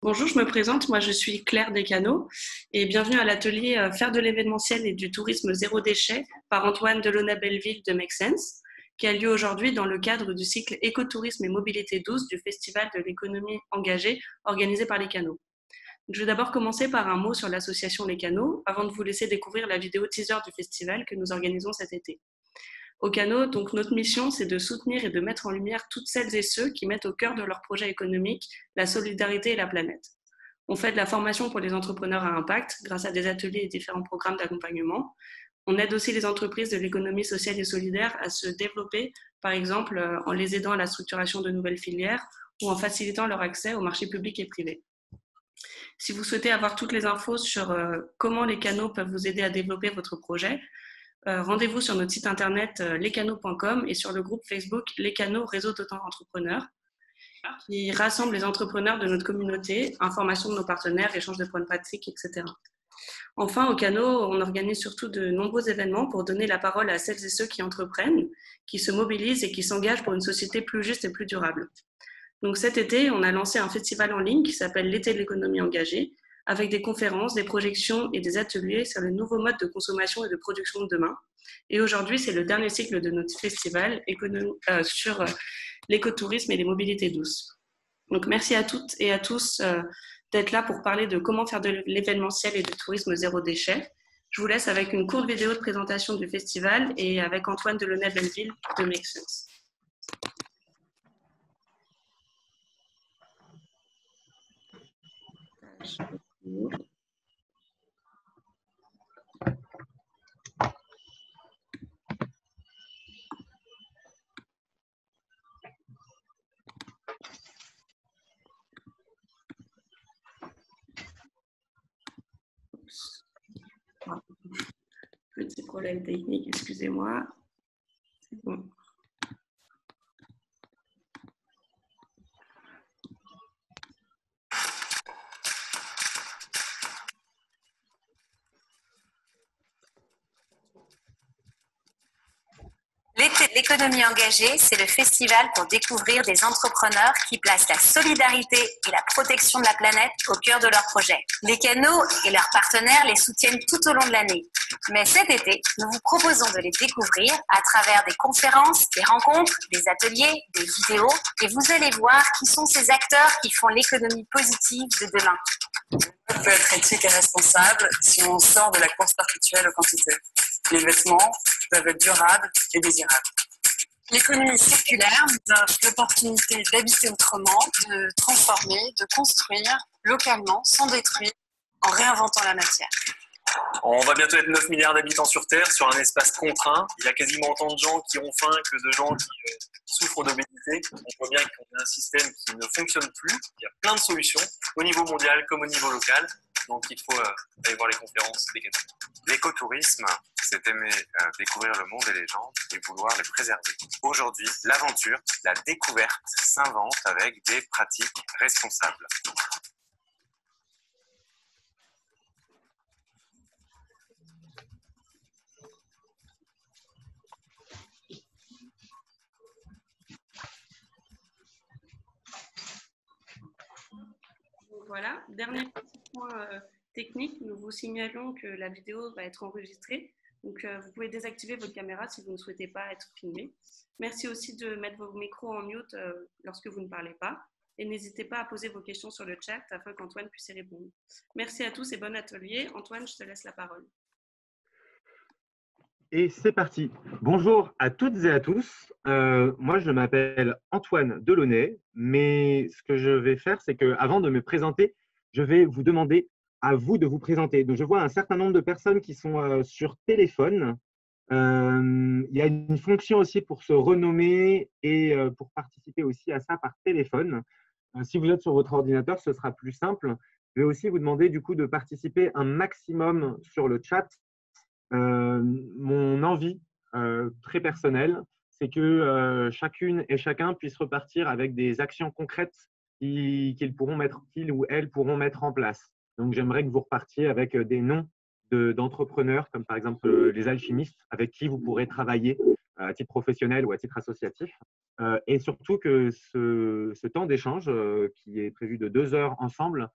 Bonjour, je me présente. Moi, je suis Claire Descano et bienvenue à l'atelier Faire de l'événementiel et du tourisme zéro déchet par Antoine Delaunay-Belleville de Make Sense, qui a lieu aujourd'hui dans le cadre du cycle Écotourisme et mobilité douce du Festival de l'économie engagée organisé par les Canaux. Je vais d'abord commencer par un mot sur l'association Les Canaux avant de vous laisser découvrir la vidéo teaser du festival que nous organisons cet été. Au Canaux, donc notre mission, c'est de soutenir et de mettre en lumière toutes celles et ceux qui mettent au cœur de leur projet économique la solidarité et la planète. On fait de la formation pour les entrepreneurs à impact grâce à des ateliers et différents programmes d'accompagnement. On aide aussi les entreprises de l'économie sociale et solidaire à se développer, par exemple en les aidant à la structuration de nouvelles filières ou en facilitant leur accès aux marchés publics et privés. Si vous souhaitez avoir toutes les infos sur comment les canaux peuvent vous aider à développer votre projet, rendez-vous sur notre site internet lescanaux.com et sur le groupe Facebook Les Canaux Réseau d'auto-entrepreneurs qui rassemble les entrepreneurs de notre communauté, information de nos partenaires, échange de bonnes pratiques, etc. Enfin, au Canaux, on organise surtout de nombreux événements pour donner la parole à celles et ceux qui entreprennent, qui se mobilisent et qui s'engagent pour une société plus juste et plus durable. Donc cet été, on a lancé un festival en ligne qui s'appelle l'été de l'économie engagée, avec des conférences, des projections et des ateliers sur les nouveaux modes de consommation et de production de demain. Et aujourd'hui, c'est le dernier cycle de notre festival sur l'écotourisme et les mobilités douces. Donc merci à toutes et à tous d'être là pour parler de comment faire de l'événementiel et du tourisme zéro déchet. Je vous laisse avec une courte vidéo de présentation du festival et avec Antoine Delaunay-Belleville de Make Sense. Petit problème technique, excusez-moi. C'est bon. L'été de l'économie engagée, c'est le festival pour découvrir des entrepreneurs qui placent la solidarité et la protection de la planète au cœur de leurs projets. Les canaux et leurs partenaires les soutiennent tout au long de l'année. Mais cet été, nous vous proposons de les découvrir à travers des conférences, des rencontres, des ateliers, des vidéos. Et vous allez voir qui sont ces acteurs qui font l'économie positive de demain. On peut être éthique et responsable si on sort de la course perpétuelle aux quantités. Les vêtements peuvent être durables et désirables. L'économie circulaire nous offre l'opportunité d'habiter autrement, de transformer, de construire localement, sans détruire, en réinventant la matière. On va bientôt être 9 milliards d'habitants sur Terre, sur un espace contraint. Il y a quasiment autant de gens qui ont faim que de gens qui souffrent d'obésité. On voit bien qu'on a un système qui ne fonctionne plus. Il y a plein de solutions, au niveau mondial comme au niveau local. Donc il faut aller voir les conférences des canaux. L'écotourisme, c'est aimer découvrir le monde et les gens et vouloir les préserver. Aujourd'hui, l'aventure, la découverte s'invente avec des pratiques responsables. Voilà, dernier petit point technique, nous vous signalons que la vidéo va être enregistrée, donc vous pouvez désactiver votre caméra si vous ne souhaitez pas être filmé. Merci aussi de mettre vos micros en mute lorsque vous ne parlez pas et n'hésitez pas à poser vos questions sur le chat afin qu'Antoine puisse y répondre. Merci à tous et bon atelier. Antoine, je te laisse la parole. Et c'est parti. Bonjour à toutes et à tous. Moi, je m'appelle Antoine Delaunay, mais ce que je vais faire, c'est qu'avant de me présenter, je vais vous demander à vous de vous présenter. Donc, je vois un certain nombre de personnes qui sont sur téléphone. Il y a une fonction aussi pour se renommer et pour participer aussi à ça par téléphone. Si vous êtes sur votre ordinateur, ce sera plus simple. Je vais aussi vous demander du coup de participer un maximum sur le chat. Mon envie très personnelle, c'est que chacune et chacun puisse repartir avec des actions concrètes qu'ils ou elles pourront mettre en place. Donc, j'aimerais que vous repartiez avec des noms d'entrepreneurs, comme par exemple les alchimistes, avec qui vous pourrez travailler à titre professionnel ou à titre associatif. Et surtout que ce temps d'échange, qui est prévu de 2 heures ensemble,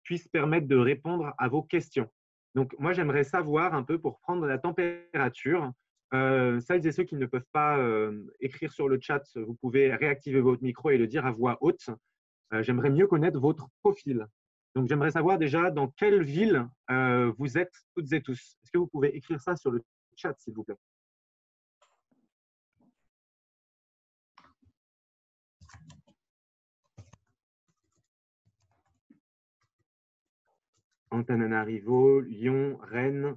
puisse permettre de répondre à vos questions. Donc, moi, j'aimerais savoir un peu pour prendre la température. Celles et ceux qui ne peuvent pas écrire sur le chat, vous pouvez réactiver votre micro et le dire à voix haute. J'aimerais mieux connaître votre profil. Donc, j'aimerais savoir déjà dans quelle ville vous êtes toutes et tous. Est-ce que vous pouvez écrire ça sur le chat, s'il vous plaît? Antananarivo, Lyon, Rennes,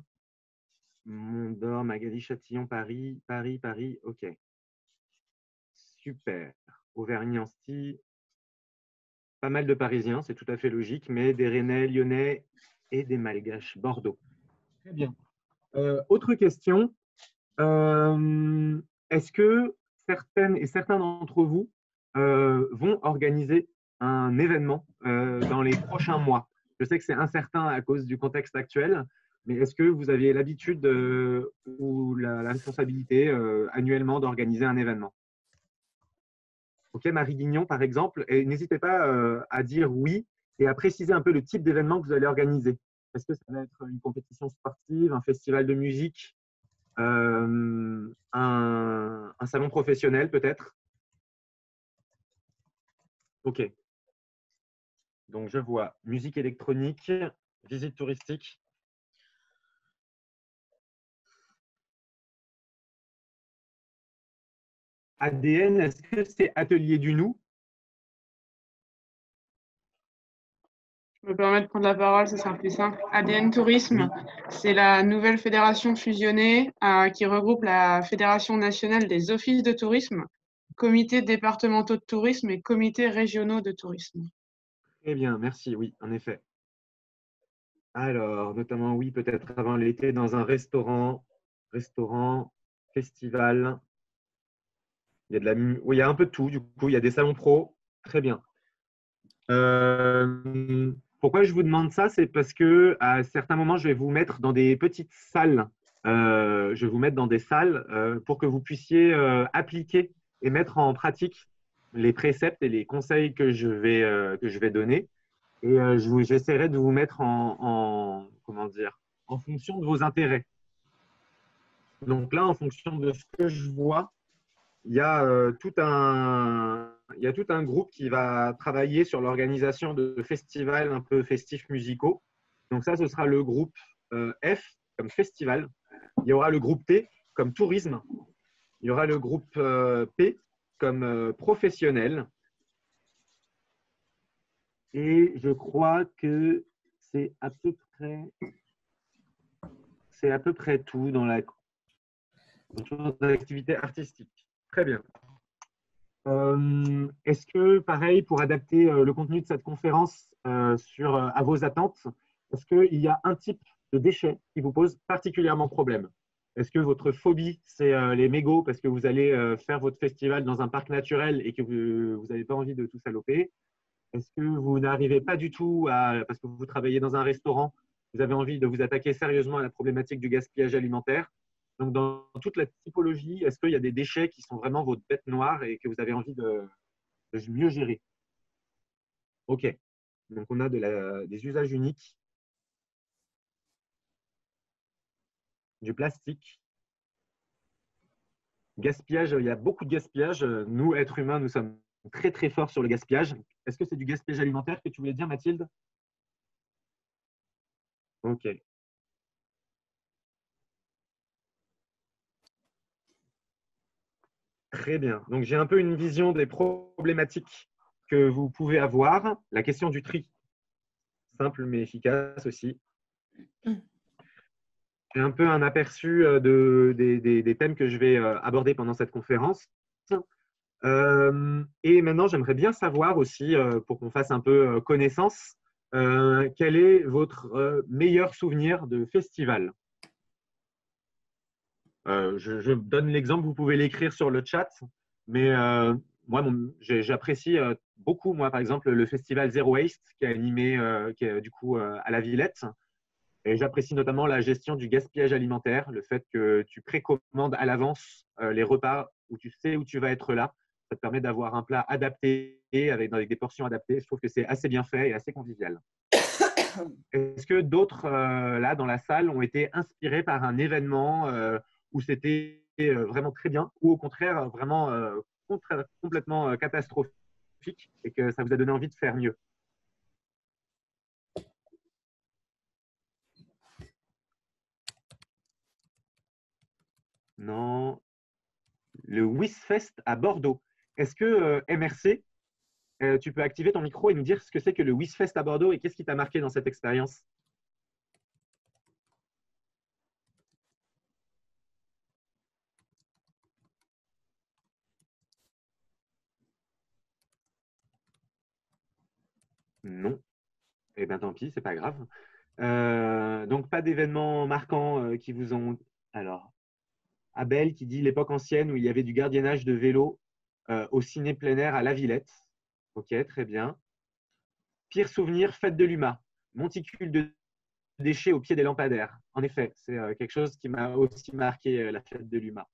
Mont-d'Or, Magali, Châtillon, Paris, Paris. OK. Super. Auvergne-Anstey. Pas mal de Parisiens, c'est tout à fait logique, mais des Rennais, Lyonnais et des Malgaches. Bordeaux. Très bien. Autre question. Est-ce que certaines et certains d'entre vous vont organiser un événement dans les prochains mois? Je sais que c'est incertain à cause du contexte actuel, mais est-ce que vous aviez l'habitude ou la responsabilité annuellement d'organiser un événement? Ok, Marie Guignon, par exemple, et n'hésitez pas à dire oui et à préciser un peu le type d'événement que vous allez organiser. Est-ce que ça va être une compétition sportive, un festival de musique, un salon professionnel peut-être? Ok. Donc, je vois musique électronique, visite touristique. ADN, est-ce que c'est Atelier du Nou? Je me permets de prendre la parole, ce sera plus simple. ADN Tourisme, c'est la nouvelle fédération fusionnée qui regroupe la Fédération nationale des offices de tourisme, comités départementaux de tourisme et comités régionaux de tourisme. Très bien, merci. Oui, en effet. Alors, notamment, oui, peut-être avant l'été, dans un restaurant, festival. Il y a oui, il y a un peu de tout, du coup. Il y a des salons pro. Très bien. Pourquoi je vous demande ça? C'est parce que à certains moments, je vais vous mettre dans des petites salles. Je vais vous mettre dans des salles pour que vous puissiez appliquer et mettre en pratique les préceptes et les conseils que je vais donner. Et j'essaierai de vous mettre comment dire, en fonction de vos intérêts. Donc là, en fonction de ce que je vois, il y a tout un groupe qui va travailler sur l'organisation de festivals un peu festifs musicaux. Donc ça, ce sera le groupe F comme festival. Il y aura le groupe T comme tourisme. Il y aura le groupe P comme professionnel. Et je crois que c'est à peu près tout dans autour de l'activité artistique. Très bien. Est-ce que, pareil, pour adapter le contenu de cette conférence à vos attentes, est-ce qu'il y a un type de déchet qui vous pose particulièrement problème? Est-ce que votre phobie, c'est les mégots parce que vous allez faire votre festival dans un parc naturel et que vous n'avez pas envie de tout saloper? Est-ce que vous n'arrivez pas du tout parce que vous travaillez dans un restaurant, vous avez envie de vous attaquer sérieusement à la problématique du gaspillage alimentaire? Donc, dans toute la typologie, est-ce qu'il y a des déchets qui sont vraiment votre bête noire et que vous avez envie de mieux gérer? OK. Donc, on a des usages uniques, du plastique, gaspillage. Il y a beaucoup de gaspillage. Nous, êtres humains, nous sommes très, très forts sur le gaspillage. Est-ce que c'est du gaspillage alimentaire que tu voulais dire, Mathilde? OK. Très bien. Donc, j'ai un peu une vision des problématiques que vous pouvez avoir. La question du tri, simple mais efficace aussi. J'ai un peu un aperçu des thèmes que je vais aborder pendant cette conférence. Et maintenant, j'aimerais bien savoir aussi, pour qu'on fasse un peu connaissance, quel est votre meilleur souvenir de festival? Je donne l'exemple, vous pouvez l'écrire sur le chat, mais moi, j'apprécie beaucoup, moi, par exemple, le festival Zero Waste qui est animé du coup à la Villette. Et j'apprécie notamment la gestion du gaspillage alimentaire, le fait que tu précommandes à l'avance les repas où tu sais où tu vas être là. Ça te permet d'avoir un plat adapté avec des portions adaptées. Je trouve que c'est assez bien fait et assez convivial. Est-ce que d'autres, là, dans la salle, ont été inspirés par un événement où c'était vraiment très bien ou au contraire, vraiment complètement catastrophique et que ça vous a donné envie de faire mieux? Non. Le WISFest à Bordeaux. Est-ce que MRC, tu peux activer ton micro et nous dire ce que c'est que le WISFest à Bordeaux et qu'est-ce qui t'a marqué dans cette expérience? Non. Eh bien, tant pis, c'est pas grave. Donc, pas d'événements marquants qui vous ont… Alors, Abel qui dit l'époque ancienne où il y avait du gardiennage de vélo au ciné plein air à La Villette. Ok, très bien. Pire souvenir, fête de l'UMA. Monticule de déchets au pied des lampadaires. En effet, c'est quelque chose qui m'a aussi marqué, la fête de l'UMA.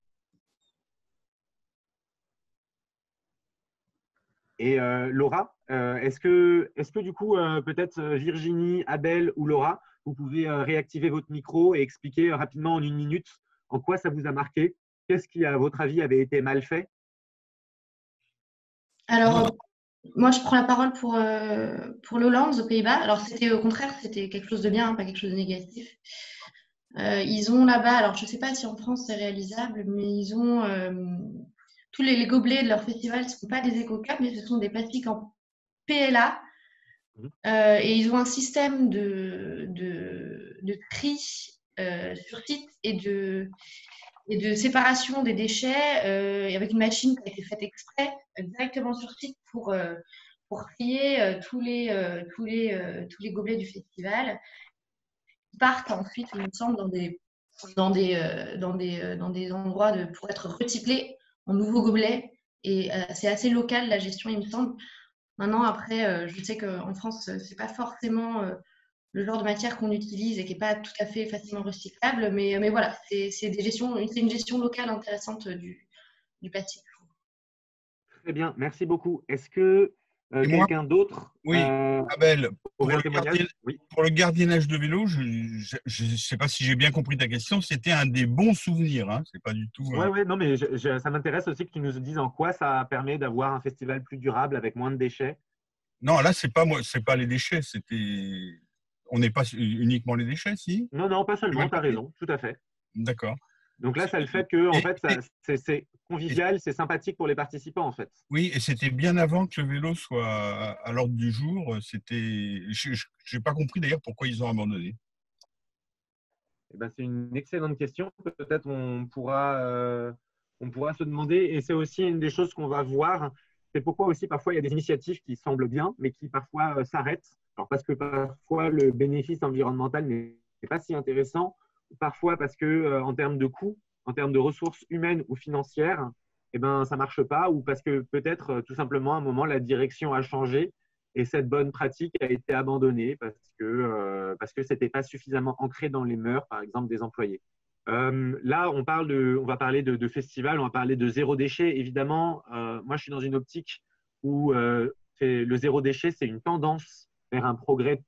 Et Laura, est-ce que du coup, peut-être Virginie, Abel ou Laura, vous pouvez réactiver votre micro et expliquer rapidement en 1 minute en quoi ça vous a marqué? Qu'est-ce qui, à votre avis, avait été mal fait? Alors, moi, je prends la parole pour l'Hollande, aux Pays-Bas. Alors, c'était au contraire, c'était quelque chose de bien, pas quelque chose de négatif. Ils ont là-bas, alors je ne sais pas si en France c'est réalisable, mais ils ont tous les gobelets de leur festival ne sont pas des éco-cups, mais ce sont des plastiques en PLA. Et ils ont un système de tri sur site et de séparation des déchets avec une machine qui a été faite exprès directement sur site pour trier tous les gobelets du festival. Ils partent ensuite, il me semble, dans des endroits pour être recyclés en nouveaux gobelets. Et c'est assez local la gestion, il me semble. Maintenant, après, je sais qu'en France, c'est pas forcément le genre de matière qu'on utilise et qui n'est pas tout à fait facilement recyclable. Mais voilà, c'est une gestion locale intéressante du plastique. Très bien, merci beaucoup. Est-ce que quelqu'un d'autre Oui, Abel, pour Oui. pour le gardiennage de vélo, je ne sais pas si j'ai bien compris ta question, c'était un des bons souvenirs, hein, c'est pas du tout… Oui, non, mais ça m'intéresse aussi que tu nous dises en quoi ça permet d'avoir un festival plus durable avec moins de déchets. Non, là, c'est pas les déchets, on n'est pas uniquement les déchets, si? Non, pas seulement, tu as raison, tout à fait. D'accord. Donc là, ça le fait que en fait, c'est convivial, c'est sympathique pour les participants, en fait. Oui, et c'était bien avant que le vélo soit à l'ordre du jour. Je n'ai pas compris d'ailleurs pourquoi ils ont abandonné. Eh ben, c'est une excellente question. Peut-être on pourra se demander, et c'est aussi une des choses qu'on va voir, c'est pourquoi aussi parfois il y a des initiatives qui semblent bien, mais qui parfois s'arrêtent. Alors parce que parfois le bénéfice environnemental n'est pas si intéressant, parfois parce que en termes de coûts, en termes de ressources humaines ou financières, eh ben, ça ne marche pas, ou parce que peut-être tout simplement à un moment la direction a changé et cette bonne pratique a été abandonnée parce que ce n'était pas suffisamment ancré dans les mœurs, par exemple, des employés. Là, on va parler de festival, on va parler de zéro déchet. Évidemment, moi, je suis dans une optique où le zéro déchet, c'est une tendance vers un progrès,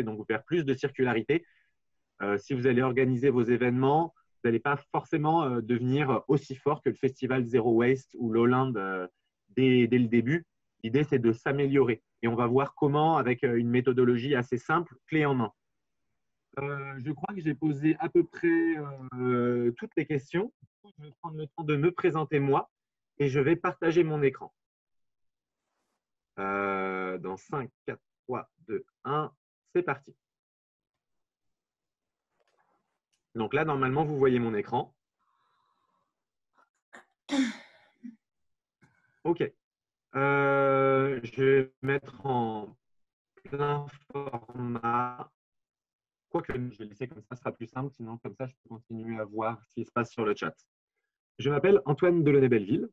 donc vers plus de circularité. Si vous allez organiser vos événements, vous n'allez pas forcément devenir aussi fort que le festival Zero Waste ou Lowland dès le début. L'idée, c'est de s'améliorer. Et on va voir comment, avec une méthodologie assez simple, clé en main. Je crois que j'ai posé à peu près toutes les questions. Je vais prendre le temps de me présenter moi et je vais partager mon écran. Dans 5, 4, 3, 2, 1, c'est parti. Donc là, normalement, vous voyez mon écran. OK. Je vais mettre en plein format. Quoique, je vais laisser comme ça sera plus simple. Sinon, comme ça, je peux continuer à voir ce qui se passe sur le chat. Je m'appelle Antoine Delaunay-Belleville.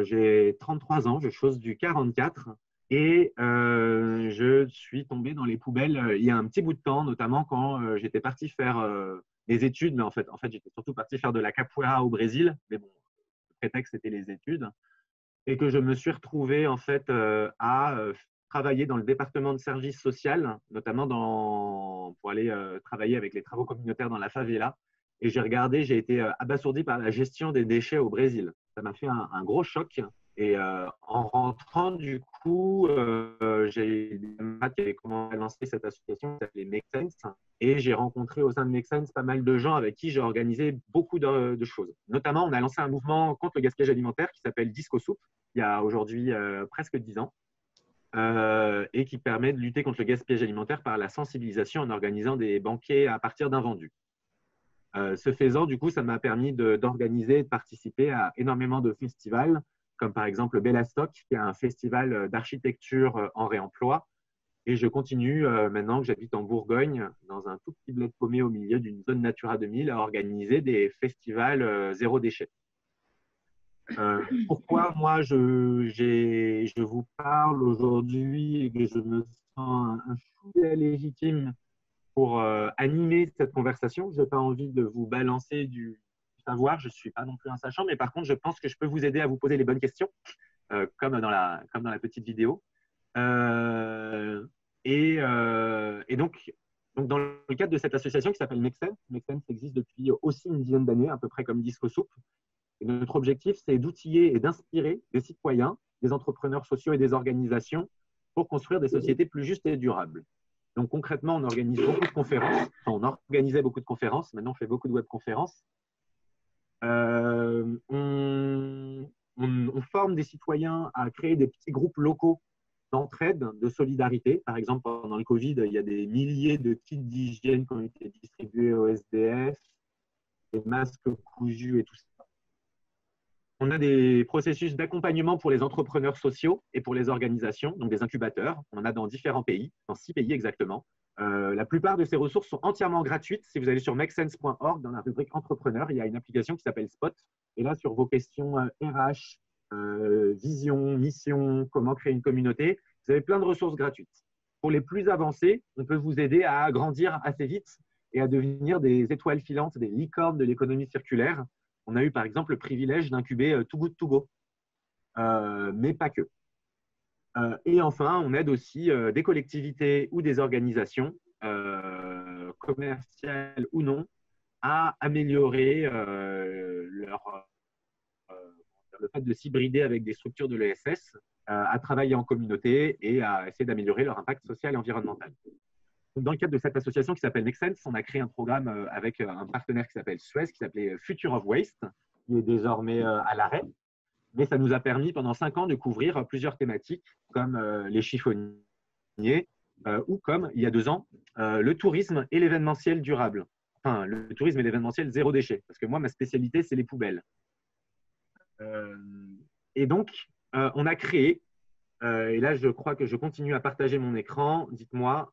J'ai 33 ans. Je chose du 44. Et je suis tombé dans les poubelles il y a un petit bout de temps, notamment quand j'étais parti faire des études. Mais en fait j'étais surtout parti faire de la capoeira au Brésil. Mais bon, le prétexte, c'était les études. Et que je me suis retrouvé en fait à travailler dans le département de service social, notamment pour aller travailler avec les travaux communautaires dans la favela. Et j'ai été abasourdi par la gestion des déchets au Brésil. Ça m'a fait un gros choc. Et en rentrant, du coup, j'ai des maths qui avaient commencé à lancer cette association qui s'appelait Make Sense. Et j'ai rencontré au sein de Make Sense pas mal de gens avec qui j'ai organisé beaucoup de choses. Notamment, on a lancé un mouvement contre le gaspillage alimentaire qui s'appelle Disco Soup, il y a aujourd'hui presque 10 ans, et qui permet de lutter contre le gaspillage alimentaire par la sensibilisation en organisant des banquets à partir d'invendus. Ce faisant, du coup, ça m'a permis d'organiser et de participer à énormément de festivals, comme par exemple Bellastock, qui est un festival d'architecture en réemploi. Et je continue, maintenant que j'habite en Bourgogne, dans un tout petit bled paumé au milieu d'une zone Natura 2000, à organiser des festivals zéro déchet. Pourquoi moi je vous parle aujourd'hui et que je me sens un chouïa légitime pour animer cette conversation? Je n'ai pas envie de vous balancer du savoir, je ne suis pas non plus un sachant, mais par contre, je pense que je peux vous aider à vous poser les bonnes questions, comme dans la petite vidéo. Et donc, dans le cadre de cette association qui s'appelle Make Sense, Make Sense existe depuis aussi une dizaine d'années, à peu près comme Disco Soup. Et notre objectif, c'est d'outiller et d'inspirer des citoyens, des entrepreneurs sociaux et des organisations pour construire des sociétés plus justes et durables. Donc concrètement, on organise beaucoup de conférences. Enfin, on organisait beaucoup de conférences. Maintenant, on fait beaucoup de webconférences. On forme des citoyens à créer des petits groupes locaux d'entraide, de solidarité. Par exemple, pendant le Covid, il y a des milliers de kits d'hygiène qui ont été distribués au SDF, des masques cousus et tout ça. On a des processus d'accompagnement pour les entrepreneurs sociaux et pour les organisations, donc des incubateurs. On en a dans différents pays, dans 6 pays exactement. La plupart de ces ressources sont entièrement gratuites. Si vous allez sur makesense.org, dans la rubrique entrepreneur, il y a une application qui s'appelle Spot. Et là, sur vos questions RH, vision, mission, comment créer une communauté, vous avez plein de ressources gratuites. Pour les plus avancés, on peut vous aider à grandir assez vite et à devenir des étoiles filantes, des licornes de l'économie circulaire. On a eu par exemple le privilège d'incuber Too Good To Go, mais pas que. Et enfin, on aide aussi des collectivités ou des organisations, commerciales ou non, à améliorer le fait de s'hybrider avec des structures de l'ESS, à travailler en communauté et à essayer d'améliorer leur impact social et environnemental. Donc, dans le cadre de cette association qui s'appelle Make Sense, on a créé un programme avec un partenaire qui s'appelle Suez, qui s'appelait Future of Waste, qui est désormais à l'arrêt. Mais ça nous a permis pendant 5 ans de couvrir plusieurs thématiques comme les chiffonniers ou comme, il y a 2 ans, le tourisme et l'événementiel durable. Enfin, le tourisme et l'événementiel zéro déchet. Parce que moi, ma spécialité, c'est les poubelles. Et donc, on a créé, et là, je crois que je continue à partager mon écran. Dites-moi.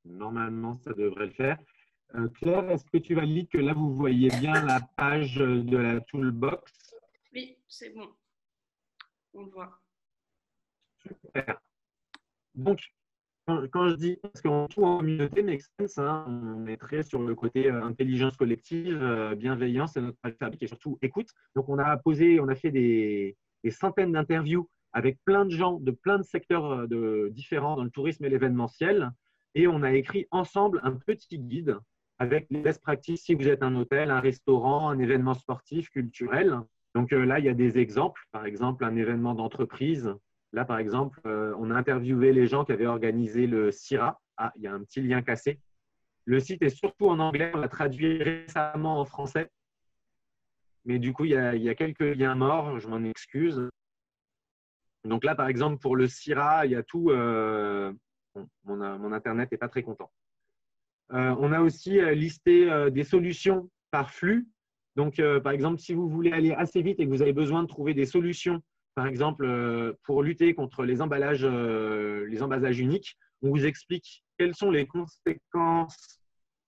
Normalement, ça devrait le faire. Claire, est-ce que tu valides que là, vous voyez bien la page de la toolbox? Oui, c'est bon. On le voit. Super. Donc, quand je dis, parce qu'en tout en communauté, Make Sense, hein, on est très sur le côté intelligence collective, bienveillance, c'est notre fabrique et surtout écoute. Donc, on a fait des centaines d'interviews avec plein de gens de plein de secteurs différents dans le tourisme et l'événementiel. Et on a écrit ensemble un petit guide avec les best practices si vous êtes un hôtel, un restaurant, un événement sportif, culturel. Donc là, il y a des exemples. Par exemple, un événement d'entreprise. Là, par exemple, on a interviewé les gens qui avaient organisé le CIRA. Ah, il y a un petit lien cassé. Le site est surtout en anglais. On l'a traduit récemment en français. Mais du coup, il y a quelques liens morts. Je m'en excuse. Donc là, par exemple, pour le CIRA, il y a tout… mon Internet n'est pas très content. On a aussi listé des solutions par flux. Donc, par exemple, si vous voulez aller assez vite et que vous avez besoin de trouver des solutions, par exemple, pour lutter contre les emballages uniques, on vous explique quelles sont les conséquences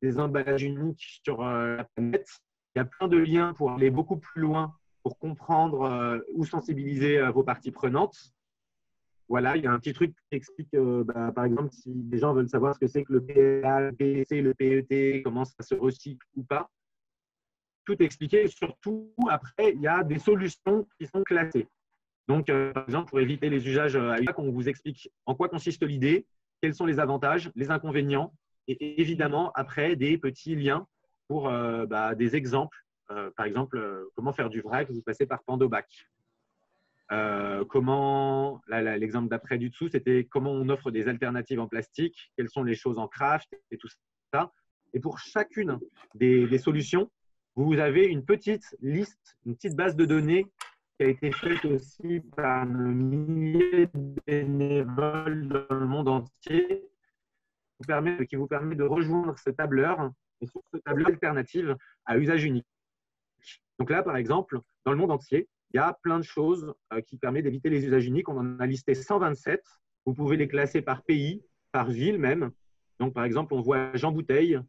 des emballages uniques sur la planète. Il y a plein de liens pour aller beaucoup plus loin pour comprendre ou sensibiliser vos parties prenantes. Voilà, il y a un petit truc qui explique, par exemple, si des gens veulent savoir ce que c'est que le PA, le PEC, le PET, comment ça se recycle ou pas. Tout expliqué. Et surtout, après, il y a des solutions qui sont classées. Donc, par exemple, pour éviter les usages à usage, on vous explique en quoi consiste l'idée, quels sont les avantages, les inconvénients, et évidemment, après, des petits liens pour des exemples. Par exemple, comment faire du vrac, vous passez par Pandobac. L'exemple d'après du dessous, c'était comment on offre des alternatives en plastique, quelles sont les choses en craft et tout ça. Et pour chacune des solutions, vous avez une petite liste, une petite base de données qui a été faite aussi par nos milliers de bénévoles dans le monde entier, qui vous permet de rejoindre ce tableur et sur ce tableur alternative à usage unique. Donc là, par exemple, dans le monde entier, il y a plein de choses qui permettent d'éviter les usages uniques. On en a listé 127. Vous pouvez les classer par pays, par ville même. Donc, par exemple, on voit Jean Bouteille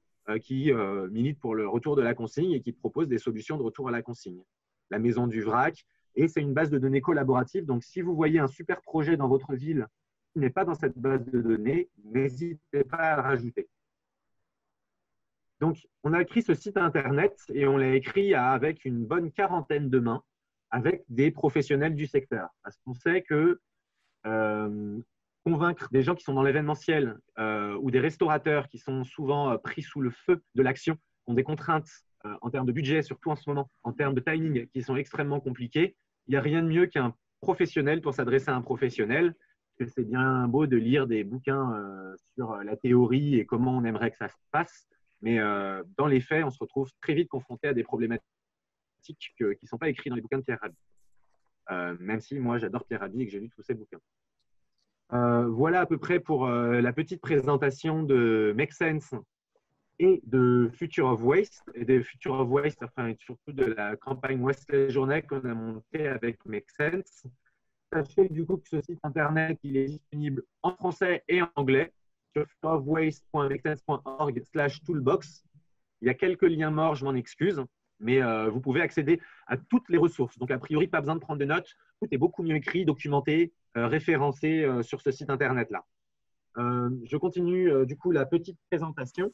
qui milite pour le retour de la consigne et qui propose des solutions de retour à la consigne. La Maison du Vrac. Et c'est une base de données collaborative. Donc, si vous voyez un super projet dans votre ville qui n'est pas dans cette base de données, n'hésitez pas à le rajouter. Donc, on a écrit ce site Internet et on l'a écrit avec une bonne quarantaine de mains, avec des professionnels du secteur. Parce qu'on sait que convaincre des gens qui sont dans l'événementiel ou des restaurateurs qui sont souvent pris sous le feu de l'action, ont des contraintes en termes de budget, surtout en ce moment, en termes de timing, qui sont extrêmement compliquées, il n'y a rien de mieux qu'un professionnel pour s'adresser à un professionnel. Parce que c'est bien beau de lire des bouquins sur la théorie et comment on aimerait que ça se passe, mais dans les faits, on se retrouve très vite confronté à des problématiques qui ne sont pas écrites dans les bouquins de Pierre Rabhi. Même si moi, j'adore Pierre Rabhi et que j'ai lu tous ses bouquins. Voilà à peu près pour la petite présentation de Make Sense et de Future of Waste, et de Future of Waste, enfin, et surtout de la campagne Wasteless Journée qu'on a montée avec Make Sense. Sachez du coup que ce site internet il est disponible en français et en anglais sur futureofwaste.makesense.org/toolbox. Il y a quelques liens morts, je m'en excuse, mais vous pouvez accéder à toutes les ressources. Donc, a priori, pas besoin de prendre de notes. Tout est beaucoup mieux écrit, documenté, référencé sur ce site internet-là. Je continue du coup la petite présentation.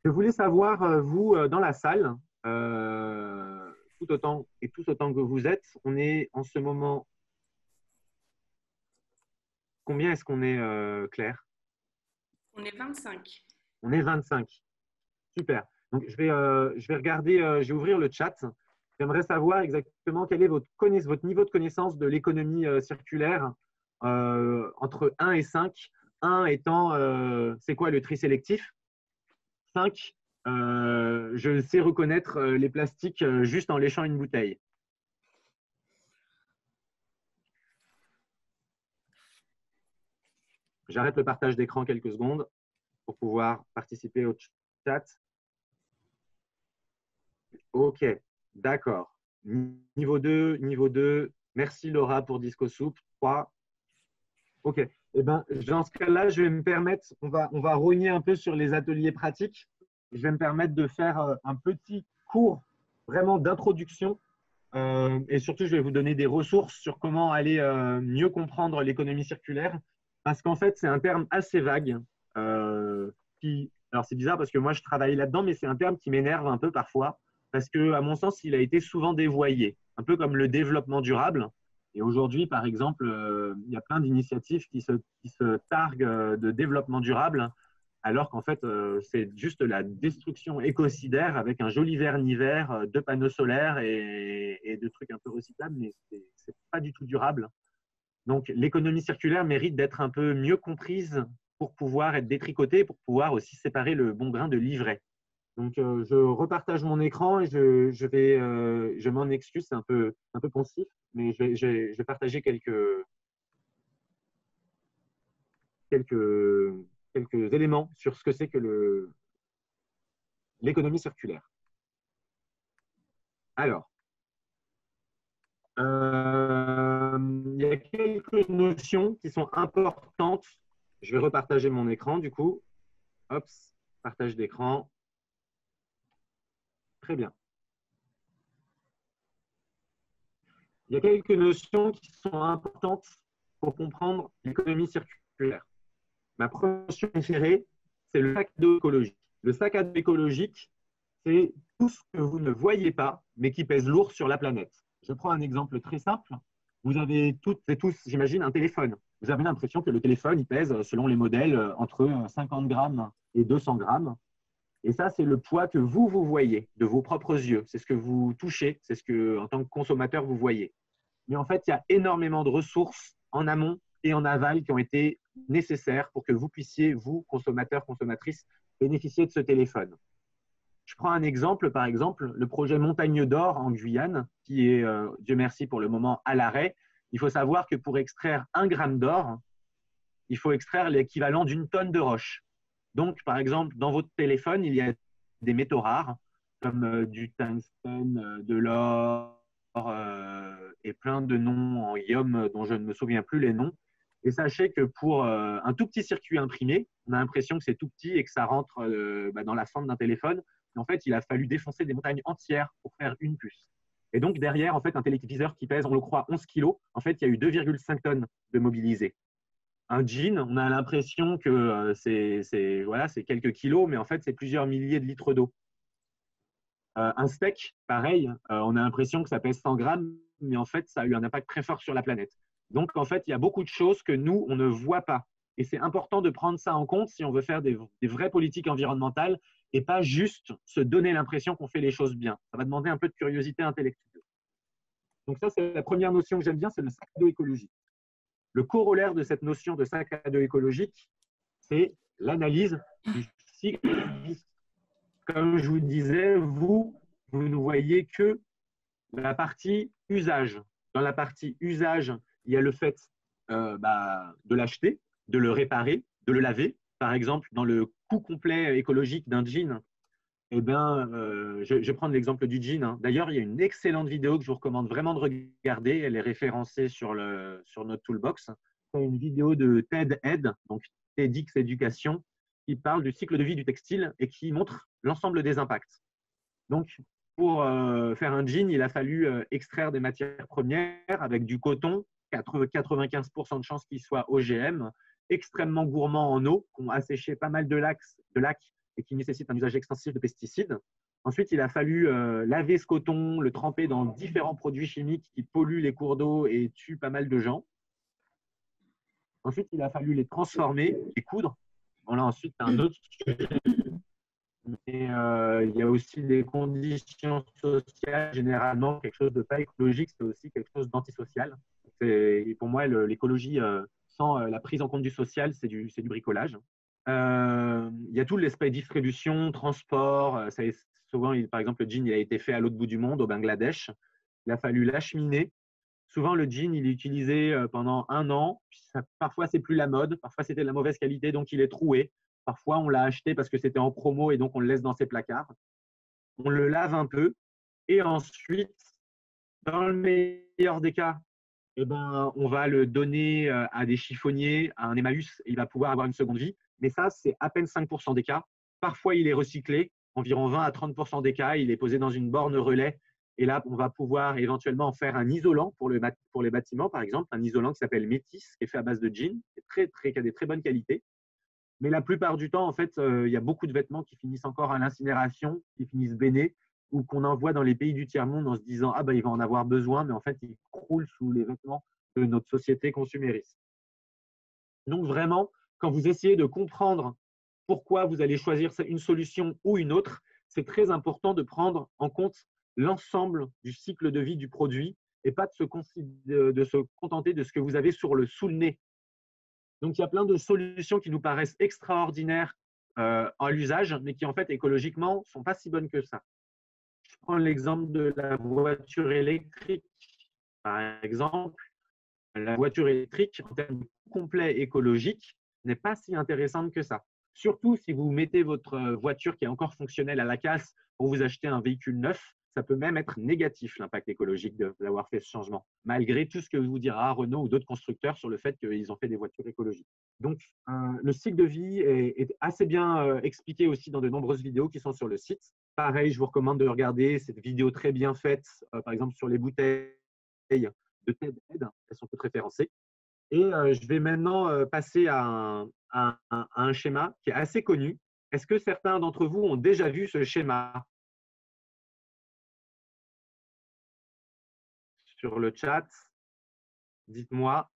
Je voulais savoir, vous, dans la salle, tout autant que vous êtes, on est en ce moment… Combien est-ce qu'on est, Claire? On est 25. On est 25. Super. Donc, je vais regarder, je vais ouvrir le chat. J'aimerais savoir exactement quel est votre niveau de connaissance de l'économie circulaire entre 1 et 5. 1 étant, c'est quoi le tri sélectif? 5, je sais reconnaître les plastiques juste en léchant une bouteille. J'arrête le partage d'écran quelques secondes pour pouvoir participer au chat. Ok, d'accord. Niveau 2. Merci Laura pour Disco Soup. 3. Ok. Eh ben, dans ce cas-là, je vais me permettre, on va rogner un peu sur les ateliers pratiques. Je vais me permettre de faire un petit cours vraiment d'introduction et surtout, je vais vous donner des ressources sur comment aller mieux comprendre l'économie circulaire parce qu'en fait, c'est un terme assez vague alors, c'est bizarre parce que moi, je travaille là-dedans, mais c'est un terme qui m'énerve un peu parfois parce que, à mon sens, il a été souvent dévoyé, un peu comme le développement durable. Et aujourd'hui, par exemple, il y a plein d'initiatives qui se targuent de développement durable, alors qu'en fait, c'est juste la destruction écocidaire avec un joli vernis vert, 2 panneaux solaires et de trucs un peu recyclables, mais c'est pas du tout durable. Donc, l'économie circulaire mérite d'être un peu mieux comprise pour pouvoir être détricotée, pour pouvoir aussi séparer le bon grain de l'ivraie. Donc, je repartage mon écran et je m'en excuse, c'est un peu pensif, mais je vais partager quelques éléments sur ce que c'est que l'économie circulaire. Alors, il y a quelques notions qui sont importantes. Je vais repartager mon écran du coup. Hop, partage d'écran. Très bien. Il y a quelques notions qui sont importantes pour comprendre l'économie circulaire. Ma première notion préférée, c'est le sac à dos écologique. Le sac à dos écologique, c'est tout ce que vous ne voyez pas, mais qui pèse lourd sur la planète. Je prends un exemple très simple. Vous avez toutes et tous, j'imagine, un téléphone. Vous avez l'impression que le téléphone, il pèse, selon les modèles, entre 50 grammes et 200 grammes. Et ça, c'est le poids que vous voyez de vos propres yeux. C'est ce que vous touchez, c'est ce que, en tant que consommateur, vous voyez. Mais en fait, il y a énormément de ressources en amont et en aval qui ont été nécessaires pour que vous puissiez, vous, consommateurs, consommatrices, bénéficier de ce téléphone. Je prends un exemple, par exemple, le projet Montagne d'Or en Guyane, qui est, Dieu merci pour le moment, à l'arrêt. Il faut savoir que pour extraire 1 gramme d'or, il faut extraire l'équivalent d'une tonne de roche. Donc, par exemple, dans votre téléphone, il y a des métaux rares, comme du tungstène, de l'or et plein de noms en ium dont je ne me souviens plus les noms. Et sachez que pour un tout petit circuit imprimé, on a l'impression que c'est tout petit et que ça rentre dans la fente d'un téléphone. En fait, il a fallu défoncer des montagnes entières pour faire une puce. Et donc, derrière, en fait, un téléviseur qui pèse, on le croit, 11 kilos, en fait, il y a eu 2,5 tonnes de mobilisés. Un jean, on a l'impression que c'est quelques kilos, mais en fait, c'est plusieurs milliers de litres d'eau. Un steak, pareil, on a l'impression que ça pèse 100 grammes, mais en fait, ça a eu un impact très fort sur la planète. Donc, en fait, il y a beaucoup de choses que nous, on ne voit pas. Et c'est important de prendre ça en compte si on veut faire des vraies politiques environnementales et pas juste se donner l'impression qu'on fait les choses bien. Ça va demander un peu de curiosité intellectuelle. Donc ça, c'est la première notion que j'aime bien, c'est le sac à dos écologique. Le corollaire de cette notion de sac à dos écologique, c'est l'analyse du cycle de vie. Comme je vous disais, vous ne voyez que la partie usage. Dans la partie usage, il y a le fait de l'acheter, de le réparer, de le laver. Par exemple, dans le coût complet écologique d'un jean, je vais prendre l'exemple du jean. D'ailleurs, il y a une excellente vidéo que je vous recommande vraiment de regarder. Elle est référencée sur notre toolbox. C'est une vidéo de TED-Ed, donc TEDx Éducation, qui parle du cycle de vie du textile et qui montre l'ensemble des impacts. Donc, pour faire un jean, il a fallu extraire des matières premières avec du coton, 95% de chances qu'il soit OGM, extrêmement gourmand en eau, qui ont asséché pas mal de lacs et qui nécessitent un usage extensif de pesticides. Ensuite, il a fallu laver ce coton, le tremper dans différents produits chimiques qui polluent les cours d'eau et tuent pas mal de gens. Ensuite, il a fallu les transformer, les coudre. Voilà, ensuite, un autre sujet. Mais il y a aussi des conditions sociales. Généralement, quelque chose de pas écologique, c'est aussi quelque chose d'antisocial. Pour moi, l'écologie sans la prise en compte du social, c'est du bricolage. Il y a tout l'aspect distribution, transport. Souvent, par exemple, le jean il a été fait à l'autre bout du monde, au Bangladesh. Il a fallu l'acheminer. Souvent, le jean, il est utilisé pendant 1 an. Parfois, c'est plus la mode. Parfois, c'était de la mauvaise qualité, donc il est troué. Parfois, on l'a acheté parce que c'était en promo et donc on le laisse dans ses placards. On le lave un peu. Et ensuite, dans le meilleur des cas, on va le donner à des chiffonniers, à un Emmaüs, et il va pouvoir avoir une seconde vie. Mais ça, c'est à peine 5% des cas. Parfois, il est recyclé. Environ 20 à 30% des cas, il est posé dans une borne relais. Et là, on va pouvoir éventuellement en faire un isolant pour les bâtiments, par exemple, un isolant qui s'appelle Métis, qui est fait à base de jean, qui a des très bonnes qualités. Mais la plupart du temps, en fait, il y a beaucoup de vêtements qui finissent encore à l'incinération, qui finissent bénés, ou qu'on envoie dans les pays du tiers-monde en se disant « Ah, il va en avoir besoin », mais en fait, ils croulent sous les vêtements de notre société consumériste. Donc, vraiment, quand vous essayez de comprendre pourquoi vous allez choisir une solution ou une autre, c'est très important de prendre en compte l'ensemble du cycle de vie du produit et pas de se contenter de ce que vous avez sous le nez. Donc, il y a plein de solutions qui nous paraissent extraordinaires à l'usage, mais qui, en fait, écologiquement, ne sont pas si bonnes que ça. Je prends l'exemple de la voiture électrique. Par exemple, la voiture électrique, en termes complet écologique, n'est pas si intéressante que ça. Surtout si vous mettez votre voiture qui est encore fonctionnelle à la casse pour vous acheter un véhicule neuf, ça peut même être négatif l'impact écologique d'avoir fait ce changement, malgré tout ce que vous dira Renault ou d'autres constructeurs sur le fait qu'ils ont fait des voitures écologiques. Donc, le cycle de vie est assez bien expliqué aussi dans de nombreuses vidéos qui sont sur le site. Pareil, je vous recommande de regarder cette vidéo très bien faite, par exemple sur les bouteilles de TED-Ed. Elles sont toutes référencées. Et je vais maintenant passer à un schéma qui est assez connu. Est-ce que certains d'entre vous ont déjà vu ce schéma sur le chat? Dites-moi.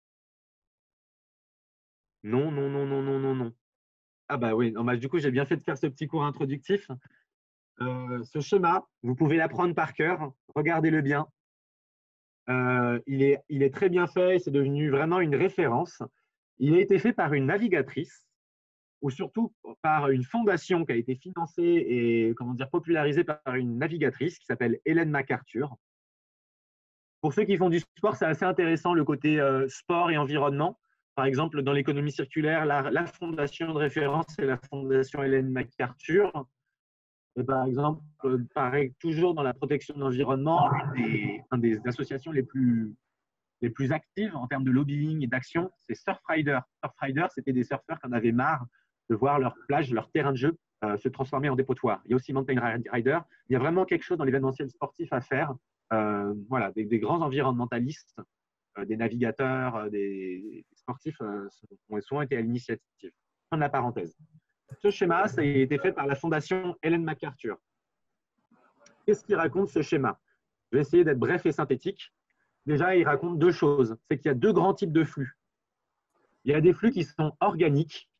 Non, non, non, non, non, non, non. Ah bah oui, non, bah, du coup, j'ai bien fait de faire ce petit cours introductif. Ce schéma, vous pouvez l'apprendre par cœur. Regardez-le bien. Il est très bien fait. C'est devenu vraiment une référence. Il a été fait par une navigatrice ou surtout par une fondation qui a été financée et popularisée par une navigatrice qui s'appelle Ellen MacArthur. Pour ceux qui font du sport, c'est assez intéressant le côté sport et environnement. Par exemple, dans l'économie circulaire, la fondation de référence, c'est la fondation Ellen MacArthur. Et par exemple, pareil, toujours dans la protection de l'environnement, une des associations les plus actives en termes de lobbying et d'action, c'est Surfrider. Surfrider, c'était des surfeurs qui en avaient marre de voir leur plage, leur terrain de jeu se transformer en dépotoir. Il y a aussi Mountain Rider. Il y a vraiment quelque chose dans l'événementiel sportif à faire. Voilà, des grands environnementalistes, des navigateurs, des sportifs ont souvent été à l'initiative. Fin de la parenthèse. Ce schéma, ça a été fait par la fondation Ellen MacArthur. Qu'est-ce qu'il raconte ce schéma? Je vais essayer d'être bref et synthétique. Déjà, il raconte deux choses. C'est qu'il y a deux grands types de flux. Il y a des flux qui sont organiques,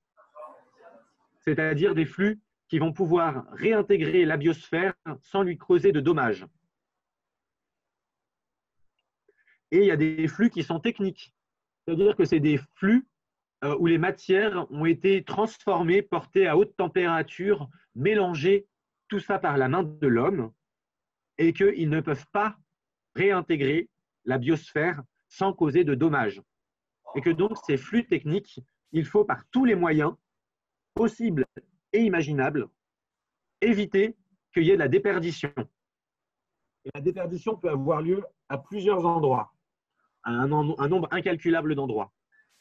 c'est-à-dire des flux qui vont pouvoir réintégrer la biosphère sans lui causer de dommages. Et il y a des flux qui sont techniques, c'est-à-dire que c'est des flux où les matières ont été transformées, portées à haute température, mélangées, tout ça par la main de l'homme, et qu'ils ne peuvent pas réintégrer la biosphère sans causer de dommages. Et que donc ces flux techniques, il faut par tous les moyens possibles et imaginables éviter qu'il y ait de la déperdition. Et la déperdition peut avoir lieu à plusieurs endroits, à un nombre incalculable d'endroits.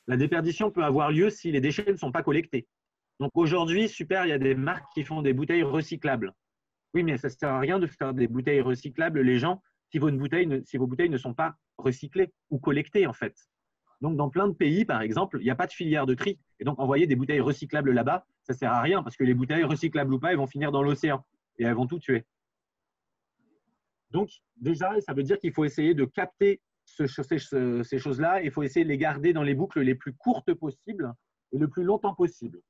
La déperdition peut avoir lieu si les déchets ne sont pas collectés. Donc aujourd'hui, super, il y a des marques qui font des bouteilles recyclables. Oui, mais ça ne sert à rien de faire des bouteilles recyclables, les gens, si vos bouteilles ne sont pas recyclées ou collectées, en fait. Donc, dans plein de pays, par exemple, il n'y a pas de filière de tri. Et donc, envoyer des bouteilles recyclables là-bas, ça ne sert à rien parce que les bouteilles recyclables ou pas, elles vont finir dans l'océan et elles vont tout tuer. Donc, déjà, ça veut dire qu'il faut essayer de capter ces choses-là. Il faut essayer de les garder dans les boucles les plus courtes possibles et le plus longtemps possible.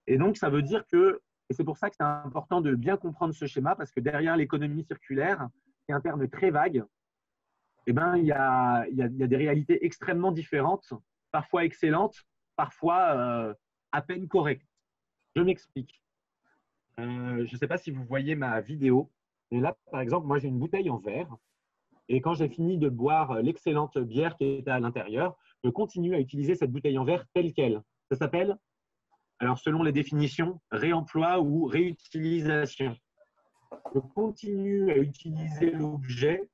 Et donc, ça veut dire que, et c'est pour ça que c'est important de bien comprendre ce schéma, parce que derrière l'économie circulaire, qui est un terme très vague, eh ben, il y a des réalités extrêmement différentes, parfois excellentes, parfois à peine correctes. Je m'explique. Je ne sais pas si vous voyez ma vidéo. Et là, par exemple, moi, j'ai une bouteille en verre. Et quand j'ai fini de boire l'excellente bière qui était à l'intérieur, je continue à utiliser cette bouteille en verre telle qu'elle. Ça s'appelle, alors selon les définitions, réemploi ou réutilisation. Je continue à utiliser l'objet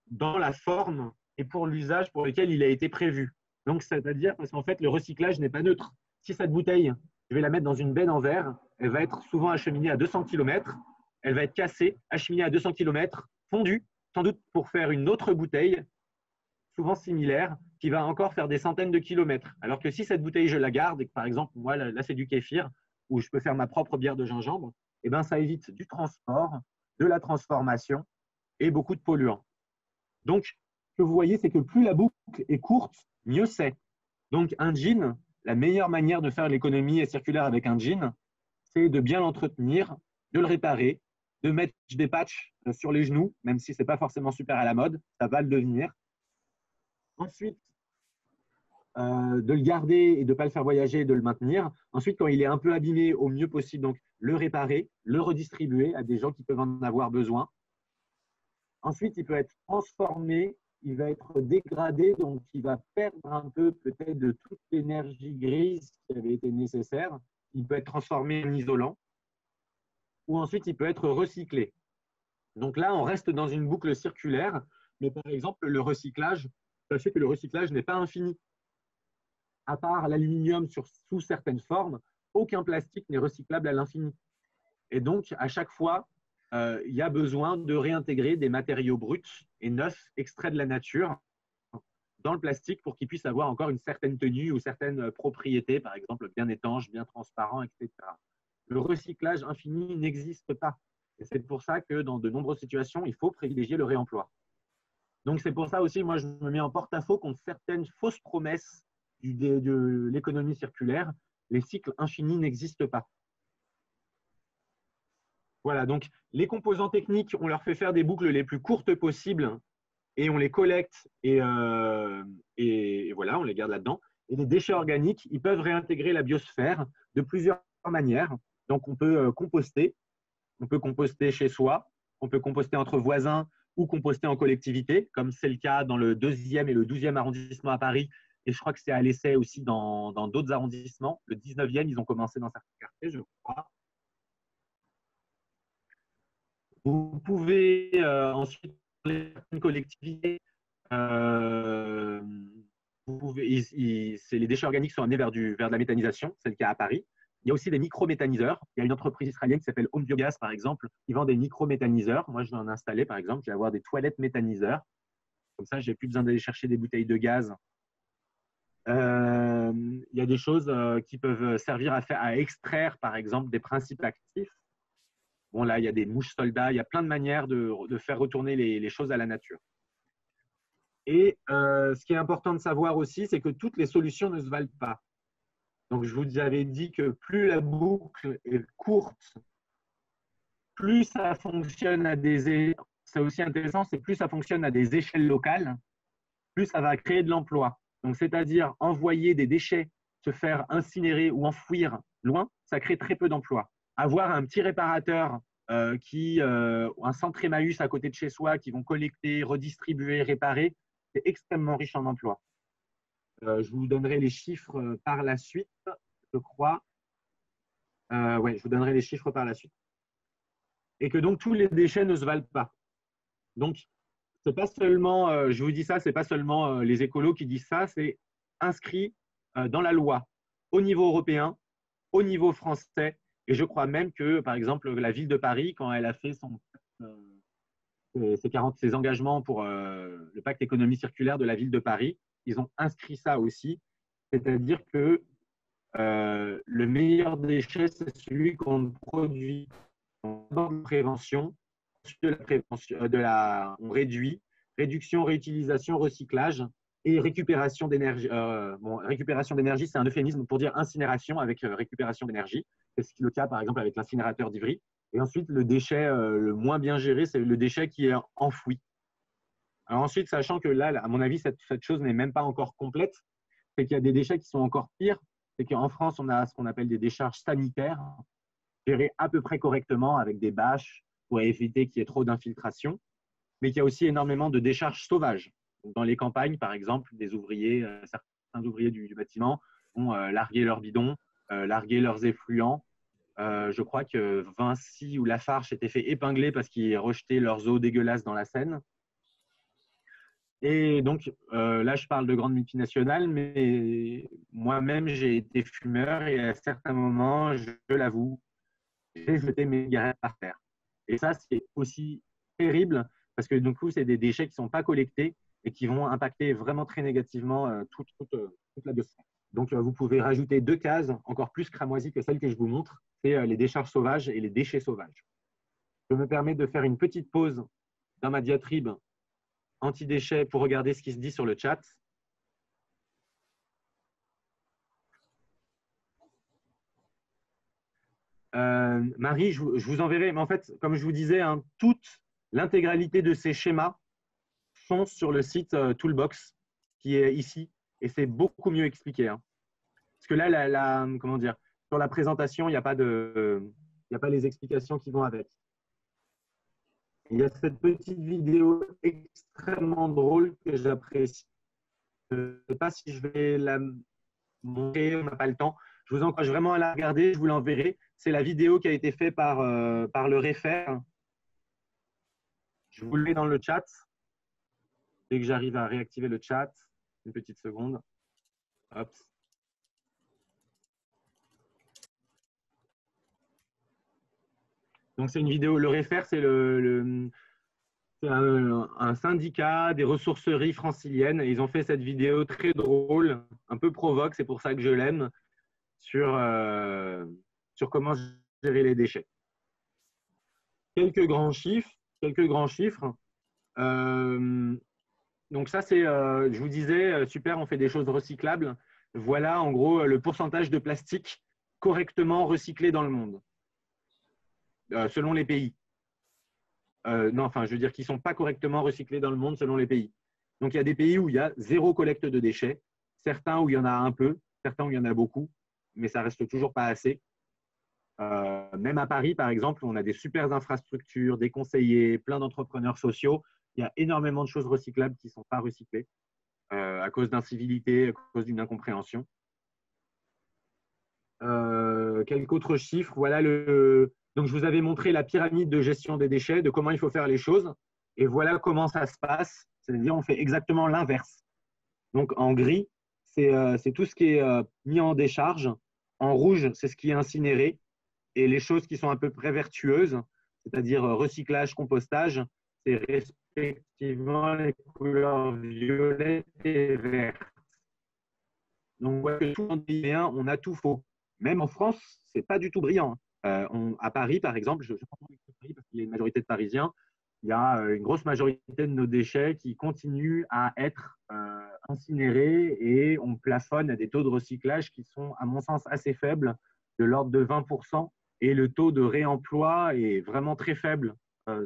dans la forme et pour l'usage pour lequel il a été prévu. Donc, c'est-à-dire parce qu'en fait, le recyclage n'est pas neutre. Si cette bouteille, je vais la mettre dans une benne en verre, elle va être souvent acheminée à 200 km, elle va être cassée, acheminée à 200 km, fondue, sans doute pour faire une autre bouteille, souvent similaire, qui va encore faire des centaines de kilomètres. Alors que si cette bouteille, je la garde, et que par exemple, moi, là, c'est du kéfir, où je peux faire ma propre bière de gingembre, eh ben, ça évite du transport, de la transformation et beaucoup de polluants. Donc, ce que vous voyez, c'est que plus la boucle est courte, mieux c'est. Donc, un jean, la meilleure manière de faire l'économie circulaire avec un jean, c'est de bien l'entretenir, de le réparer, de mettre des patchs sur les genoux, même si ce n'est pas forcément super à la mode, ça va le devenir. Ensuite, de le garder et de ne pas le faire voyager et de le maintenir. Ensuite, quand il est un peu abîmé, au mieux possible, donc le réparer, le redistribuer à des gens qui peuvent en avoir besoin. Ensuite, il peut être transformé, il va être dégradé, donc il va perdre un peu peut-être de toute l'énergie grise qui avait été nécessaire. Il peut être transformé en isolant. Ou ensuite, il peut être recyclé. Donc là, on reste dans une boucle circulaire, mais par exemple, le recyclage, sachez que le recyclage n'est pas infini. À part l'aluminium sous certaines formes, aucun plastique n'est recyclable à l'infini. Et donc, à chaque fois, il y a besoin de réintégrer des matériaux bruts et neufs extraits de la nature dans le plastique pour qu'il puisse avoir encore une certaine tenue ou certaines propriétés, par exemple bien étanche, bien transparent, etc. Le recyclage infini n'existe pas. Et c'est pour ça que dans de nombreuses situations, il faut privilégier le réemploi. Donc c'est pour ça aussi, moi, je me mets en porte-à-faux contre certaines fausses promesses de l'économie circulaire. Les cycles infinis n'existent pas. Voilà, donc les composants techniques, on leur fait faire des boucles les plus courtes possibles et on les collecte et voilà, on les garde là-dedans. Et les déchets organiques, ils peuvent réintégrer la biosphère de plusieurs manières. Donc on peut composter chez soi, on peut composter entre voisins ou composter en collectivité, comme c'est le cas dans le 2e et le 12e arrondissement à Paris. Et je crois que c'est à l'essai aussi dans d'autres arrondissements. Le 19e, ils ont commencé dans certains quartiers, je crois. Vous pouvez ensuite, une collectivité, les déchets organiques sont amenés vers de la méthanisation, c'est le cas à Paris. Il y a aussi des micro-méthaniseurs. Il y a une entreprise israélienne qui s'appelle Home Biogas, par exemple, qui vend des micro-méthaniseurs. Moi, je vais en installer, par exemple. Je vais avoir des toilettes méthaniseurs. Comme ça, je n'ai plus besoin d'aller chercher des bouteilles de gaz. Il y a des choses qui peuvent servir à extraire, par exemple, des principes actifs. Bon, là, il y a des mouches soldats. Il y a plein de manières de faire retourner les choses à la nature. Et ce qui est important de savoir aussi, c'est que toutes les solutions ne se valent pas. Donc, je vous avais dit que plus la boucle est courte, plus ça fonctionne c'est aussi intéressant, c'est plus ça fonctionne à des échelles locales, plus ça va créer de l'emploi. Donc, c'est-à-dire envoyer des déchets se faire incinérer ou enfouir loin, ça crée très peu d'emplois. Avoir un petit réparateur un centre Emmaüs à côté de chez soi qui vont collecter, redistribuer, réparer, c'est extrêmement riche en emplois. Je vous donnerai les chiffres par la suite, je crois. Ouais, je vous donnerai les chiffres par la suite. Et que donc tous les déchets ne se valent pas. Donc, c'est pas seulement, je vous dis ça, c'est pas seulement les écolos qui disent ça, c'est inscrit dans la loi au niveau européen, au niveau français. Et je crois même que, par exemple, la ville de Paris, quand elle a fait ses engagements pour le pacte économie circulaire de la ville de Paris, ils ont inscrit ça aussi. C'est-à-dire que le meilleur déchet, c'est celui qu'on produit en prévention, ensuite on réduit, réduction, réutilisation, recyclage et récupération d'énergie. Récupération d'énergie, c'est un euphémisme pour dire incinération avec récupération d'énergie. C'est le cas, par exemple, avec l'incinérateur d'Ivry. Et ensuite, le déchet le moins bien géré, c'est le déchet qui est enfoui. Alors ensuite, sachant que là, à mon avis, cette chose n'est même pas encore complète, c'est qu'il y a des déchets qui sont encore pires. C'est qu'en France, on a ce qu'on appelle des décharges sanitaires, gérées à peu près correctement avec des bâches pour éviter qu'il y ait trop d'infiltration. Mais qu'il y a aussi énormément de décharges sauvages. Dans les campagnes, par exemple, des ouvriers, certains ouvriers du bâtiment vont larguer leurs bidons, larguer leurs effluents. Je crois que Vinci ou Lafarge s'étaient fait épingler parce qu'ils rejetaient leurs eaux dégueulasses dans la Seine. Et donc, là, je parle de grandes multinationales, mais moi-même, j'ai été fumeur et à certains moments, je l'avoue, j'ai jeté mes cigarettes par terre. Et ça, c'est aussi terrible parce que du coup, c'est des déchets qui ne sont pas collectés et qui vont impacter vraiment très négativement toute la biosphère. Donc, vous pouvez rajouter 2 cases encore plus cramoisies que celles que je vous montre. C'est les décharges sauvages et les déchets sauvages. Je me permets de faire une petite pause dans ma diatribe anti-déchets pour regarder ce qui se dit sur le chat. Marie, je vous enverrai, mais en fait, comme je vous disais, hein, toute l'intégralité de ces schémas sont sur le site Toolbox qui est ici et c'est beaucoup mieux expliqué. Hein. Parce que là, comment dire, sur la présentation, il n'y a pas les explications qui vont avec. Il y a cette petite vidéo extrêmement drôle que j'apprécie. Je ne sais pas si je vais la montrer, on n'a pas le temps. Je vous encourage vraiment à la regarder, je vous l'enverrai. C'est la vidéo qui a été faite par le Refer. Je vous le mets dans le chat. Dès que j'arrive à réactiver le chat, une petite seconde. Hop. Donc, c'est une vidéo. Le Refer, c'est C'est un syndicat des ressourceries franciliennes. Et ils ont fait cette vidéo très drôle, un peu provoque, c'est pour ça que je l'aime, sur comment gérer les déchets. Quelques grands chiffres. Donc ça, c'est, je vous disais, super, on fait des choses recyclables. Voilà, en gros, le pourcentage de plastique correctement recyclé dans le monde, selon les pays. Non, enfin, je veux dire qu'ils ne sont pas correctement recyclés dans le monde selon les pays. Donc, il y a des pays où il y a zéro collecte de déchets, certains où il y en a un peu, certains où il y en a beaucoup, mais ça reste toujours pas assez. Même à Paris, par exemple, on a des super infrastructures, des conseillers, plein d'entrepreneurs sociaux. Il y a énormément de choses recyclables qui ne sont pas recyclées à cause d'incivilité, à cause d'une incompréhension. Quelques autres chiffres. Voilà donc, je vous avais montré la pyramide de gestion des déchets, de comment il faut faire les choses. Et voilà comment ça se passe. C'est-à-dire, on fait exactement l'inverse. Donc, en gris, c'est tout ce qui est mis en décharge. En rouge, c'est ce qui est incinéré. Et les choses qui sont à peu près vertueuses, c'est-à-dire recyclage, compostage, c'est respectivement les couleurs violettes et vertes. Donc, on voit que tout en Guinéen, on a tout faux. Même en France, ce n'est pas du tout brillant. À Paris, par exemple, je prends Paris parce qu'il y a une majorité de Parisiens, il y a une grosse majorité de nos déchets qui continuent à être incinérés et on plafonne à des taux de recyclage qui sont, à mon sens, assez faibles, de l'ordre de 20%. Et le taux de réemploi est vraiment très faible.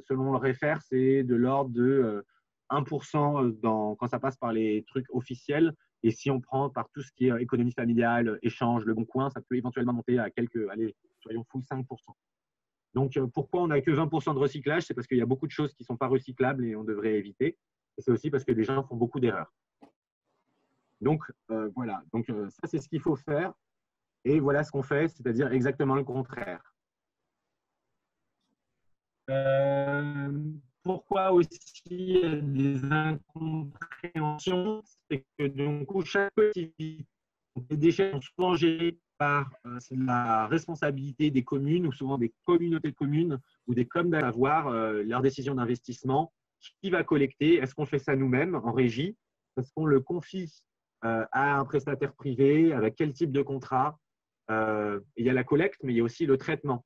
Selon le REFER, c'est de l'ordre de 1% quand ça passe par les trucs officiels. Et si on prend par tout ce qui est économie familiale, échange, le bon coin, ça peut éventuellement monter à quelques, allez, soyons fous, 5%. Donc, pourquoi on n'a que 20% de recyclage? C'est parce qu'il y a beaucoup de choses qui ne sont pas recyclables et on devrait éviter. Et c'est aussi parce que les gens font beaucoup d'erreurs. Donc, voilà. Donc, ça, c'est ce qu'il faut faire. Et voilà ce qu'on fait, c'est-à-dire exactement le contraire. Pourquoi aussi il y a des incompréhensions? C'est que donc, chaque collectivité, les déchets sont souvent gérés par la responsabilité des communes ou souvent des communautés de communes ou des coms d'avoir leur décision d'investissement. Qui va collecter? Est-ce qu'on fait ça nous-mêmes en régie? Est-ce qu'on le confie à un prestataire privé? Avec quel type de contrat? Il y a la collecte, mais il y a aussi le traitement.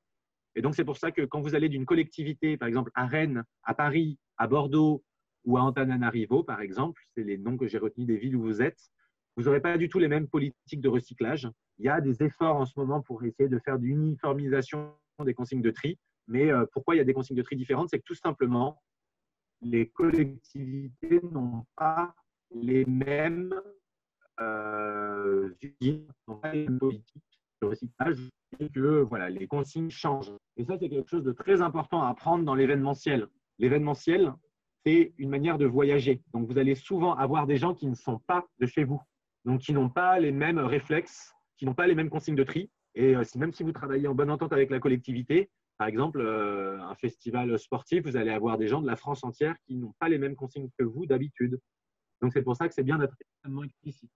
Et donc, c'est pour ça que quand vous allez d'une collectivité, par exemple à Rennes, à Paris, à Bordeaux ou à Antananarivo, par exemple, c'est les noms que j'ai retenus des villes où vous êtes, vous n'aurez pas du tout les mêmes politiques de recyclage. Il y a des efforts en ce moment pour essayer de faire de l'uniformisation des consignes de tri. Mais pourquoi il y a des consignes de tri différentes? C'est que tout simplement, les collectivités n'ont pas les mêmes usines, n'ont pas les mêmes politiques de recyclage et que voilà, les consignes changent. Et ça, c'est quelque chose de très important à apprendre dans l'événementiel. L'événementiel, c'est une manière de voyager. Donc, vous allez souvent avoir des gens qui ne sont pas de chez vous, donc qui n'ont pas les mêmes réflexes, qui n'ont pas les mêmes consignes de tri. Et même si vous travaillez en bonne entente avec la collectivité, par exemple, un festival sportif, vous allez avoir des gens de la France entière qui n'ont pas les mêmes consignes que vous d'habitude. Donc, c'est pour ça que c'est bien d'être extrêmement explicite.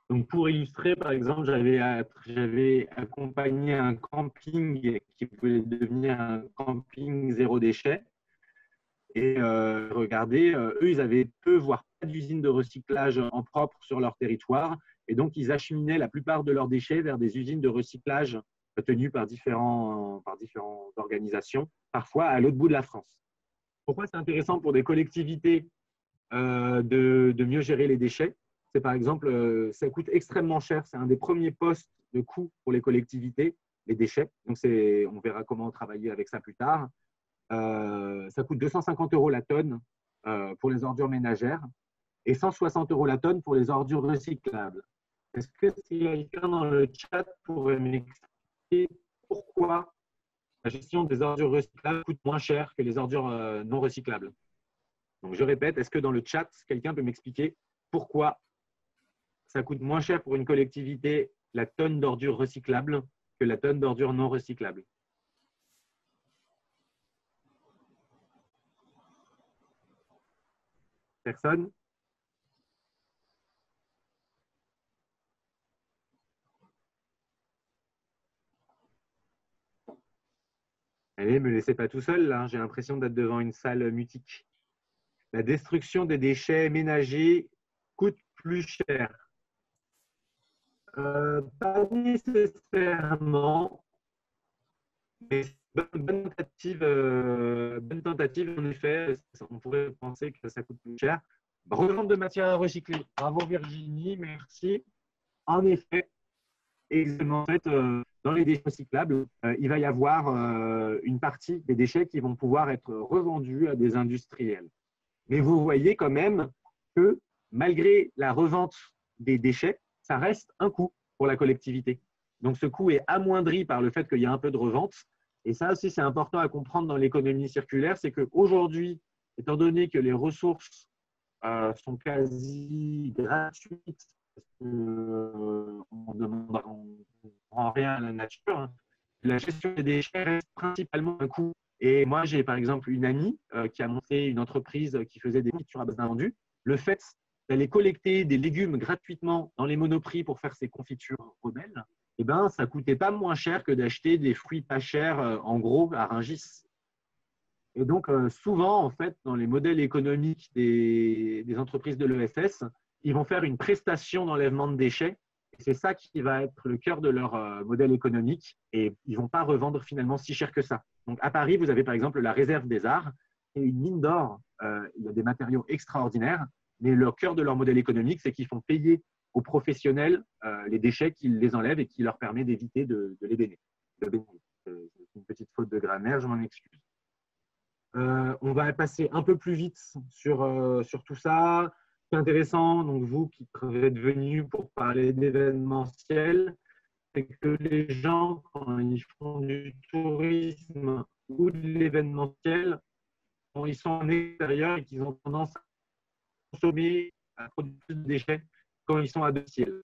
Donc, pour illustrer, par exemple, j'avais accompagné un camping qui voulait devenir un camping zéro déchet. Et regardez, eux, ils avaient peu, voire pas d'usine de recyclage en propre sur leur territoire. Et donc, ils acheminaient la plupart de leurs déchets vers des usines de recyclage tenues par différentes organisations, parfois à l'autre bout de la France. Pourquoi c'est intéressant pour des collectivités de mieux gérer les déchets? C'est par exemple, ça coûte extrêmement cher. C'est un des premiers postes de coût pour les collectivités, les déchets. Donc, on verra comment travailler avec ça plus tard. Ça coûte 250 € la tonne pour les ordures ménagères et 160 € la tonne pour les ordures recyclables. Est-ce que quelqu'un dans le chat pourrait m'expliquer pourquoi la gestion des ordures recyclables coûte moins cher que les ordures non recyclables? Donc, je répète, est-ce que dans le chat, quelqu'un peut m'expliquer pourquoi ça coûte moins cher pour une collectivité la tonne d'ordures recyclables que la tonne d'ordures non recyclables? Personne? Allez, me laissez pas tout seul, là. J'ai l'impression d'être devant une salle mutique. La destruction des déchets ménagers coûte plus cher. Pas nécessairement, mais bonne tentative, en effet. On pourrait penser que ça coûte plus cher. Revente de matières à recycler. Bravo Virginie, merci. En effet, exactement. En fait, dans les déchets recyclables, il va y avoir une partie des déchets qui vont pouvoir être revendus à des industriels. Mais vous voyez quand même que malgré la revente des déchets, ça reste un coût pour la collectivité. Donc ce coût est amoindri par le fait qu'il y a un peu de revente. Et ça aussi, c'est important à comprendre dans l'économie circulaire, c'est qu'aujourd'hui, étant donné que les ressources sont quasi gratuites, on ne rend rien à la nature, hein, la gestion des déchets reste principalement un coût. Et moi, j'ai par exemple une amie qui a monté une entreprise qui faisait des confitures à base d'invendus. Le fait d'aller collecter des légumes gratuitement dans les monoprix pour faire ses confitures rebelles, eh ben, ça ne coûtait pas moins cher que d'acheter des fruits pas chers en gros à Rungis. Et donc, souvent, en fait, dans les modèles économiques des entreprises de l'ESS, ils vont faire une prestation d'enlèvement de déchets. C'est ça qui va être le cœur de leur modèle économique. Et ils ne vont pas revendre finalement si cher que ça. Donc, à Paris, vous avez par exemple la réserve des arts et une mine d'or. Il y a des matériaux extraordinaires. Mais le cœur de leur modèle économique, c'est qu'ils font payer aux professionnels les déchets qu'ils les enlèvent et qui leur permet d'éviter de les bénir. C'est une petite faute de grammaire, je m'en excuse. On va passer un peu plus vite sur tout ça. C'est intéressant, donc vous qui êtes venus pour parler d'événementiel, c'est que les gens, quand ils font du tourisme ou de l'événementiel, quand ils sont en extérieur et qu'ils ont tendance à consommer, à produire plus de déchets quand ils sont à domicile.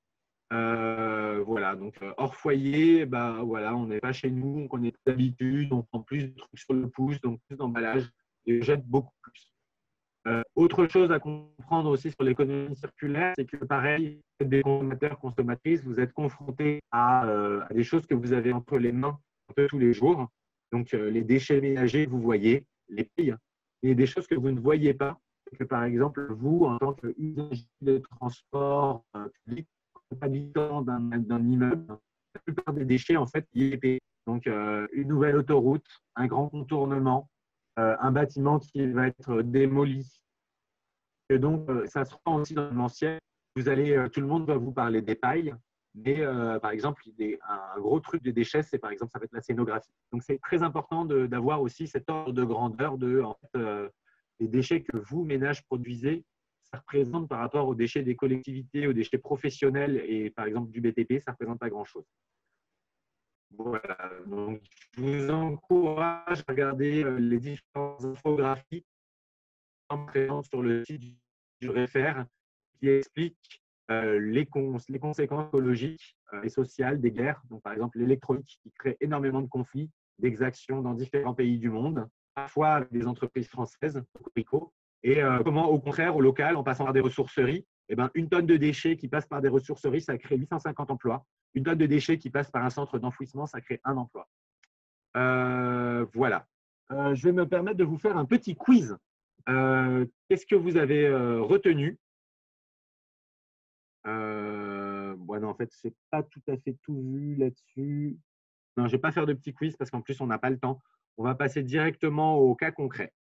Voilà, donc hors foyer, bah, voilà, on n'est pas chez nous, on connaît d'habitude, on prend plus de trucs sur le pouce, donc plus d'emballage et on jette beaucoup plus. Autre chose à comprendre aussi sur l'économie circulaire, c'est que pareil, vous êtes des consommateurs, consommatrices, vous êtes confrontés à des choses que vous avez entre les mains un peu tous les jours. Donc les déchets ménagers, vous voyez, les pilles, et des choses que vous ne voyez pas, que par exemple, vous, en tant qu'usager de transport public, habitant d'un immeuble, la plupart des déchets, en fait, y est payé. Donc, une nouvelle autoroute, un grand contournement, un bâtiment qui va être démoli. Et donc, ça se rend aussi dans l'événementiel. Tout le monde va vous parler des pailles, mais par exemple, un gros truc des déchets, c'est par exemple, ça va être la scénographie. Donc, c'est très important d'avoir aussi cet ordre de grandeur les déchets que vous, ménages, produisez, ça représente par rapport aux déchets des collectivités, aux déchets professionnels et par exemple du BTP, ça ne représente pas grand-chose. Voilà, donc je vous encourage à regarder les différentes infographies présentes sur le site du REFER qui expliquent les conséquences écologiques et sociales des guerres. Donc, par exemple, l'électronique qui crée énormément de conflits, d'exactions dans différents pays du monde, parfois avec des entreprises françaises, et comment, au contraire, au local, en passant par des ressourceries, eh ben, une tonne de déchets qui passe par des ressourceries, ça crée 850 emplois. Une tonne de déchets qui passe par un centre d'enfouissement, ça crée un emploi. Voilà. Je vais me permettre de vous faire un petit quiz. Qu'est-ce que vous avez retenu? Bon, non, en fait, je n'ai pas tout à fait tout vu là-dessus. Non, je ne vais pas faire de petit quiz parce qu'en plus, on n'a pas le temps. On va passer directement au cas concret.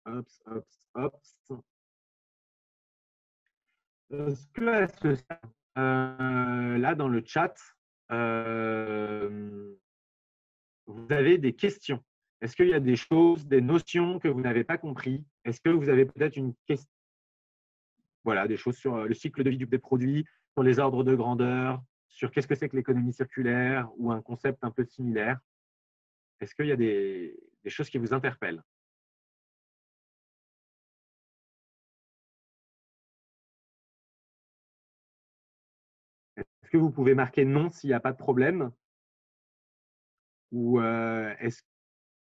Hops, hops, hops. Est-ce que à ce stade, là, dans le chat, vous avez des questions? Est-ce qu'il y a des choses, des notions que vous n'avez pas compris? Est-ce que vous avez peut-être une question? Voilà, des choses sur le cycle de vie des produits, sur les ordres de grandeur, sur qu'est-ce que c'est que l'économie circulaire ou un concept un peu similaire. Est-ce qu'il y a des choses qui vous interpellent? Est-ce que vous pouvez marquer non s'il n'y a pas de problème? Ou est-ce que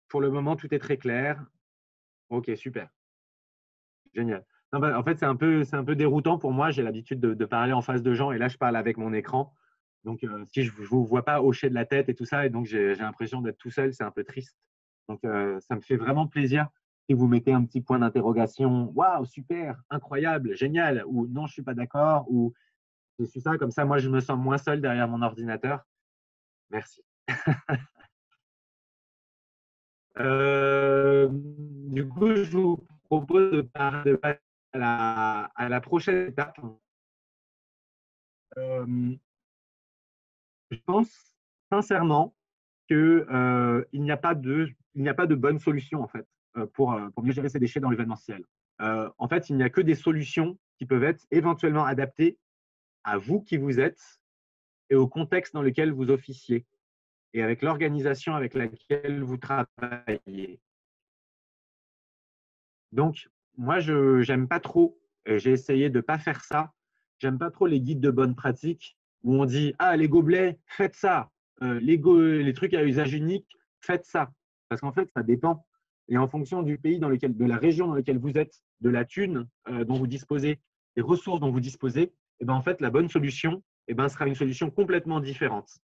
pour le moment, tout est très clair? Ok, super. Génial. Non, bah, en fait, c'est un peu déroutant pour moi. J'ai l'habitude de parler en face de gens et là, je parle avec mon écran. Donc, si je ne vous vois pas hocher de la tête et tout ça, et donc j'ai l'impression d'être tout seul, c'est un peu triste. Donc, ça me fait vraiment plaisir si vous mettez un petit point d'interrogation. Waouh, super, incroyable, génial, ou non, je ne suis pas d'accord, ou je suis ça, comme ça, moi, je me sens moins seul derrière mon ordinateur. Merci. Du coup, je vous propose de passer à la prochaine étape. Je pense sincèrement qu'il n'y a pas de bonne solution en fait pour mieux gérer ces déchets dans l'événementiel. En fait, il n'y a que des solutions qui peuvent être éventuellement adaptées à vous qui vous êtes et au contexte dans lequel vous officiez et avec l'organisation avec laquelle vous travaillez. Donc, moi, je n'aime pas trop, et j'ai essayé de ne pas faire ça, j'aime pas trop les guides de bonne pratique où on dit « Ah, les gobelets, faites ça. Les trucs à usage unique, faites ça. » Parce qu'en fait, ça dépend. Et en fonction du pays de la région dans laquelle vous êtes, de la thune dont vous disposez, des ressources dont vous disposez, et ben, en fait, la bonne solution sera une solution complètement différente.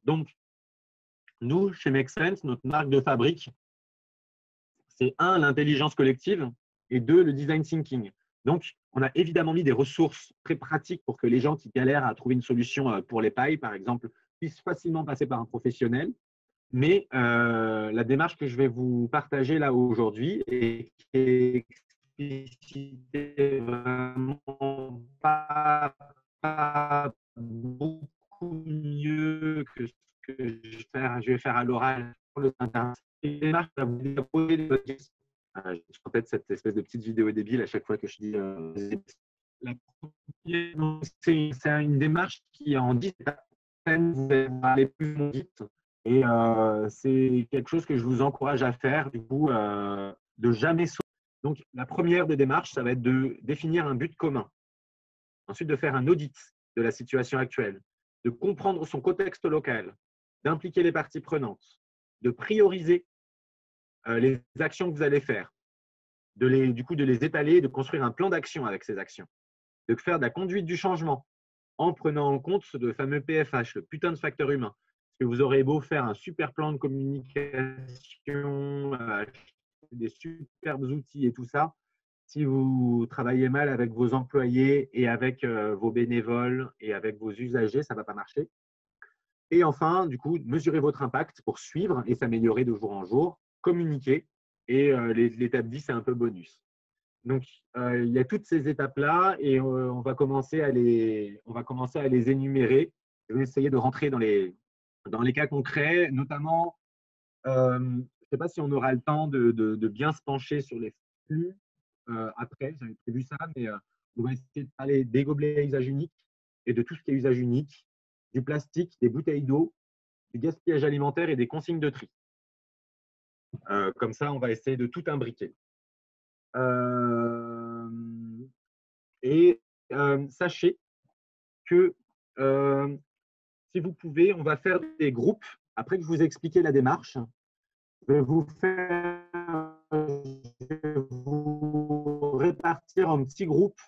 Donc, nous, chez Make Sense, notre marque de fabrique, c'est 1, l'intelligence collective et 2, le design thinking. Donc, on a évidemment mis des ressources très pratiques pour que les gens qui galèrent à trouver une solution pour les pailles, par exemple, puissent facilement passer par un professionnel. Mais la démarche que je vais vous partager là aujourd'hui est explicitée vraiment pas beaucoup mieux que ce que je vais faire à l'oral sur le internet. Une démarche va vous poser des questions. Je en tête cette espèce de petite vidéo débile à chaque fois que je dis la première, c'est une démarche qui est en 10 étapes. Vous allez aller plus vite. Et c'est quelque chose que je vous encourage à faire, du coup, de jamais sauter. Donc, la première des démarches, ça va être de définir un but commun. Ensuite, de faire un audit de la situation actuelle, de comprendre son contexte local, d'impliquer les parties prenantes, de prioriser les actions que vous allez faire, de les étaler, de construire un plan d'action avec ces actions, de faire de la conduite du changement en prenant en compte ce fameux PFH, le putain de facteur humain. Parce que vous aurez beau faire un super plan de communication, des superbes outils et tout ça, si vous travaillez mal avec vos employés et avec vos bénévoles et avec vos usagers, ça ne va pas marcher. Et enfin, du coup, mesurez votre impact pour suivre et s'améliorer de jour en jour, communiquer. Et l'étape 10, c'est un peu bonus. Donc, il y a toutes ces étapes-là et on va commencer à les énumérer. Je vais essayer de rentrer dans les cas concrets, notamment, je ne sais pas si on aura le temps de bien se pencher sur les flux après, j'avais prévu ça, mais on va essayer de parler des gobelets à usage unique et de tout ce qui est usage unique, du plastique, des bouteilles d'eau, du gaspillage alimentaire et des consignes de tri. Comme ça, on va essayer de tout imbriquer. Sachez que si vous pouvez, on va faire des groupes. Après que je vous ai expliqué la démarche, je vais vous répartir en petits groupes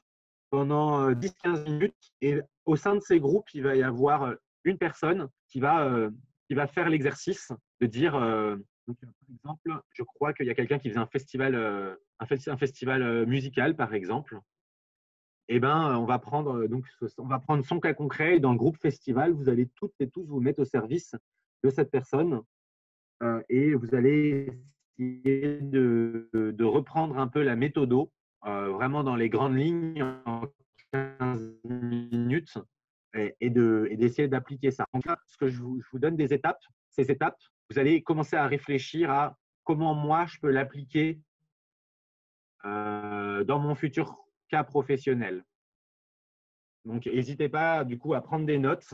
pendant 10-15 minutes. Et au sein de ces groupes, il va y avoir une personne qui va faire l'exercice de dire, donc, par exemple, je crois qu'il y a quelqu'un qui faisait un festival musical, par exemple. Eh ben, on va prendre son cas concret et dans le groupe festival, vous allez toutes et tous vous mettre au service de cette personne et vous allez essayer de reprendre un peu la méthodo, vraiment dans les grandes lignes en 15 minutes et d'essayer d'appliquer ça. Donc là, ce que je vous donne des étapes, ces étapes, vous allez commencer à réfléchir à comment moi je peux l'appliquer dans mon futur cas professionnel. Donc, n'hésitez pas du coup à prendre des notes.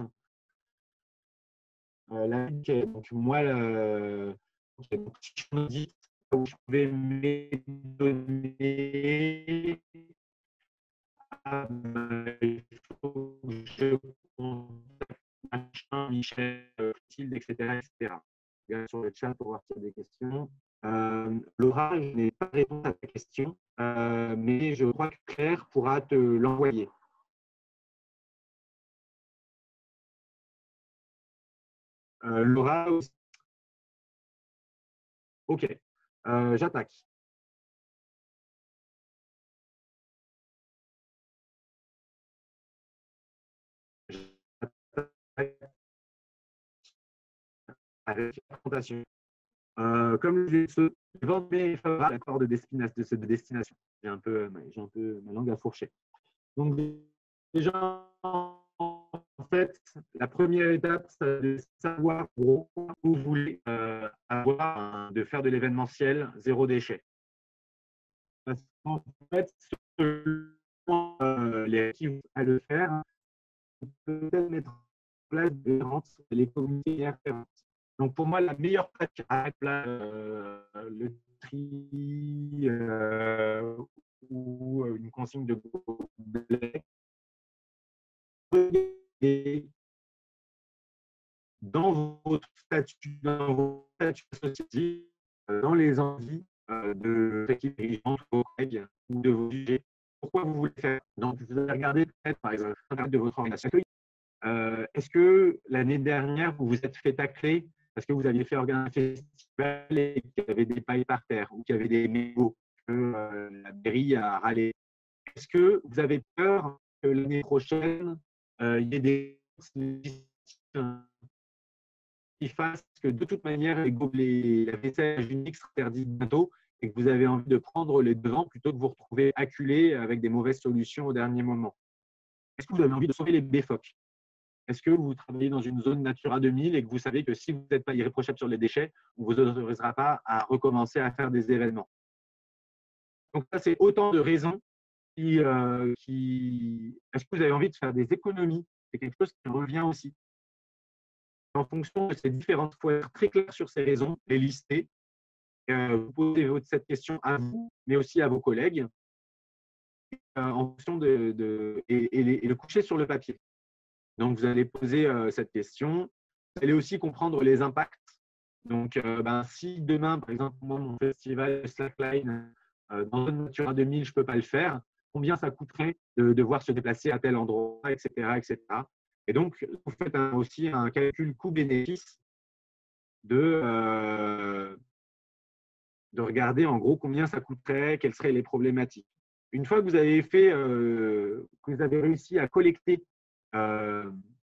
Donc, moi, je vais m'étonner. Il faut que je contacte Michel, Mathilde, etc. Regarde sur le chat pour voir s'il y a des questions. Laura, je n'ai pas répondu à ta question, mais je crois que Claire pourra te l'envoyer. Laura aussi. OK. J'attaque. J'attaque avec la présentation. Comme je l'ai vendé favorable à l'accord de destination. J'ai un peu ma langue à fourcher. Donc, déjà, en fait, la première étape, c'est de savoir où vous voulez de faire de l'événementiel zéro déchet. Parce qu'en fait, selon les actifs à le faire, on peut peut-être mettre en place les communautés référentes. Donc, pour moi, la meilleure pratique à le tri ou une consigne de blé, et dans votre statut associatif, dans les envies de l'équipe dirigeante ou vos collègues ou de vos sujets, pourquoi vous voulez faire. Donc, vous allez regarder peut-être, par exemple, de votre organisation. Est-ce que l'année dernière, vous vous êtes fait tacler parce que vous aviez fait organiser un festival et qu'il y avait des pailles par terre ou qu'il y avait des mégots, que la mairie a râlé? Est-ce que vous avez peur que l'année prochaine, il y ait des qui fassent que de toute manière, la vaisselle unique sera interdite bientôt et que vous avez envie de prendre les devants plutôt que de vous retrouver acculé avec des mauvaises solutions au dernier moment? Est-ce que vous avez envie de sauver les bébés phoques? Est-ce que vous travaillez dans une zone Natura 2000 et que vous savez que si vous n'êtes pas irréprochable sur les déchets, on ne vous autorisera pas à recommencer à faire des événements? Donc ça, c'est autant de raisons Est-ce que vous avez envie de faire des économies? C'est quelque chose qui revient aussi. En fonction de ces différentes, il faut être très clair sur ces raisons, les lister. Vous posez cette question à vous, mais aussi à vos collègues, en fonction et le coucher sur le papier. Donc, vous allez poser cette question. Vous allez aussi comprendre les impacts. Donc, si demain, par exemple, moi, mon festival Slackline, dans une Natura 2000, je ne peux pas le faire, combien ça coûterait de devoir se déplacer à tel endroit, etc. etc. Et donc, vous faites aussi un calcul coût-bénéfice de regarder en gros combien ça coûterait, quelles seraient les problématiques. Une fois que vous avez que vous avez réussi à collecter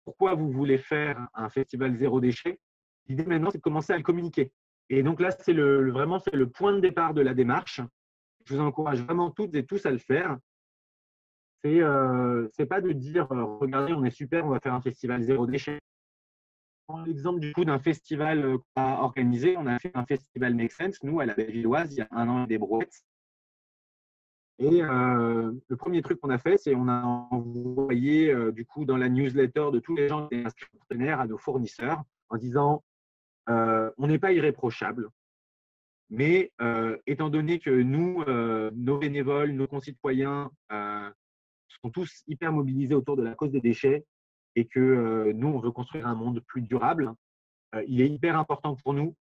pourquoi vous voulez faire un festival zéro déchet, l'idée maintenant, c'est de commencer à le communiquer. Et donc là, c'est vraiment le point de départ de la démarche. Je vous encourage vraiment toutes et tous à le faire. C'est pas de dire regardez, on est super, on va faire un festival zéro déchet. Prends l'exemple du coup d'un festival qu'on a organisé. On a fait un festival Make Sense, nous, à la Bellevilloise, il y a un an et des brouettes. Et le premier truc qu'on a fait, c'est on a envoyé du coup dans la newsletter de tous les gens qui étaient inscrits partenaires à nos fournisseurs en disant on n'est pas irréprochable, mais étant donné que nous, nos bénévoles, nos concitoyens sont tous hyper mobilisés autour de la cause des déchets et que nous, on veut construire un monde plus durable, il est hyper important pour nous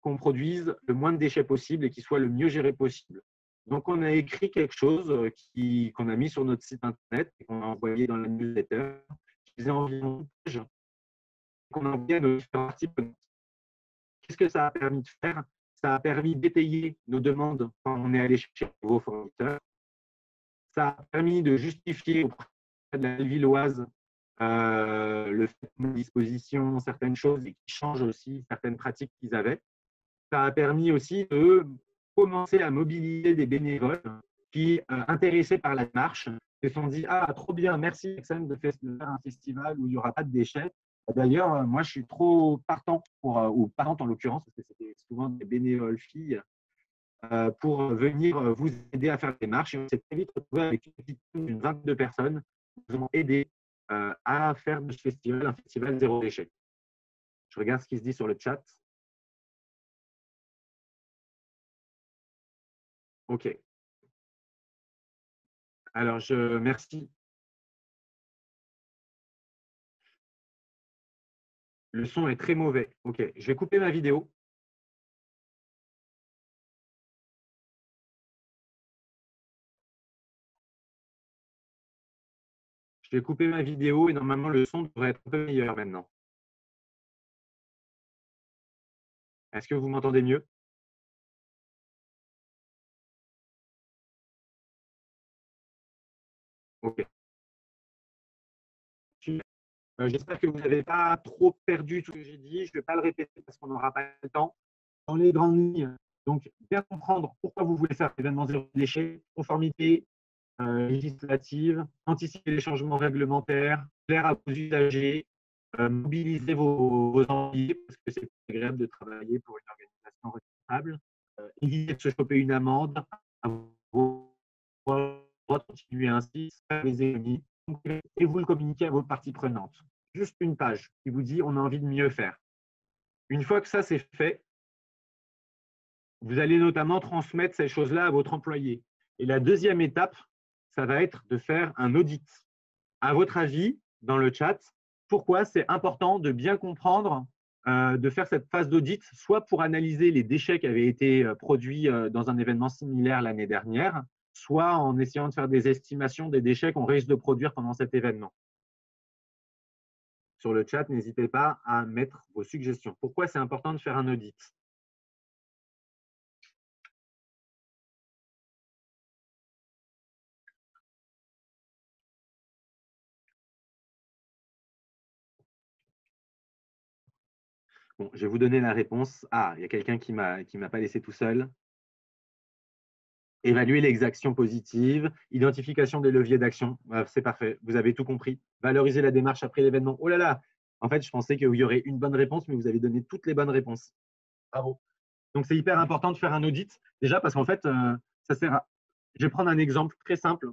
qu'on produise le moins de déchets possible et qu'il soit le mieux géré possible. Donc, on a écrit quelque chose qu'on a mis sur notre site internet et qu'on a envoyé dans la newsletter, qui faisait environ qu'on a envoyé à nos parties prenantes. Qu'est-ce que ça a permis de faire? Ça a permis d'étayer nos demandes quand on est allé chercher de nouveaux fournisseurs. Ça a permis de justifier auprès de la Villoise le fait de mettre à disposition certaines choses et qui changent aussi certaines pratiques qu'ils avaient. Ça a permis aussi de commencer à mobiliser des bénévoles qui, intéressés par la démarche, se sont dit « Ah, trop bien, merci Exxon de faire un festival où il n'y aura pas de déchets. » D'ailleurs, moi, je suis trop partant, ou parente en l'occurrence, parce que c'était souvent des bénévoles filles, pour venir vous aider à faire la démarche. Et on s'est très vite retrouvé avec une petite team d'une vingtaine de personnes qui nous ont aidés à faire de ce festival un festival zéro déchet. Je regarde ce qui se dit sur le chat. OK. Alors, merci. Le son est très mauvais. OK. Je vais couper ma vidéo. Je vais couper ma vidéo et normalement, le son devrait être un peu meilleur maintenant. Est-ce que vous m'entendez mieux? Ok. J'espère que vous n'avez pas trop perdu tout ce que j'ai dit. Je ne vais pas le répéter parce qu'on n'aura pas le temps. Dans les grandes lignes, donc bien comprendre pourquoi vous voulez faire l'événement zéro déchet, conformité législative, anticiper les changements réglementaires, plaire à vos usagers, mobiliser vos employés parce que c'est agréable de travailler pour une organisation responsable, éviter de se choper une amende, avoir le droit de continuer ainsi, faire les économies, et vous le communiquez à vos parties prenantes. Juste une page qui vous dit on a envie de mieux faire. Une fois que ça c'est fait, vous allez notamment transmettre ces choses-là à votre employé. Et la deuxième étape, ça va être de faire un audit. À votre avis, dans le chat, pourquoi c'est important de bien comprendre, de faire cette phase d'audit, soit pour analyser les déchets qui avaient été produits dans un événement similaire l'année dernière, soit en essayant de faire des estimations des déchets qu'on risque de produire pendant cet événement. Sur le chat, n'hésitez pas à mettre vos suggestions. Pourquoi c'est important de faire un audit? Bon, je vais vous donner la réponse. Ah, il y a quelqu'un qui ne m'a pas laissé tout seul. Évaluer les actions positives, identification des leviers d'action. C'est parfait, vous avez tout compris. Valoriser la démarche après l'événement. Oh là là, en fait, je pensais qu'il y aurait une bonne réponse, mais vous avez donné toutes les bonnes réponses. Bravo. Donc, c'est hyper important de faire un audit. Déjà, parce qu'en fait, ça sert à… Je vais prendre un exemple très simple.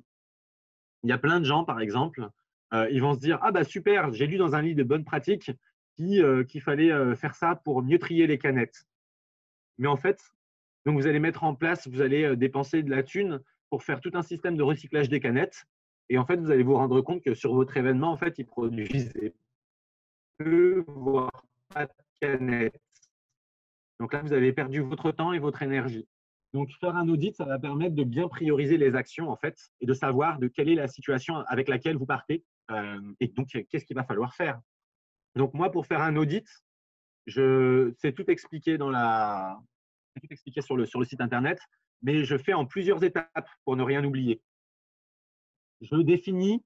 Il y a plein de gens, par exemple, ils vont se dire « Ah bah super, j'ai lu dans un livre de bonnes pratiques qu'il fallait faire ça pour mieux trier les canettes. » Mais en fait, donc vous allez mettre en place, vous allez dépenser de la thune pour faire tout un système de recyclage des canettes. Et en fait, vous allez vous rendre compte que sur votre événement, en fait, ils produisent peu, voire pas de canettes. Donc là, vous avez perdu votre temps et votre énergie. Donc, faire un audit, ça va permettre de bien prioriser les actions, en fait, et de savoir de quelle est la situation avec laquelle vous partez et donc, qu'est-ce qu'il va falloir faire. Donc, moi, pour faire un audit, c'est tout expliqué sur le site internet, mais je fais en plusieurs étapes pour ne rien oublier. Je définis,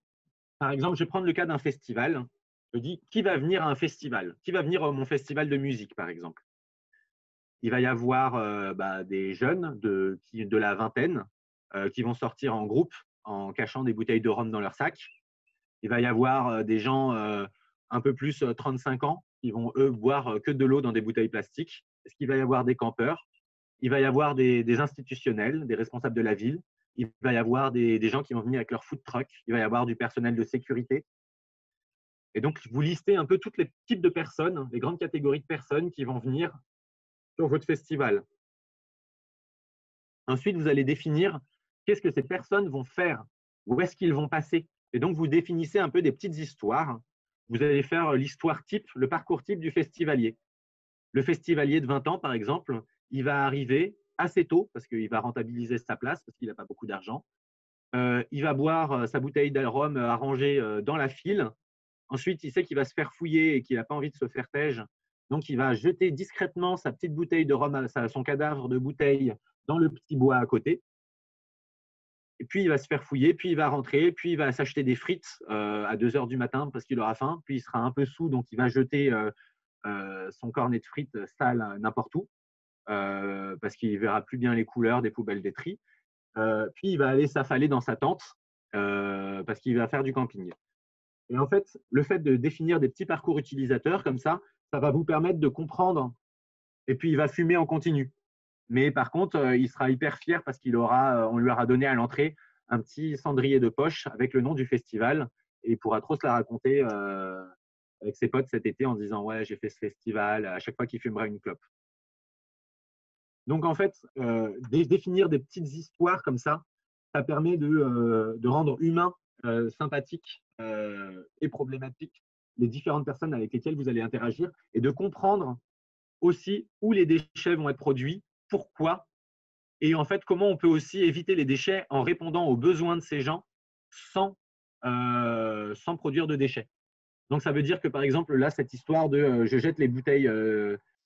par exemple, je vais prendre le cas d'un festival. Je dis qui va venir à un festival? Qui va venir à mon festival de musique, par exemple? Il va y avoir des jeunes de la vingtaine qui vont sortir en groupe en cachant des bouteilles de rhum dans leur sac. Il va y avoir des gens un peu plus 35 ans qui vont, eux, boire que de l'eau dans des bouteilles plastiques. Est-ce qu'il va y avoir des campeurs? Il va y avoir des institutionnels, des responsables de la ville. Il va y avoir des gens qui vont venir avec leur food truck. Il va y avoir du personnel de sécurité. Et donc, vous listez un peu tous les types de personnes, les grandes catégories de personnes qui vont venir sur votre festival. Ensuite, vous allez définir qu'est-ce que ces personnes vont faire, où est-ce qu'ils vont passer. Et donc, vous définissez un peu des petites histoires. Vous allez faire l'histoire type, le parcours type du festivalier. Le festivalier de 20 ans, par exemple, il va arriver assez tôt parce qu'il va rentabiliser sa place parce qu'il n'a pas beaucoup d'argent. Il va boire sa bouteille de rhum arrangée dans la file. Ensuite, il sait qu'il va se faire fouiller et qu'il n'a pas envie de se faire tège. Donc, il va jeter discrètement sa petite bouteille de rhum, son cadavre de bouteille dans le petit bois à côté. Et puis, il va se faire fouiller, puis il va rentrer, puis il va s'acheter des frites à 2 h du matin parce qu'il aura faim. Puis, il sera un peu saoul, donc il va jeter son cornet de frites sale n'importe où parce qu'il ne verra plus bien les couleurs des poubelles des tris. Puis, il va aller s'affaler dans sa tente parce qu'il va faire du camping. Et en fait, le fait de définir des petits parcours utilisateurs comme ça va vous permettre de comprendre. Et puis, il va fumer en continu. Mais par contre, il sera hyper fier parce on lui aura donné à l'entrée un petit cendrier de poche avec le nom du festival. Et il pourra trop se la raconter avec ses potes cet été en disant « Ouais, j'ai fait ce festival » à chaque fois qu'il fumera une clope. Donc, en fait, définir des petites histoires comme ça permet de rendre humain, sympathique et problématique les différentes personnes avec lesquelles vous allez interagir et de comprendre aussi où les déchets vont être produits, pourquoi, et en fait, comment on peut aussi éviter les déchets en répondant aux besoins de ces gens sans produire de déchets. Donc, ça veut dire que, par exemple, là, cette histoire de je jette les bouteilles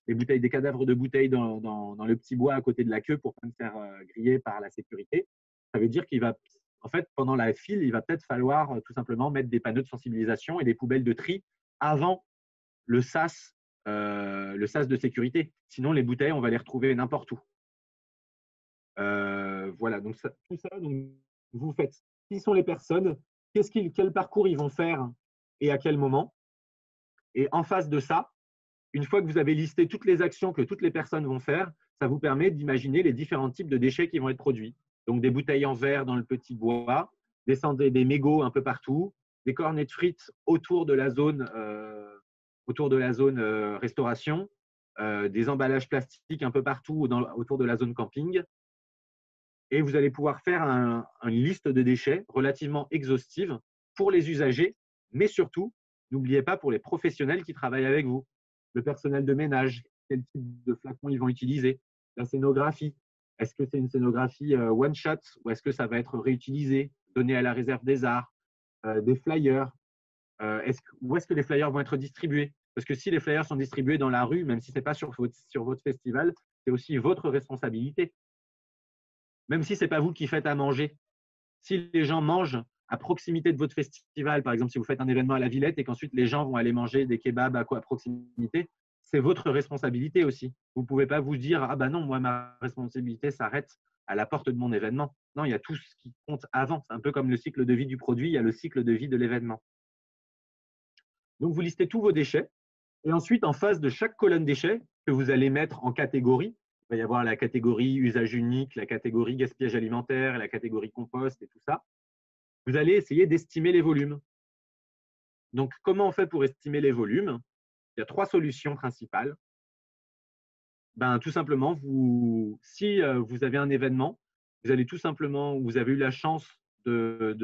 des cadavres de bouteilles dans le petit bois à côté de la queue pour ne pas me faire griller par la sécurité. Ça veut dire qu'il va, en fait, pendant la file, il va peut-être falloir tout simplement mettre des panneaux de sensibilisation et des poubelles de tri avant le sas de sécurité. Sinon, les bouteilles, on va les retrouver n'importe où. Voilà, donc tout ça, donc, vous faites qui sont les personnes, quel parcours ils vont faire et à quel moment. Et en face de ça, une fois que vous avez listé toutes les actions que toutes les personnes vont faire, ça vous permet d'imaginer les différents types de déchets qui vont être produits. Donc, des bouteilles en verre dans le petit bois, des mégots un peu partout, des cornets de frites autour de la zone, restauration, des emballages plastiques un peu partout autour de la zone camping. Et vous allez pouvoir faire une liste de déchets relativement exhaustive pour les usagers, mais surtout, n'oubliez pas pour les professionnels qui travaillent avec vous. Le personnel de ménage, quel type de flacons ils vont utiliser, la scénographie. Est-ce que c'est une scénographie one-shot ou est-ce que ça va être réutilisé, donné à la réserve des arts, des flyers, où est-ce que les flyers vont être distribués? Parce que si les flyers sont distribués dans la rue, même si ce n'est pas sur votre festival, c'est aussi votre responsabilité. Même si ce n'est pas vous qui faites à manger. Si les gens mangent à proximité de votre festival, par exemple, si vous faites un événement à la Villette et qu'ensuite les gens vont aller manger des kebabs à proximité, c'est votre responsabilité aussi. Vous ne pouvez pas vous dire « Ah ben non, moi, ma responsabilité s'arrête à la porte de mon événement ». Non, il y a tout ce qui compte avant. C'est un peu comme le cycle de vie du produit, il y a le cycle de vie de l'événement. Donc, vous listez tous vos déchets. Et ensuite, en face de chaque colonne déchets que vous allez mettre en catégorie, il va y avoir la catégorie usage unique, la catégorie gaspillage alimentaire, la catégorie compost et tout ça. Vous allez essayer d'estimer les volumes. Donc, comment on fait pour estimer les volumes? Il y a 3 solutions principales. Tout simplement, si vous avez un événement, vous allez tout simplement, vous avez eu la chance de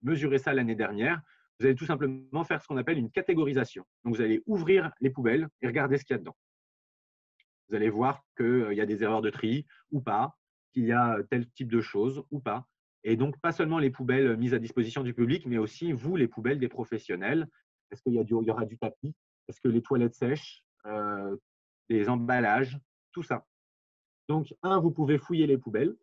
mesurer ça l'année dernière, vous allez tout simplement faire ce qu'on appelle une catégorisation. Donc, vous allez ouvrir les poubelles et regarder ce qu'il y a dedans. Vous allez voir qu'il y a des erreurs de tri ou pas, qu'il y a tel type de choses ou pas. Et donc, pas seulement les poubelles mises à disposition du public, mais aussi, vous, les poubelles des professionnels. Est-ce qu'il y aura du tapis? Est-ce que les toilettes sèches? Les emballages? Tout ça. Donc, 1, vous pouvez fouiller les poubelles.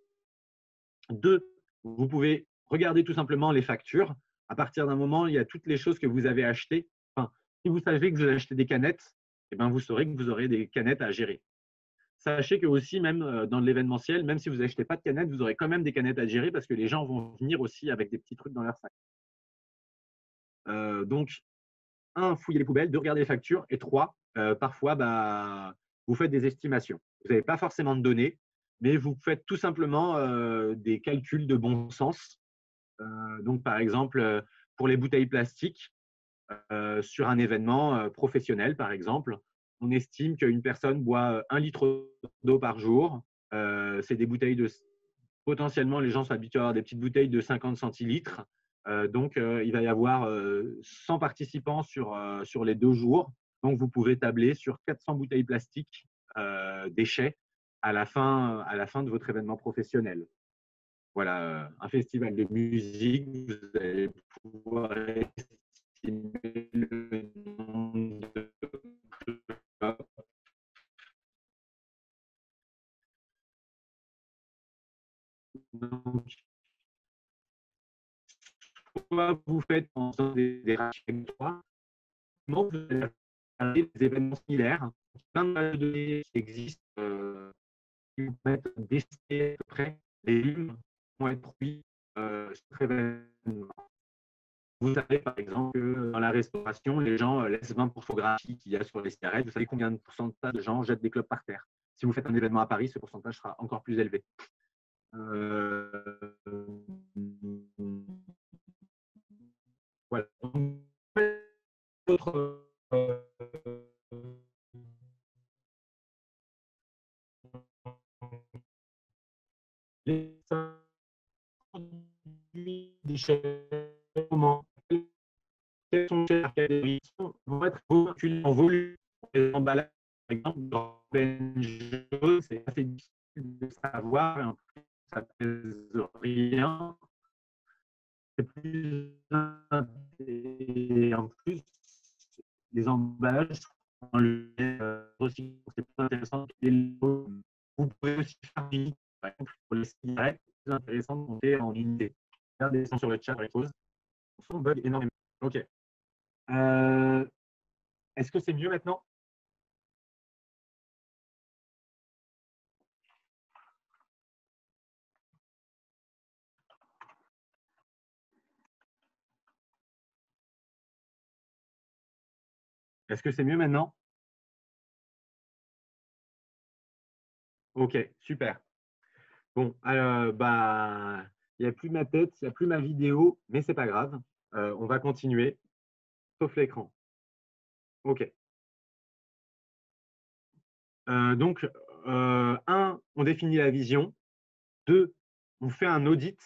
2, vous pouvez regarder tout simplement les factures. À partir d'un moment, il y a toutes les choses que vous avez achetées. Enfin, si vous savez que vous avez acheté des canettes, eh bien, vous saurez que vous aurez des canettes à gérer. Sachez que aussi, même dans l'événementiel, même si vous n'achetez pas de canettes, vous aurez quand même des canettes à gérer parce que les gens vont venir aussi avec des petits trucs dans leur sac. Donc, 1, fouiller les poubelles, 2, regarder les factures et 3, parfois, vous faites des estimations. Vous n'avez pas forcément de données, mais vous faites tout simplement des calculs de bon sens. Donc, par exemple, pour les bouteilles plastiques, sur un événement professionnel, par exemple, on estime qu'une personne boit 1 litre d'eau par jour. C'est des bouteilles potentiellement, les gens sont habitués à avoir des petites bouteilles de 50 centilitres. Donc, il va y avoir 100 participants sur les 2 jours. Donc, vous pouvez tabler sur 400 bouteilles plastiques déchets à la fin de votre événement professionnel. Voilà, un festival de musique, vous allez pouvoir estimer le nombre de clopes. Donc, soit vous faites en faisant des rachats avec toi, comment vous allez regarder des événements similaires, plein de données qui existent, qui vont être destinées à peu près les volumes vont être produits sur événement. Vous savez par exemple que dans la restauration, les gens laissent 20 photographies qu'il y a sur les cigarettes. Vous savez combien de pourcentage de gens jettent des clopes par terre. Si vous faites un événement à Paris, ce pourcentage sera encore plus élevé. Voilà. Les déchets, comment, quelles sont les catégories vont être calculées en volume. Les emballages, par exemple, dans jaune, c'est assez difficile de savoir, et en plus, ça ne pèse rien. Et en plus, les emballages sont enlevés direct, c'est plus intéressant de monter en unité. Regardez des sons sur le chat, repose. Son bug énormément. OK. Est-ce que c'est mieux maintenant? Est-ce que c'est mieux maintenant? OK, super. Bon, bah, il n'y a plus ma tête, il n'y a plus ma vidéo, mais ce n'est pas grave. On va continuer, sauf l'écran. OK. Donc, 1, on définit la vision. 2, on fait un audit.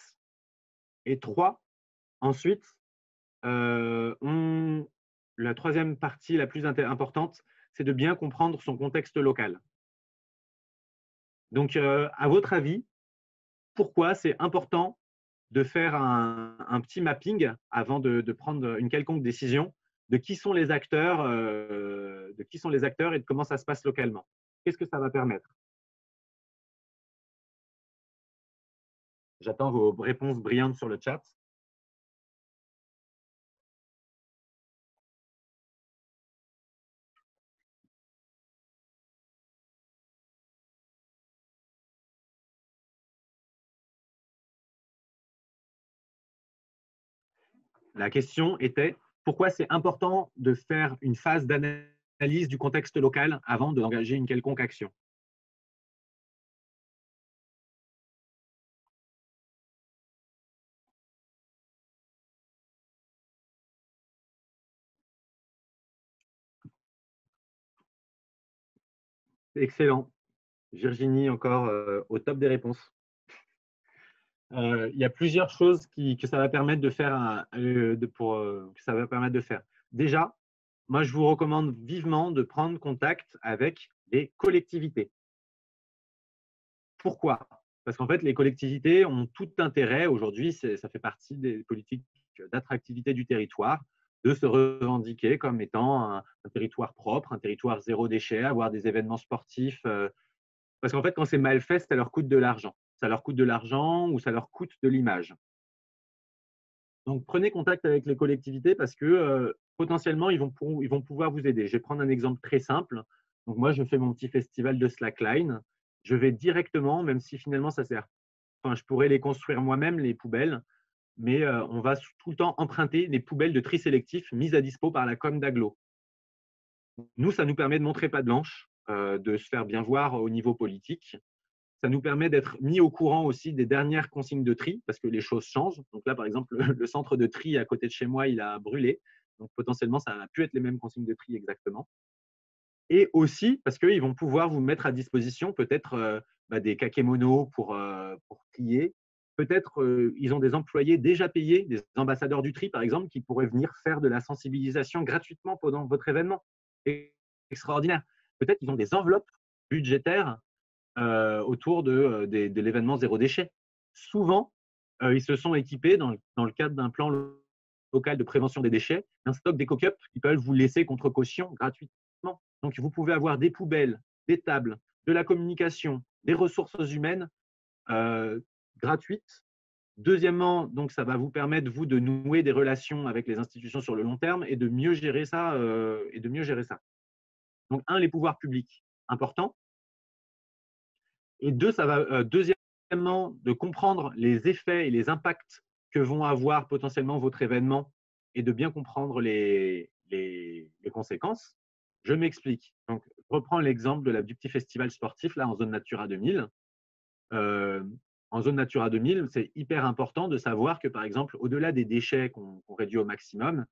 Et 3, ensuite, la troisième partie la plus importante, c'est de bien comprendre son contexte local. Donc, à votre avis, pourquoi c'est important de faire un petit mapping avant de prendre une quelconque décision de qui sont les acteurs, et de comment ça se passe localement? Qu'est-ce que ça va permettre? J'attends vos réponses brillantes sur le chat. La question était pourquoi c'est important de faire une phase d'analyse du contexte local avant d'engager une quelconque action? Excellent. Virginie, encore au top des réponses. Il y a plusieurs choses que ça va permettre de faire. Que ça va permettre de faire. Déjà, moi, je vous recommande vivement de prendre contact avec les collectivités. Pourquoi? Parce qu'en fait, les collectivités ont tout intérêt aujourd'hui, ça fait partie des politiques d'attractivité du territoire, de se revendiquer comme étant un territoire propre, un territoire zéro déchet, avoir des événements sportifs. Parce qu'en fait, quand c'est mal fait, ça leur coûte de l'argent. Ça leur coûte de l'argent ou ça leur coûte de l'image. Donc, prenez contact avec les collectivités parce que potentiellement, ils vont pouvoir vous aider. Je vais prendre un exemple très simple. Donc, moi, je fais mon petit festival de slackline. Je vais directement, même si finalement, ça sert. Enfin, je pourrais les construire moi-même, les poubelles, mais on va tout le temps emprunter les poubelles de tri sélectif mises à dispo par la com d'Aglo. Nous, ça nous permet de montrer patte blanche, de se faire bien voir au niveau politique. Ça nous permet d'être mis au courant aussi des dernières consignes de tri parce que les choses changent. Donc là, par exemple, le centre de tri à côté de chez moi, il a brûlé. Donc potentiellement, ça va plus être les mêmes consignes de tri exactement. Et aussi parce qu'ils vont pouvoir vous mettre à disposition peut-être des kakémonos pour trier. Peut-être ils ont des employés déjà payés, des ambassadeurs du tri par exemple, qui pourraient venir faire de la sensibilisation gratuitement pendant votre événement. C'est extraordinaire. Peut-être qu'ils ont des enveloppes budgétaires autour de l'événement zéro déchet. Souvent, ils se sont équipés dans le cadre d'un plan local de prévention des déchets, d'un stock d'éco-cups qui peuvent vous laisser contre caution gratuitement. Donc, vous pouvez avoir des poubelles, des tables, de la communication, des ressources humaines gratuites. Deuxièmement, donc, ça va vous permettre, vous, de nouer des relations avec les institutions sur le long terme et de mieux gérer ça. Donc, un, les pouvoirs publics, important. Et deux, ça va, deuxièmement, de comprendre les effets et les impacts que vont avoir potentiellement votre événement et de bien comprendre les conséquences. Je m'explique. Donc, je reprends l'exemple du petit festival sportif là, en zone Natura 2000. En zone Natura 2000, c'est hyper important de savoir que, par exemple, au-delà des déchets qu'on réduit au maximum,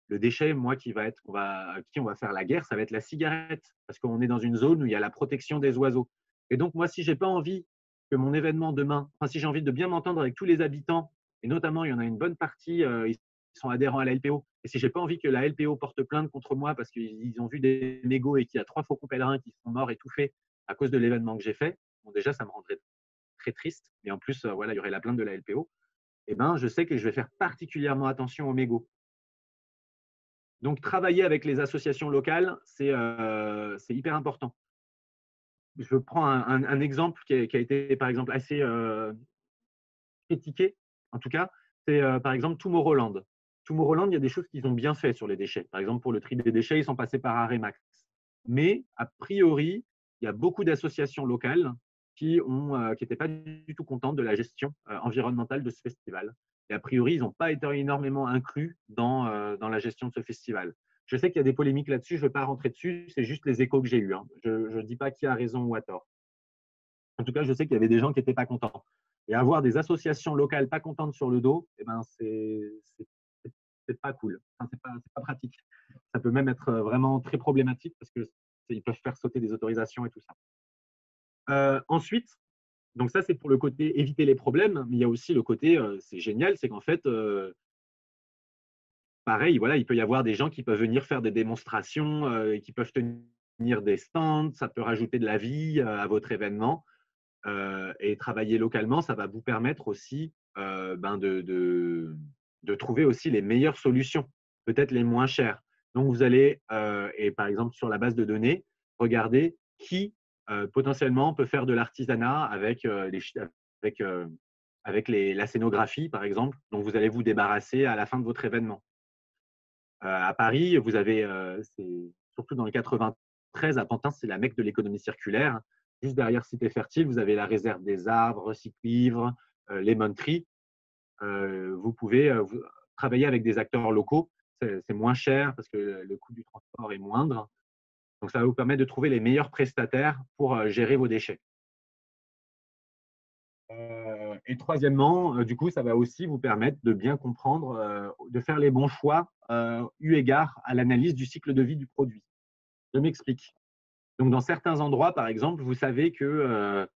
le déchet, moi, à qui on va faire la guerre, ça va être la cigarette, parce qu'on est dans une zone où il y a la protection des oiseaux. Et donc, moi, si je n'ai pas envie que mon événement demain, si j'ai envie de bien m'entendre avec tous les habitants, et notamment, il y en a une bonne partie, ils sont adhérents à la LPO, et si je n'ai pas envie que la LPO porte plainte contre moi parce qu'ils ont vu des mégots et qu'il y a 3 faucons pèlerins qui sont morts étouffés à cause de l'événement que j'ai fait, bon, déjà, ça me rendrait très triste, et en plus, voilà, il y aurait la plainte de la LPO, et ben, je sais que je vais faire particulièrement attention aux mégots. Donc, travailler avec les associations locales, c'est hyper important. Je prends un exemple qui a été, par exemple, assez critiquer, en tout cas, c'est par exemple Tomorrowland. Tomorrowland, il y a des choses qu'ils ont bien fait sur les déchets. Par exemple, pour le tri des déchets, ils sont passés par Aremax. Mais a priori, il y a beaucoup d'associations locales qui n'étaient pas du tout contentes de la gestion environnementale de ce festival. Et a priori, ils n'ont pas été énormément inclus dans la gestion de ce festival. Je sais qu'il y a des polémiques là-dessus, je ne vais pas rentrer dessus, c'est juste les échos que j'ai eus. Hein. Je ne dis pas qui a raison ou a tort. En tout cas, je sais qu'il y avait des gens qui n'étaient pas contents. Et avoir des associations locales pas contentes sur le dos, eh ben, c'est pas cool. Enfin, c'est pas pratique. Ça peut même être vraiment très problématique parce qu'ils peuvent faire sauter des autorisations et tout ça. Ensuite, donc ça, c'est pour le côté éviter les problèmes, mais il y a aussi le côté, c'est génial, c'est qu'en fait, pareil, voilà, il peut y avoir des gens qui peuvent venir faire des démonstrations, et qui peuvent tenir des stands, ça peut rajouter de la vie à votre événement. Et travailler localement, ça va vous permettre aussi de trouver aussi les meilleures solutions, peut-être les moins chères. Donc, vous allez, et par exemple, sur la base de données, regarder qui potentiellement peut faire de l'artisanat avec la scénographie, par exemple, dont vous allez vous débarrasser à la fin de votre événement. À Paris, vous avez, surtout dans le 93, à Pantin, c'est la Mecque de l'économie circulaire. Juste derrière Cité Fertile, vous avez la réserve des arbres, Recyclivre, Lemon Tree. Vous pouvez travailler avec des acteurs locaux. C'est moins cher parce que le coût du transport est moindre. Donc, ça va vous permettre de trouver les meilleurs prestataires pour gérer vos déchets. Et troisièmement, du coup, ça va aussi vous permettre de bien comprendre, de faire les bons choix eu égard à l'analyse du cycle de vie du produit. Je m'explique. Donc, dans certains endroits, par exemple, vous savez que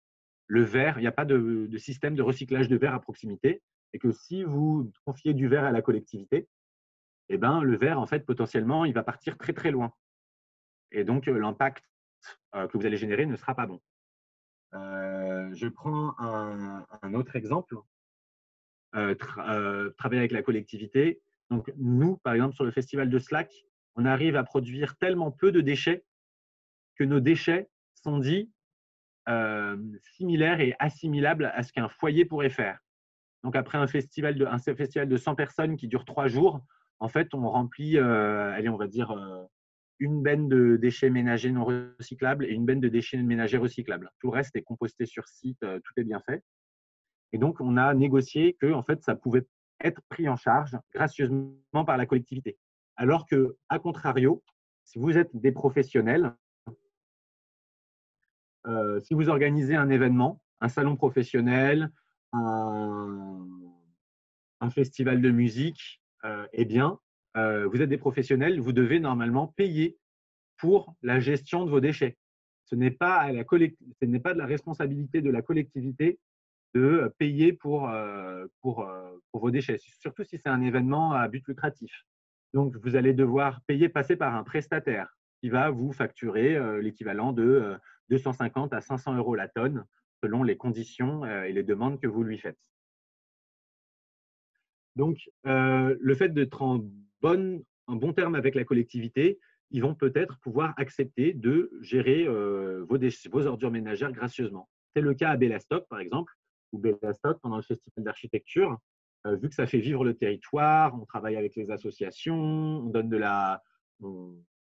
le verre, il n'y a pas de système de recyclage de verre à proximité et que si vous confiez du verre à la collectivité, eh ben, le verre, en fait, potentiellement, il va partir très, très loin. Et donc, l'impact que vous allez générer ne sera pas bon. Je prends un autre exemple. Travailler avec la collectivité. Donc, nous, par exemple, sur le festival de Slack, on arrive à produire tellement peu de déchets que nos déchets sont dits similaires et assimilables à ce qu'un foyer pourrait faire. Donc, après un festival de 100 personnes qui dure 3 jours, en fait, on remplit, allez, on va dire, une benne de déchets ménagers non recyclables et une benne de déchets ménagers recyclables. Tout le reste est composté sur site, tout est bien fait. Et donc, on a négocié que en fait, ça pouvait être pris en charge gracieusement par la collectivité. Alors que, à contrario, si vous êtes des professionnels, si vous organisez un événement, un salon professionnel, un festival de musique, eh bien, vous êtes des professionnels, vous devez normalement payer pour la gestion de vos déchets. Ce n'est pas de la responsabilité de la collectivité de payer pour vos déchets, surtout si c'est un événement à but lucratif. Donc, vous allez devoir passer par un prestataire qui va vous facturer l'équivalent de 250 à 500 € la tonne, selon les conditions et les demandes que vous lui faites. Donc, le fait d'être en bon terme avec la collectivité, ils vont peut-être pouvoir accepter de gérer vos ordures ménagères gracieusement. C'est le cas à Bellastock, par exemple, ou Bellastock pendant le festival d'architecture. Vu que ça fait vivre le territoire, on travaille avec les associations, on donne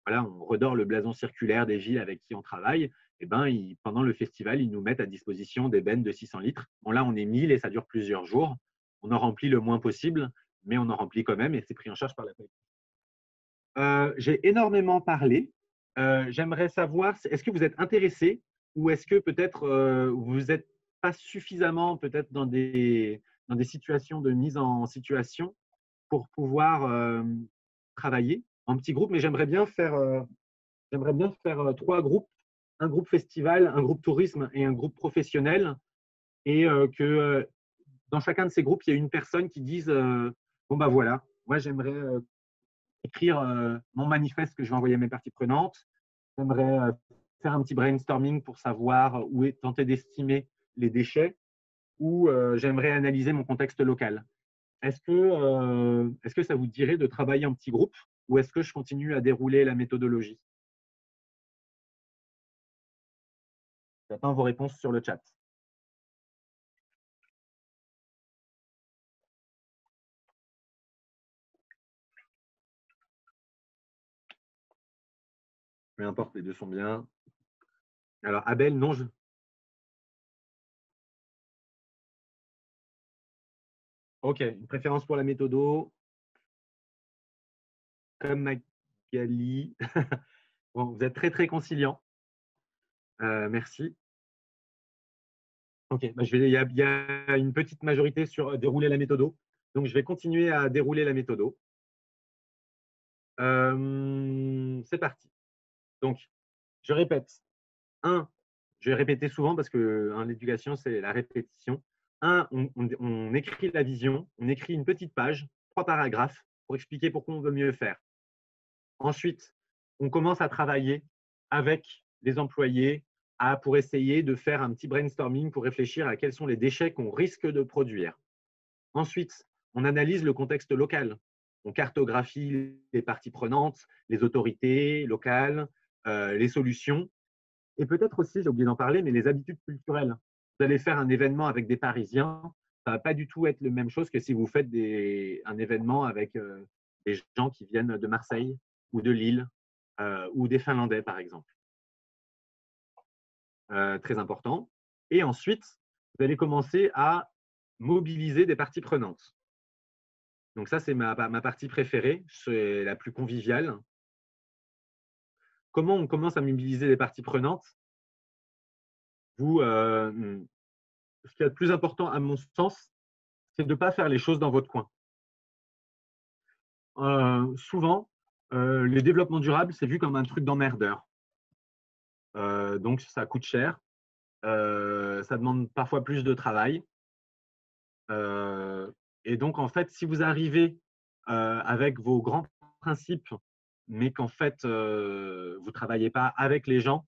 on redore le blason circulaire des villes avec qui on travaille. Et ben, pendant le festival, ils nous mettent à disposition des bennes de 600 litres. Bon, là, on est 1000 et ça dure plusieurs jours. On en remplit le moins possible, mais on en remplit quand même et c'est pris en charge par la collectivité. J'ai énormément parlé. J'aimerais savoir, est-ce que vous êtes intéressé ou est-ce que peut-être vous n'êtes pas suffisamment peut-être dans des situations de mise en situation pour pouvoir travailler en petits groupes, mais j'aimerais bien faire 3 groupes, un groupe festival, un groupe tourisme et un groupe professionnel, et que dans chacun de ces groupes, il y a une personne qui dise bon, bah voilà, moi j'aimerais écrire mon manifeste que je vais envoyer à mes parties prenantes. J'aimerais faire un petit brainstorming pour savoir tenter d'estimer les déchets, ou j'aimerais analyser mon contexte local. Est-ce que ça vous dirait de travailler en petit groupe ou est-ce que je continue à dérouler la méthodologie? J'attends vos réponses sur le chat. Peu importe, les deux sont bien. Alors, Abel, non, Ok, une préférence pour la méthodo, comme Magali. Bon, vous êtes très, très conciliant. Merci. Ok, il y a une petite majorité sur dérouler la méthodo. Donc, je vais continuer à dérouler la méthodo. C'est parti. Donc, je répète. Je vais répéter souvent parce que l'éducation, c'est la répétition. On écrit la vision, on écrit une petite page, 3 paragraphes pour expliquer pourquoi on veut mieux faire. Ensuite, on commence à travailler avec les employés pour essayer de faire un petit brainstorming pour réfléchir à quels sont les déchets qu'on risque de produire. Ensuite, on analyse le contexte local. On cartographie les parties prenantes, les autorités locales, les solutions. Et peut-être aussi, j'ai oublié d'en parler, mais les habitudes culturelles. Vous allez faire un événement avec des Parisiens, ça ne va pas du tout être la même chose que si vous faites un événement avec des gens qui viennent de Marseille ou de Lille ou des Finlandais, par exemple. Très important. Et ensuite, vous allez commencer à mobiliser des parties prenantes. Donc ça, c'est ma partie préférée, c'est la plus conviviale. Comment on commence à mobiliser les parties prenantes? Ce qu'il y a de plus important à mon sens, c'est de ne pas faire les choses dans votre coin. Souvent, les développements durables, c'est vu comme un truc d'emmerdeur. Donc, ça coûte cher. Ça demande parfois plus de travail. Et donc, en fait, si vous arrivez avec vos grands principes, mais qu'en fait, vous ne travaillez pas avec les gens,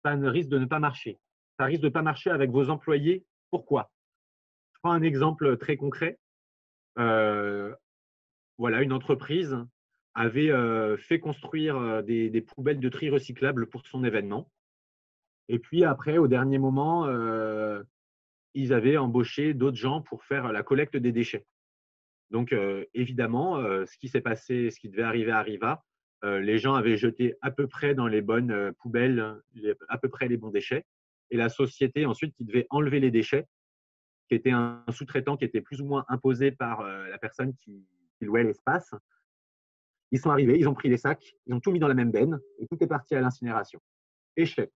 ça risque de ne pas marcher. Ça risque de ne pas marcher avec vos employés. Pourquoi? Je prends un exemple très concret. Voilà, une entreprise avait fait construire des poubelles de tri recyclables pour son événement. Et puis après, au dernier moment, ils avaient embauché d'autres gens pour faire la collecte des déchets. Donc, évidemment, ce qui s'est passé, ce qui devait arriver arriva. Les gens avaient jeté à peu près dans les bonnes poubelles, à peu près les bons déchets. Et la société, ensuite, qui devait enlever les déchets, qui était un sous-traitant qui était plus ou moins imposé par la personne qui louait l'espace. Ils sont arrivés, ils ont pris les sacs, ils ont tout mis dans la même benne et tout est parti à l'incinération. Échec.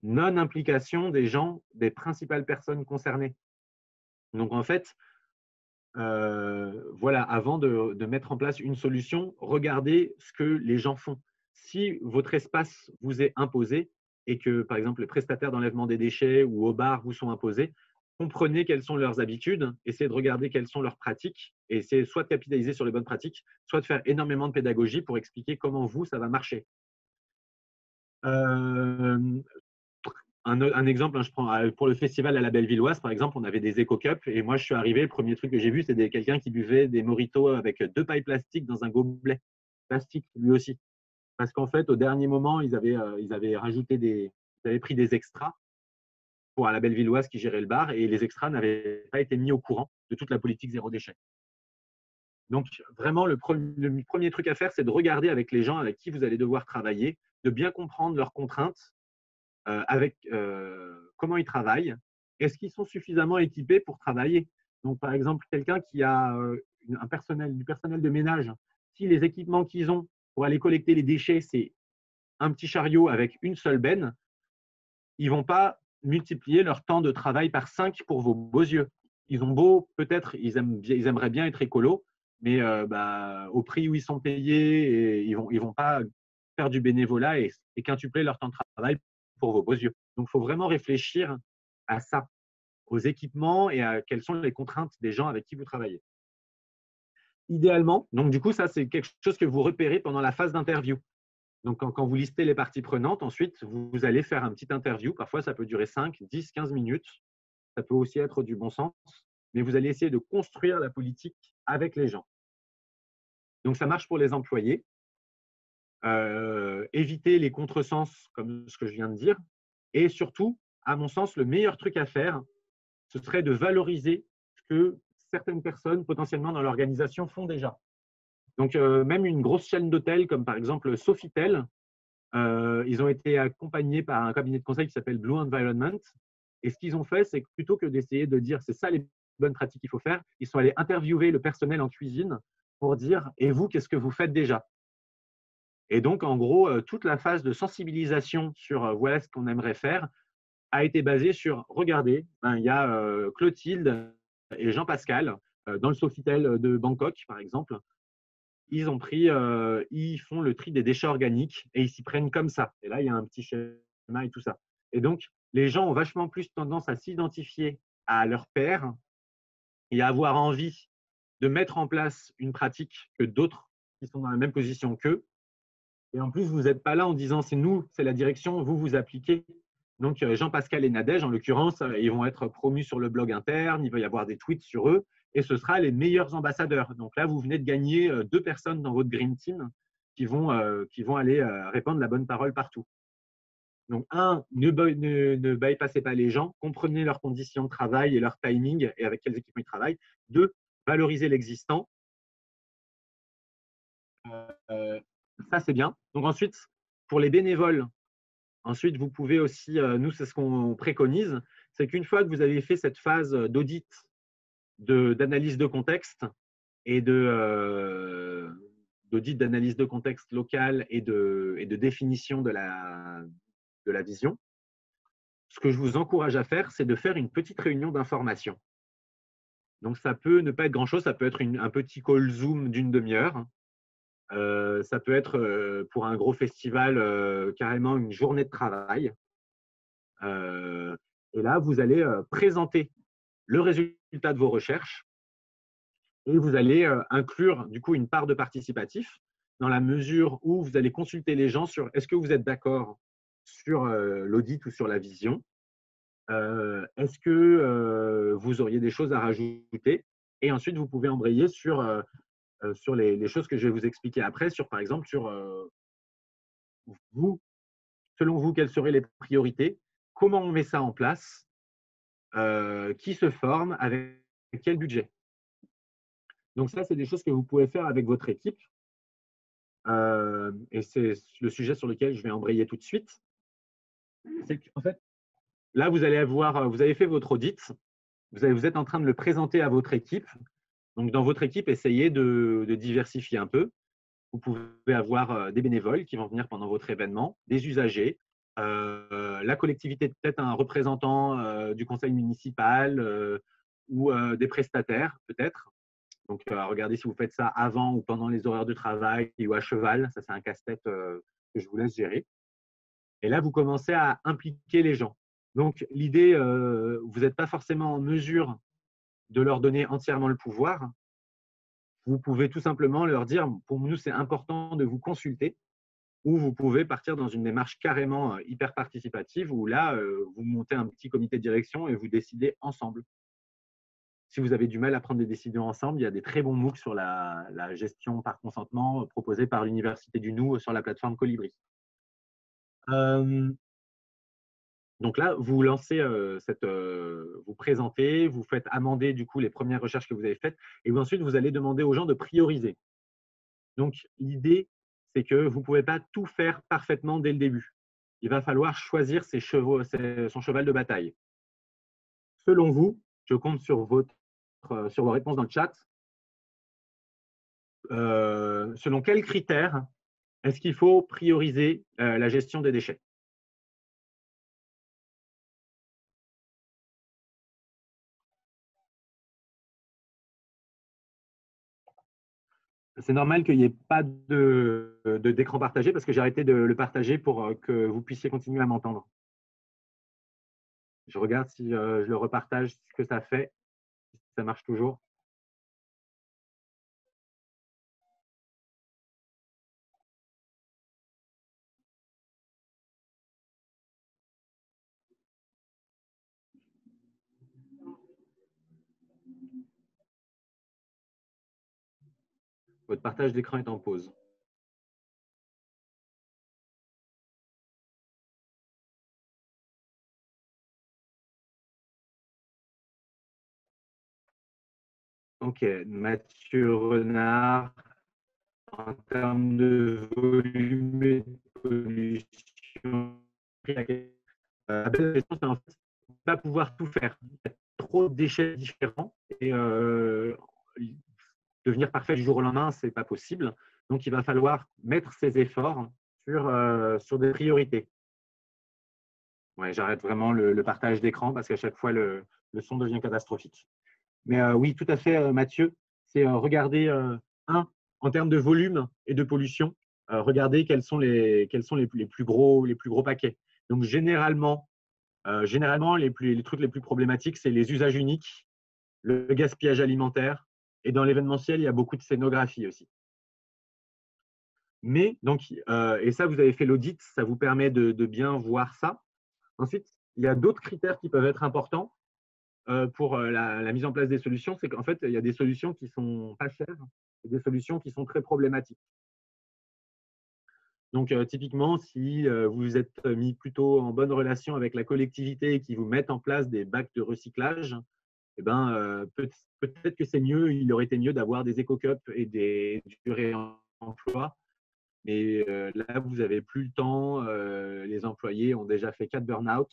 Non-implication des gens, des principales personnes concernées. Donc, en fait, voilà, avant de mettre en place une solution, regardez ce que les gens font. Si votre espace vous est imposé et que, par exemple, les prestataires d'enlèvement des déchets ou au bar vous sont imposés, comprenez quelles sont leurs habitudes, essayez de regarder quelles sont leurs pratiques et essayez soit de capitaliser sur les bonnes pratiques, soit de faire énormément de pédagogie pour expliquer comment vous, ça va marcher. Un exemple, je prends pour le festival à la Bellevilloise, par exemple, on avait des éco-cups et moi, je suis arrivé, le premier truc que j'ai vu, c'est quelqu'un qui buvait des mojitos avec 2 pailles plastiques dans un gobelet plastique, lui aussi. Parce qu'en fait, au dernier moment, ils avaient pris des extras pour à la Bellevilloise qui gérait le bar et les extras n'avaient pas été mis au courant de toute la politique zéro déchet. Donc, vraiment, le premier truc à faire, c'est de regarder avec les gens avec qui vous allez devoir travailler, de bien comprendre leurs contraintes, comment ils travaillent. Est-ce qu'ils sont suffisamment équipés pour travailler? Donc, par exemple, quelqu'un qui a du personnel de ménage, si les équipements qu'ils ont pour aller collecter les déchets, c'est un petit chariot avec une seule benne, ils ne vont pas multiplier leur temps de travail par 5 pour vos beaux yeux. Ils ont beau, peut-être, ils aimeraient bien être écolos, mais au prix où ils sont payés, ils vont pas faire du bénévolat et quintupler leur temps de travail pour vos beaux yeux. Donc, il faut vraiment réfléchir à ça, aux équipements et à quelles sont les contraintes des gens avec qui vous travaillez. Idéalement, donc du coup, ça, c'est quelque chose que vous repérez pendant la phase d'interview. Donc, quand vous listez les parties prenantes, ensuite, vous allez faire un petit interview. Parfois, ça peut durer 5, 10, 15 minutes. Ça peut aussi être du bon sens. Mais vous allez essayer de construire la politique avec les gens. Donc, ça marche pour les employés. Éviter les contresens, comme ce que je viens de dire. Et surtout, à mon sens, le meilleur truc à faire, ce serait de valoriser ce que certaines personnes, potentiellement dans l'organisation, font déjà. Donc, même une grosse chaîne d'hôtels, comme par exemple Sofitel, Ils ont été accompagnés par un cabinet de conseil qui s'appelle Blue Environment. Et ce qu'ils ont fait, c'est que plutôt que d'essayer de dire c'est ça les bonnes pratiques qu'il faut faire, ils sont allés interviewer le personnel en cuisine pour dire et vous, qu'est-ce que vous faites déjà? Et donc, en gros, toute la phase de sensibilisation sur voilà ce qu'on aimerait faire a été basée sur regardez, ben, il y a Clotilde et Jean-Pascal dans le Sofitel de Bangkok, par exemple. Ils ont pris, ils font le tri des déchets organiques et ils s'y prennent comme ça. Et là, il y a un petit schéma et tout ça. Et donc, les gens ont vachement plus tendance à s'identifier à leur père et à avoir envie de mettre en place une pratique que d'autres qui sont dans la même position qu'eux. Et en plus, vous n'êtes pas là en disant c'est nous, c'est la direction, vous vous appliquez. Donc, Jean-Pascal et Nadège, en l'occurrence, ils vont être promus sur le blog interne, il va y avoir des tweets sur eux, et ce sera les meilleurs ambassadeurs. Donc là, vous venez de gagner 2 personnes dans votre Green Team qui vont aller répandre la bonne parole partout. Donc, ne bypassez pas les gens, comprenez leurs conditions de travail et leur timing et avec quels équipements ils travaillent. 2, valorisez l'existant. Ça, c'est bien. Donc ensuite, pour les bénévoles, ensuite, vous pouvez aussi, nous, c'est ce qu'on préconise, c'est qu'une fois que vous avez fait cette phase d'audit, d'analyse de contexte et d'audit d'analyse de contexte local et de définition de la vision, ce que je vous encourage à faire, c'est de faire une petite réunion d'information. Donc, ça peut ne pas être grand-chose, ça peut être un petit call Zoom d'une demi-heure. Ça peut être pour un gros festival carrément une journée de travail. Et là, vous allez présenter le résultat de vos recherches et vous allez inclure du coup une part de participatif dans la mesure où vous allez consulter les gens sur est-ce que vous êtes d'accord sur l'audit ou sur la vision, est-ce que vous auriez des choses à rajouter, et ensuite vous pouvez embrayer sur les choses que je vais vous expliquer après, sur par exemple sur vous, selon vous, quelles seraient les priorités, comment on met ça en place, qui se forme, avec quel budget. Donc ça, c'est des choses que vous pouvez faire avec votre équipe. Et c'est le sujet sur lequel je vais embrayer tout de suite. C'est qu'en fait, là, vous avez fait votre audit, vous êtes en train de le présenter à votre équipe. Donc, dans votre équipe, essayez de diversifier un peu. Vous pouvez avoir des bénévoles qui vont venir pendant votre événement, des usagers, la collectivité, peut-être un représentant du conseil municipal ou des prestataires, peut-être. Donc, regardez si vous faites ça avant ou pendant les horaires de travail ou à cheval. Ça, c'est un casse-tête que je vous laisse gérer. Et là, vous commencez à impliquer les gens. Donc, l'idée, vous n'êtes pas forcément en mesure de leur donner entièrement le pouvoir. Vous pouvez tout simplement leur dire, pour nous, c'est important de vous consulter, ou vous pouvez partir dans une démarche carrément hyper participative où là, vous montez un petit comité de direction et vous décidez ensemble. Si vous avez du mal à prendre des décisions ensemble, il y a des très bons MOOC sur la gestion par consentement proposés par l'Université du Nou sur la plateforme Colibri. Donc là, vous lancez vous présentez, vous faites amender du coup les premières recherches que vous avez faites, et ensuite vous allez demander aux gens de prioriser. Donc l'idée, c'est que vous ne pouvez pas tout faire parfaitement dès le début. Il va falloir choisir son cheval de bataille. Selon vous, je compte sur vos réponses dans le chat. Selon quels critères est-ce qu'il faut prioriser la gestion des déchets? C'est normal qu'il n'y ait pas d'écran partagé parce que j'ai arrêté de le partager pour que vous puissiez continuer à m'entendre. Je regarde si je le repartage, ce que ça fait, si ça marche toujours. Votre partage d'écran est en pause. Ok, Mathieu Renard, en termes de volume et de pollution. La belle question, c'est en fait de ne pas pouvoir tout faire. Il y a trop de déchets différents et devenir parfait du jour au lendemain, ce n'est pas possible. Donc, il va falloir mettre ses efforts sur des priorités. Ouais, j'arrête vraiment le partage d'écran parce qu'à chaque fois, le son devient catastrophique. Mais oui, tout à fait, Mathieu. C'est regarder, en termes de volume et de pollution, regarder quels sont les plus gros paquets. Donc, généralement, les trucs les plus problématiques, c'est les usages uniques, le gaspillage alimentaire. Et dans l'événementiel, il y a beaucoup de scénographie aussi. Mais, donc, et ça, vous avez fait l'audit, ça vous permet de bien voir ça. Ensuite, il y a d'autres critères qui peuvent être importants pour la mise en place des solutions. C'est qu'en fait, il y a des solutions qui ne sont pas chères et des solutions qui sont très problématiques. Donc, typiquement, si vous êtes mis plutôt en bonne relation avec la collectivité et qui vous mettent en place des bacs de recyclage, eh ben, peut-être que c'est mieux, il aurait été mieux d'avoir des éco-cups et du réemploi. Mais là, vous n'avez plus le temps, les employés ont déjà fait 4 burn-out.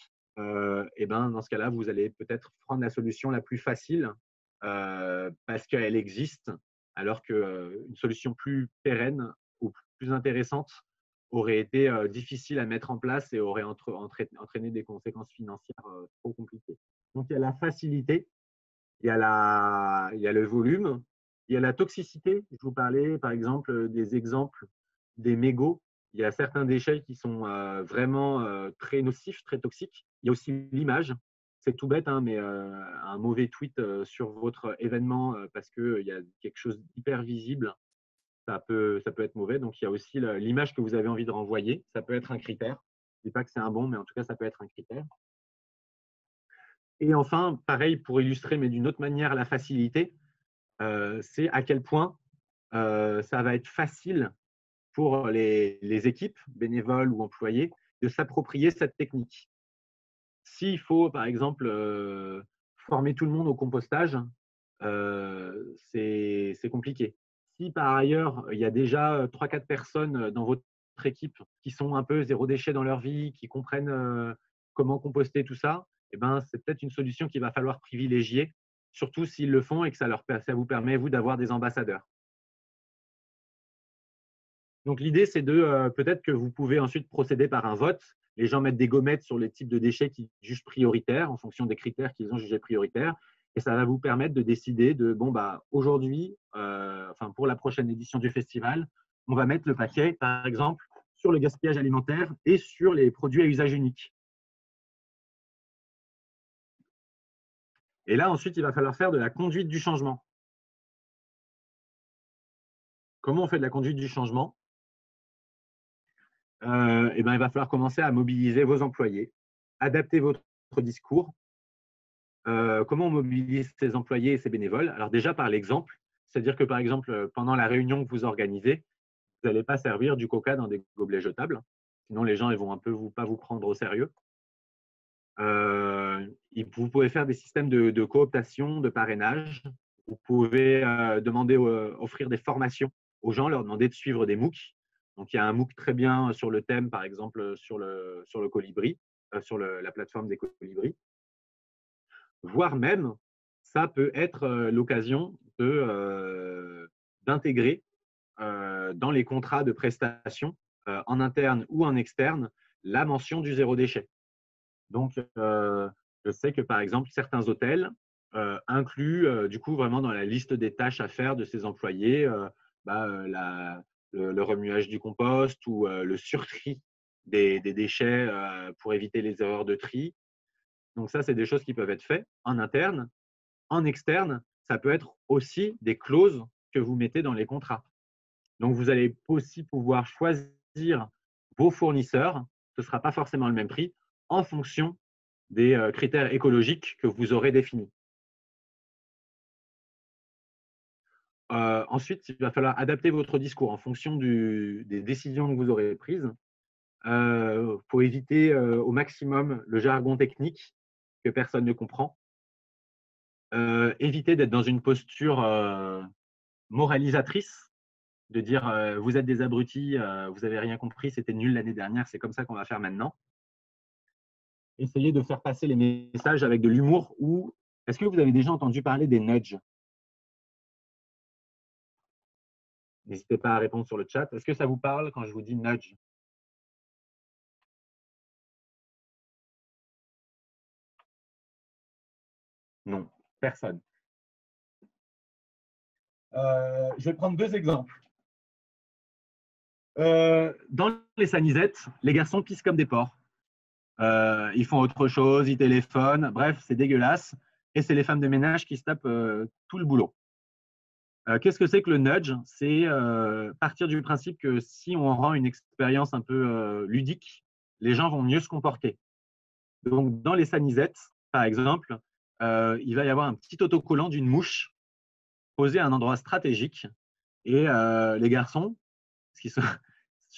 Et ben, dans ce cas-là, vous allez peut-être prendre la solution la plus facile parce qu'elle existe, alors qu'une solution plus pérenne ou plus intéressante aurait été difficile à mettre en place et aurait entraîné des conséquences financières trop compliquées. Donc, il y a la facilité, il y a le volume, il y a la toxicité. Je vous parlais, par exemple, des exemples des mégots. Il y a certains déchets qui sont vraiment très nocifs, très toxiques. Il y a aussi l'image. C'est tout bête, hein, mais un mauvais tweet sur votre événement parce qu'il y a quelque chose d'hyper visible, ça peut être mauvais. Donc, il y a aussi l'image que vous avez envie de renvoyer. Ça peut être un critère. Je ne dis pas que c'est un bon, mais en tout cas, ça peut être un critère. Et enfin, pareil, pour illustrer, mais d'une autre manière, la facilité, c'est à quel point ça va être facile pour les équipes, bénévoles ou employés, de s'approprier cette technique. S'il faut, par exemple, former tout le monde au compostage, c'est compliqué. Si par ailleurs, il y a déjà 3-4 personnes dans votre équipe qui sont un peu zéro déchet dans leur vie, qui comprennent comment composter tout ça, eh ben, c'est peut-être une solution qu'il va falloir privilégier, surtout s'ils le font et que ça vous permet, vous, d'avoir des ambassadeurs. Donc, l'idée, c'est peut-être que vous pouvez ensuite procéder par un vote. Les gens mettent des gommettes sur les types de déchets qu'ils jugent prioritaires en fonction des critères qu'ils ont jugés prioritaires. Et ça va vous permettre de décider de, bon, bah, aujourd'hui, pour la prochaine édition du festival, on va mettre le paquet, par exemple, sur le gaspillage alimentaire et sur les produits à usage unique. Et là, ensuite, il va falloir faire de la conduite du changement. Comment on fait de la conduite du changement ? Eh ben, il va falloir commencer à mobiliser vos employés, adapter votre discours. Comment on mobilise ses employés et ses bénévoles? Alors déjà par l'exemple, c'est-à-dire que par exemple, pendant la réunion que vous organisez, vous n'allez pas servir du coca dans des gobelets jetables, sinon les gens ils vont un peu pas vous prendre au sérieux. Vous pouvez faire des systèmes de cooptation, de parrainage. Vous pouvez offrir des formations aux gens, leur demander de suivre des MOOC. Donc, il y a un MOOC très bien sur le thème, par exemple, sur le colibri, sur la plateforme des colibris. Voire même, ça peut être l'occasion d'intégrer dans les contrats de prestation, en interne ou en externe, la mention du zéro déchet. Donc, je sais que, par exemple, certains hôtels incluent, du coup, vraiment dans la liste des tâches à faire de ses employés, le remuage du compost ou le surtri des déchets pour éviter les erreurs de tri. Donc, ça, c'est des choses qui peuvent être faites en interne. En externe, ça peut être aussi des clauses que vous mettez dans les contrats. Donc, vous allez aussi pouvoir choisir vos fournisseurs. Ce ne sera pas forcément le même prix en fonction des critères écologiques que vous aurez définis. Ensuite, il va falloir adapter votre discours en fonction des décisions que vous aurez prises. Il faut éviter au maximum le jargon technique que personne ne comprend. Éviter d'être dans une posture moralisatrice. de dire vous êtes des abrutis, vous n'avez rien compris, c'était nul l'année dernière, c'est comme ça qu'on va faire maintenant. Essayez de faire passer les messages avec de l'humour ou est-ce que vous avez déjà entendu parler des nudges? N'hésitez pas à répondre sur le chat. Est-ce que ça vous parle quand je vous dis nudge? Non, personne. Je vais prendre 2 exemples. Dans les sanisettes, les garçons pissent comme des porcs. Ils font autre chose, ils téléphonent. Bref, c'est dégueulasse. Et c'est les femmes de ménage qui se tapent tout le boulot. Qu'est-ce que c'est que le nudge? C'est partir du principe que si on rend une expérience un peu ludique, les gens vont mieux se comporter. Donc, dans les sanisettes, par exemple, il va y avoir un petit autocollant d'une mouche posé à un endroit stratégique. Et les garçons, je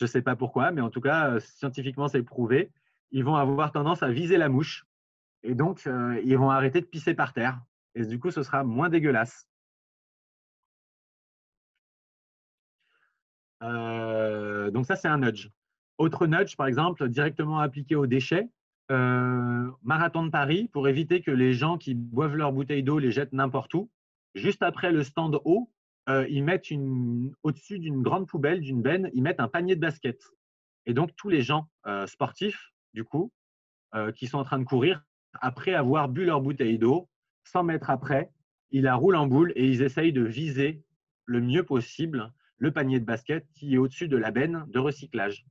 ne sais pas pourquoi, mais en tout cas, scientifiquement, c'est prouvé, ils vont avoir tendance à viser la mouche. Et donc, ils vont arrêter de pisser par terre. Et du coup, ce sera moins dégueulasse. Donc ça, c'est un nudge. Autre nudge, par exemple, directement appliqué aux déchets. Marathon de Paris, pour éviter que les gens qui boivent leur bouteille d'eau les jettent n'importe où. Juste après le stand eau, ils mettent au-dessus d'une grande poubelle, d'une benne, ils mettent un panier de basket. Et donc, tous les gens sportifs, du coup, qui sont en train de courir, après avoir bu leur bouteille d'eau, 100 mètres après, ils la roulent en boule et ils essayent de viser le mieux possible le panier de basket qui est au-dessus de la benne de recyclage.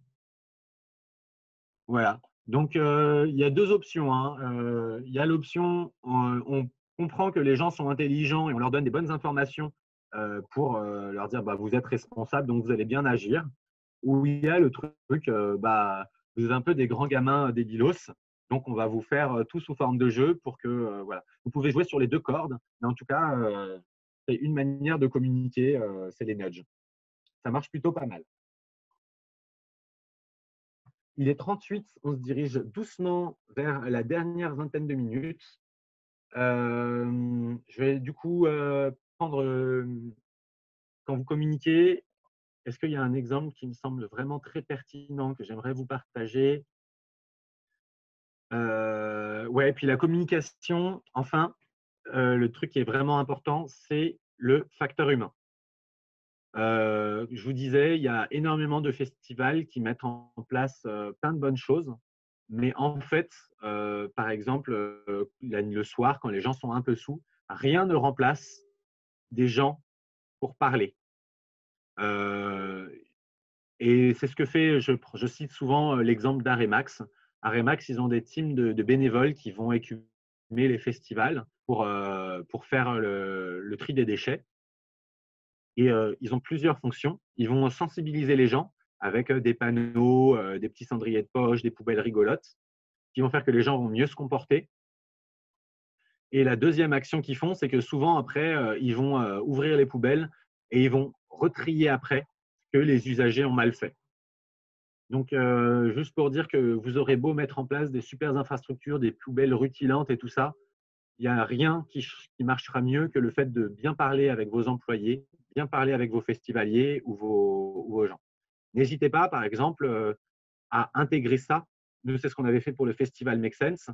Voilà. Donc, il y a 2 options. Hein. Il y a l'option, on comprend que les gens sont intelligents et on leur donne des bonnes informations pour leur dire bah, vous êtes responsable, donc vous allez bien agir. Ou il y a le truc, bah, vous êtes un peu des grands gamins débilos, donc on va vous faire tout sous forme de jeu pour que, voilà. Vous pouvez jouer sur les 2 cordes, mais en tout cas, c'est une manière de communiquer, c'est les nudges. Ça marche plutôt pas mal. Il est 38, on se dirige doucement vers la dernière vingtaine de minutes. Je vais du coup prendre, quand vous communiquez, est-ce qu'il y a un exemple qui me semble vraiment très pertinent que j'aimerais vous partager? Ouais, et puis la communication, enfin, le truc qui est vraiment important, c'est le facteur humain. Je vous disais, il y a énormément de festivals qui mettent en place plein de bonnes choses. Mais en fait, par exemple, le soir, quand les gens sont un peu saouls, rien ne remplace des gens pour parler. Et c'est ce que fait, je cite souvent l'exemple d'Aremax. Aremax, ils ont des teams de bénévoles qui vont écumer les festivals pour faire le tri des déchets. Et ils ont plusieurs fonctions. Ils vont sensibiliser les gens avec des panneaux, des petits cendriers de poche, des poubelles rigolotes, qui vont faire que les gens vont mieux se comporter. Et la deuxième action qu'ils font, c'est que souvent, après, ils vont ouvrir les poubelles et ils vont retrier après ce que les usagers ont mal fait. Donc, juste pour dire que vous aurez beau mettre en place des super infrastructures, des poubelles rutilantes et tout ça, il n'y a rien qui marchera mieux que le fait de bien parler avec vos employés, bien parler avec vos festivaliers ou vos gens. N'hésitez pas, par exemple, à intégrer ça. Nous, c'est ce qu'on avait fait pour le festival Make Sense.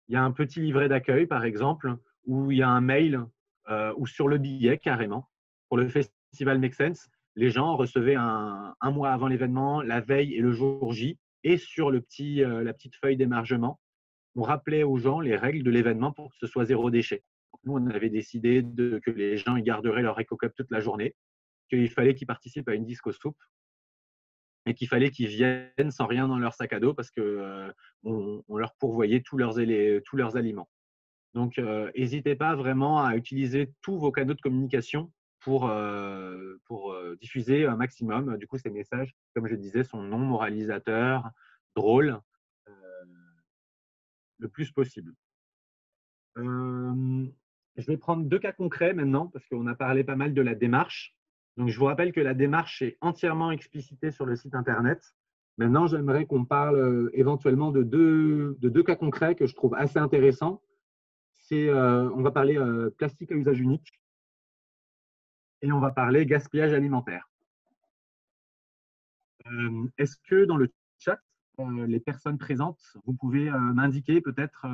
Il y a un petit livret d'accueil, par exemple, où il y a un mail ou sur le billet carrément. Pour le festival Make Sense, les gens recevaient un mois avant l'événement, la veille et le jour J, et sur la petite feuille d'émargement, on rappelait aux gens les règles de l'événement pour que ce soit 0 déchet. Donc, nous, on avait décidé que les gens ils garderaient leur éco-cup toute la journée, qu'il fallait qu'ils participent à une disco soupe et qu'il fallait qu'ils viennent sans rien dans leur sac à dos parce qu'on leur pourvoyait tous leurs aliments. Donc, n'hésitez pas vraiment à utiliser tous vos canaux de communication pour diffuser un maximum. Du coup, ces messages, comme je disais, sont non moralisateurs, drôles, le plus possible. Je vais prendre 2 cas concrets maintenant parce qu'on a parlé pas mal de la démarche. Donc, je vous rappelle que la démarche est entièrement explicitée sur le site internet. Maintenant, j'aimerais qu'on parle éventuellement de deux cas concrets que je trouve assez intéressants. On va parler plastique à usage unique et on va parler gaspillage alimentaire. Est-ce que dans le chat, les personnes présentes, vous pouvez m'indiquer peut-être,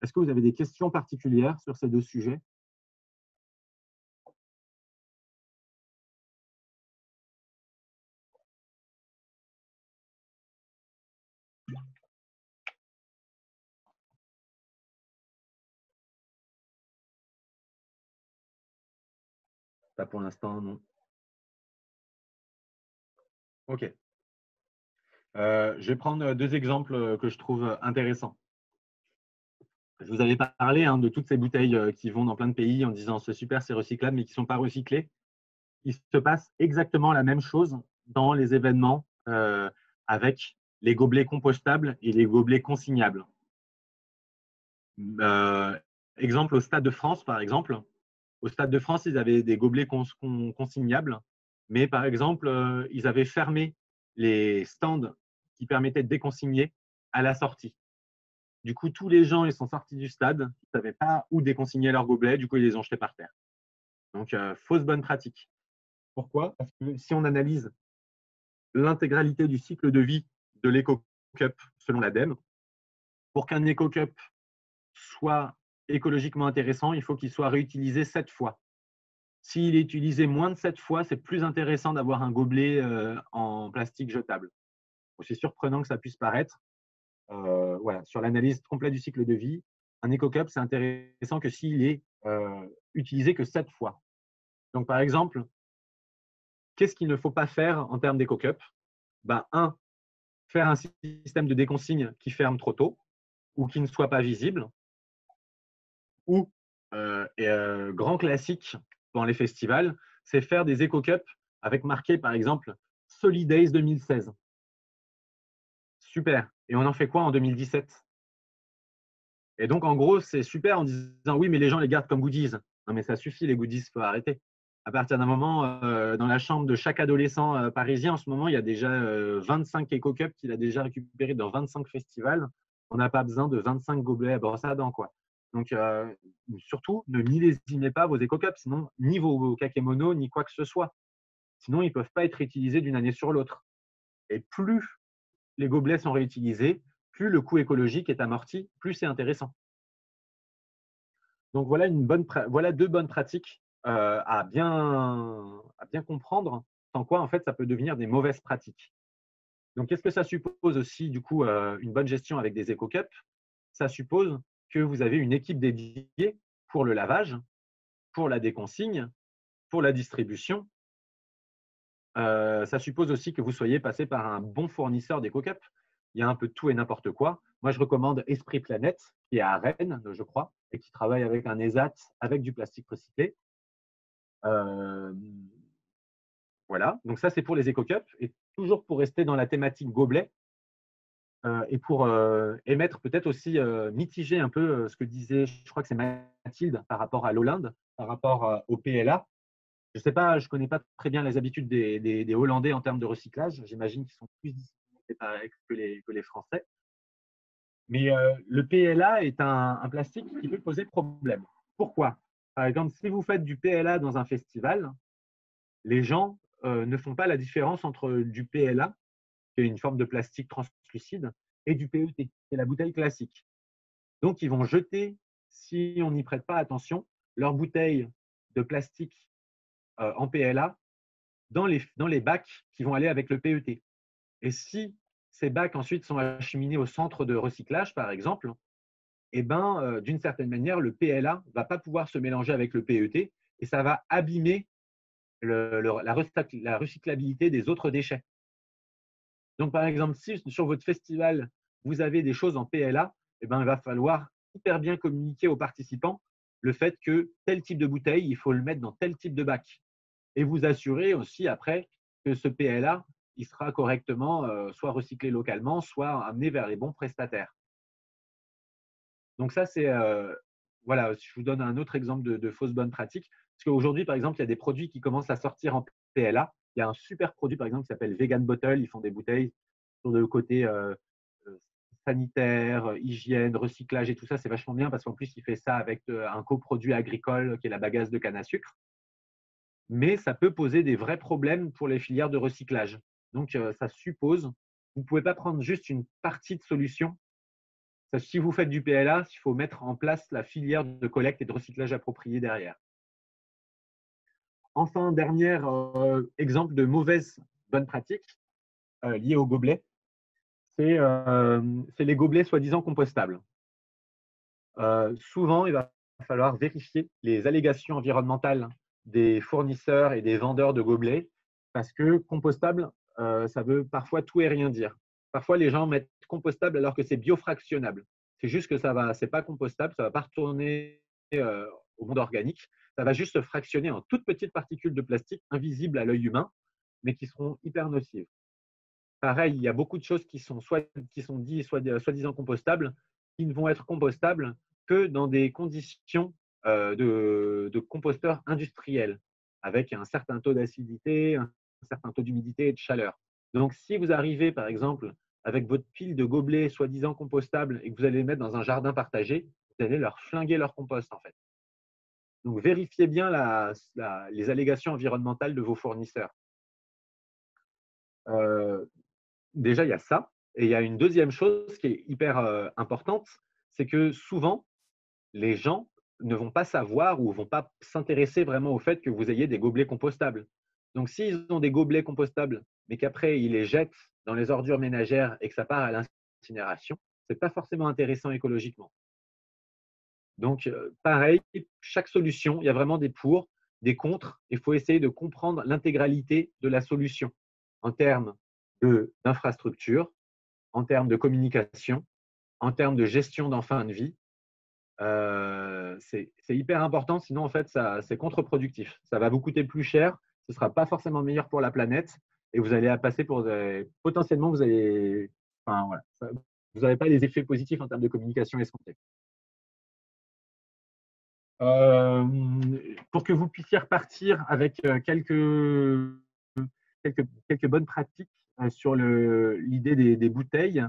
est-ce que vous avez des questions particulières sur ces deux sujets? Pas pour l'instant, non. OK. Je vais prendre deux exemples que je trouve intéressants. Je vous avais parlé de toutes ces bouteilles qui vont dans plein de pays en disant c'est super, c'est recyclable, mais qui ne sont pas recyclées. Il se passe exactement la même chose dans les événements avec les gobelets compostables et les gobelets consignables. Exemple au Stade de France, par exemple. Au Stade de France, ils avaient des gobelets consignables, mais par exemple, ils avaient fermé les stands qui permettaient de déconsigner à la sortie. Du coup, tous les gens ils sont sortis du stade, ils ne savaient pas où déconsigner leurs gobelets, du coup, ils les ont jetés par terre. Donc, fausse bonne pratique. Pourquoi? Parce que si on analyse l'intégralité du cycle de vie de l'éco-cup selon l'ADEME, pour qu'un éco-cup soit écologiquement intéressant, il faut qu'il soit réutilisé 7 fois. S'il est utilisé moins de 7 fois, c'est plus intéressant d'avoir un gobelet en plastique jetable. C'est surprenant que ça puisse paraître. Voilà, sur l'analyse complète du cycle de vie, un éco-cup, c'est intéressant que s'il est utilisé que 7 fois. Donc, par exemple, qu'est-ce qu'il ne faut pas faire en termes d'éco-cup? Un, faire un système de déconsigne qui ferme trop tôt ou qui ne soit pas visible. Ou, grand classique dans les festivals, c'est faire des éco-cups avec marqué, par exemple, Solidays 2016. Super. Et on en fait quoi en 2017? Et donc, en gros, c'est super en disant oui, mais les gens les gardent comme goodies. Non, mais ça suffit, les goodies, il faut arrêter. À partir d'un moment, dans la chambre de chaque adolescent parisien, en ce moment, il y a déjà 25 éco-cups qu'il a déjà récupérés dans 25 festivals. On n'a pas besoin de 25 gobelets à brosse à dents, quoi. Donc, surtout, ne millésimez pas vos éco-cups, sinon, ni vos kakémonos, ni quoi que ce soit. Sinon, ils ne peuvent pas être réutilisés d'une année sur l'autre. Et plus les gobelets sont réutilisés, plus le coût écologique est amorti, plus c'est intéressant. Donc, voilà deux bonnes pratiques à bien comprendre, sans quoi, en fait, ça peut devenir des mauvaises pratiques. Donc, qu'est-ce que ça suppose aussi, du coup, une bonne gestion avec des éco-cups? Ça suppose que vous avez une équipe dédiée pour le lavage, pour la déconsigne, pour la distribution. Ça suppose aussi que vous soyez passé par un bon fournisseur d'éco-cups. Il y a un peu de tout et n'importe quoi. Moi, je recommande Esprit Planète, qui est à Rennes, je crois, et qui travaille avec un ESAT avec du plastique recyclé. Voilà, donc ça, c'est pour les éco-cups. Et toujours pour rester dans la thématique gobelet, et pour émettre peut-être aussi, mitiger un peu ce que disait, je crois que c'est Mathilde, par rapport à l'Hollande, par rapport au PLA. Je sais pas, je ne connais pas très bien les habitudes des Hollandais en termes de recyclage. J'imagine qu'ils sont plus disciplinés que les Français. Mais le PLA est un plastique qui peut poser problème. Pourquoi? Par exemple, si vous faites du PLA dans un festival, les gens ne font pas la différence entre du PLA, qui est une forme de plastique translucide, et du PET, qui est la bouteille classique. Donc, ils vont jeter, si on n'y prête pas attention, leur bouteille de plastique en PLA dans les bacs qui vont aller avec le PET. Et si ces bacs ensuite sont acheminés au centre de recyclage, par exemple, eh ben, d'une certaine manière, le PLA ne va pas pouvoir se mélanger avec le PET et ça va abîmer la recyclabilité des autres déchets. Donc, par exemple, si sur votre festival, vous avez des choses en PLA, eh ben, il va falloir hyper bien communiquer aux participants le fait que tel type de bouteille, il faut le mettre dans tel type de bac. Et vous assurer aussi après que ce PLA, il sera correctement soit recyclé localement, soit amené vers les bons prestataires. Donc ça, c'est voilà, je vous donne un autre exemple de fausse bonne pratique. Parce qu'aujourd'hui, par exemple, il y a des produits qui commencent à sortir en PLA. Il y a un super produit, par exemple, qui s'appelle Vegan Bottle. Ils font des bouteilles sur le côté sanitaire, hygiène, recyclage et tout ça. C'est vachement bien parce qu'en plus, il fait ça avec un coproduit agricole qui est la bagasse de canne à sucre. Mais ça peut poser des vrais problèmes pour les filières de recyclage. Donc, ça suppose, vous ne pouvez pas prendre juste une partie de solution. Si vous faites du PLA, il faut mettre en place la filière de collecte et de recyclage appropriée derrière. Enfin, dernier exemple de mauvaise bonne pratique liée aux gobelets, c'est les gobelets soi-disant compostables. Souvent, il va falloir vérifier les allégations environnementales des fournisseurs et des vendeurs de gobelets parce que compostable, ça veut parfois tout et rien dire. Parfois, les gens mettent compostable alors que c'est biofractionnable. C'est juste que c'est pas compostable, ça ne va pas retourner au monde organique. Ça va juste se fractionner en toutes petites particules de plastique invisibles à l'œil humain, mais qui seront hyper nocives. Pareil, il y a beaucoup de choses qui sont dites soi-disant compostables, qui ne vont être compostables que dans des conditions de composteurs industriels, avec un certain taux d'acidité, un certain taux d'humidité et de chaleur. Donc, si vous arrivez, par exemple, avec votre pile de gobelets soi-disant compostables et que vous allez les mettre dans un jardin partagé, vous allez leur flinguer leur compost, en fait. Donc, vérifiez bien les allégations environnementales de vos fournisseurs. Déjà, il y a ça. Et il y a une deuxième chose qui est hyper importante, c'est que souvent, les gens ne vont pas savoir ou ne vont pas s'intéresser vraiment au fait que vous ayez des gobelets compostables. Donc, s'ils ont des gobelets compostables, mais qu'après, ils les jettent dans les ordures ménagères et que ça part à l'incinération, ce n'est pas forcément intéressant écologiquement. Donc, pareil, chaque solution, il y a vraiment des pour, des contre. Il faut essayer de comprendre l'intégralité de la solution en termes d'infrastructure, en termes de communication, en termes de gestion d'en fin de vie. C'est hyper important, sinon en fait, c'est contre-productif. Ça va vous coûter plus cher, ce ne sera pas forcément meilleur pour la planète et vous allez passer potentiellement, vous n'avez pas les effets positifs en termes de communication escomptés. Pour que vous puissiez repartir avec quelques bonnes pratiques sur l'idée des bouteilles,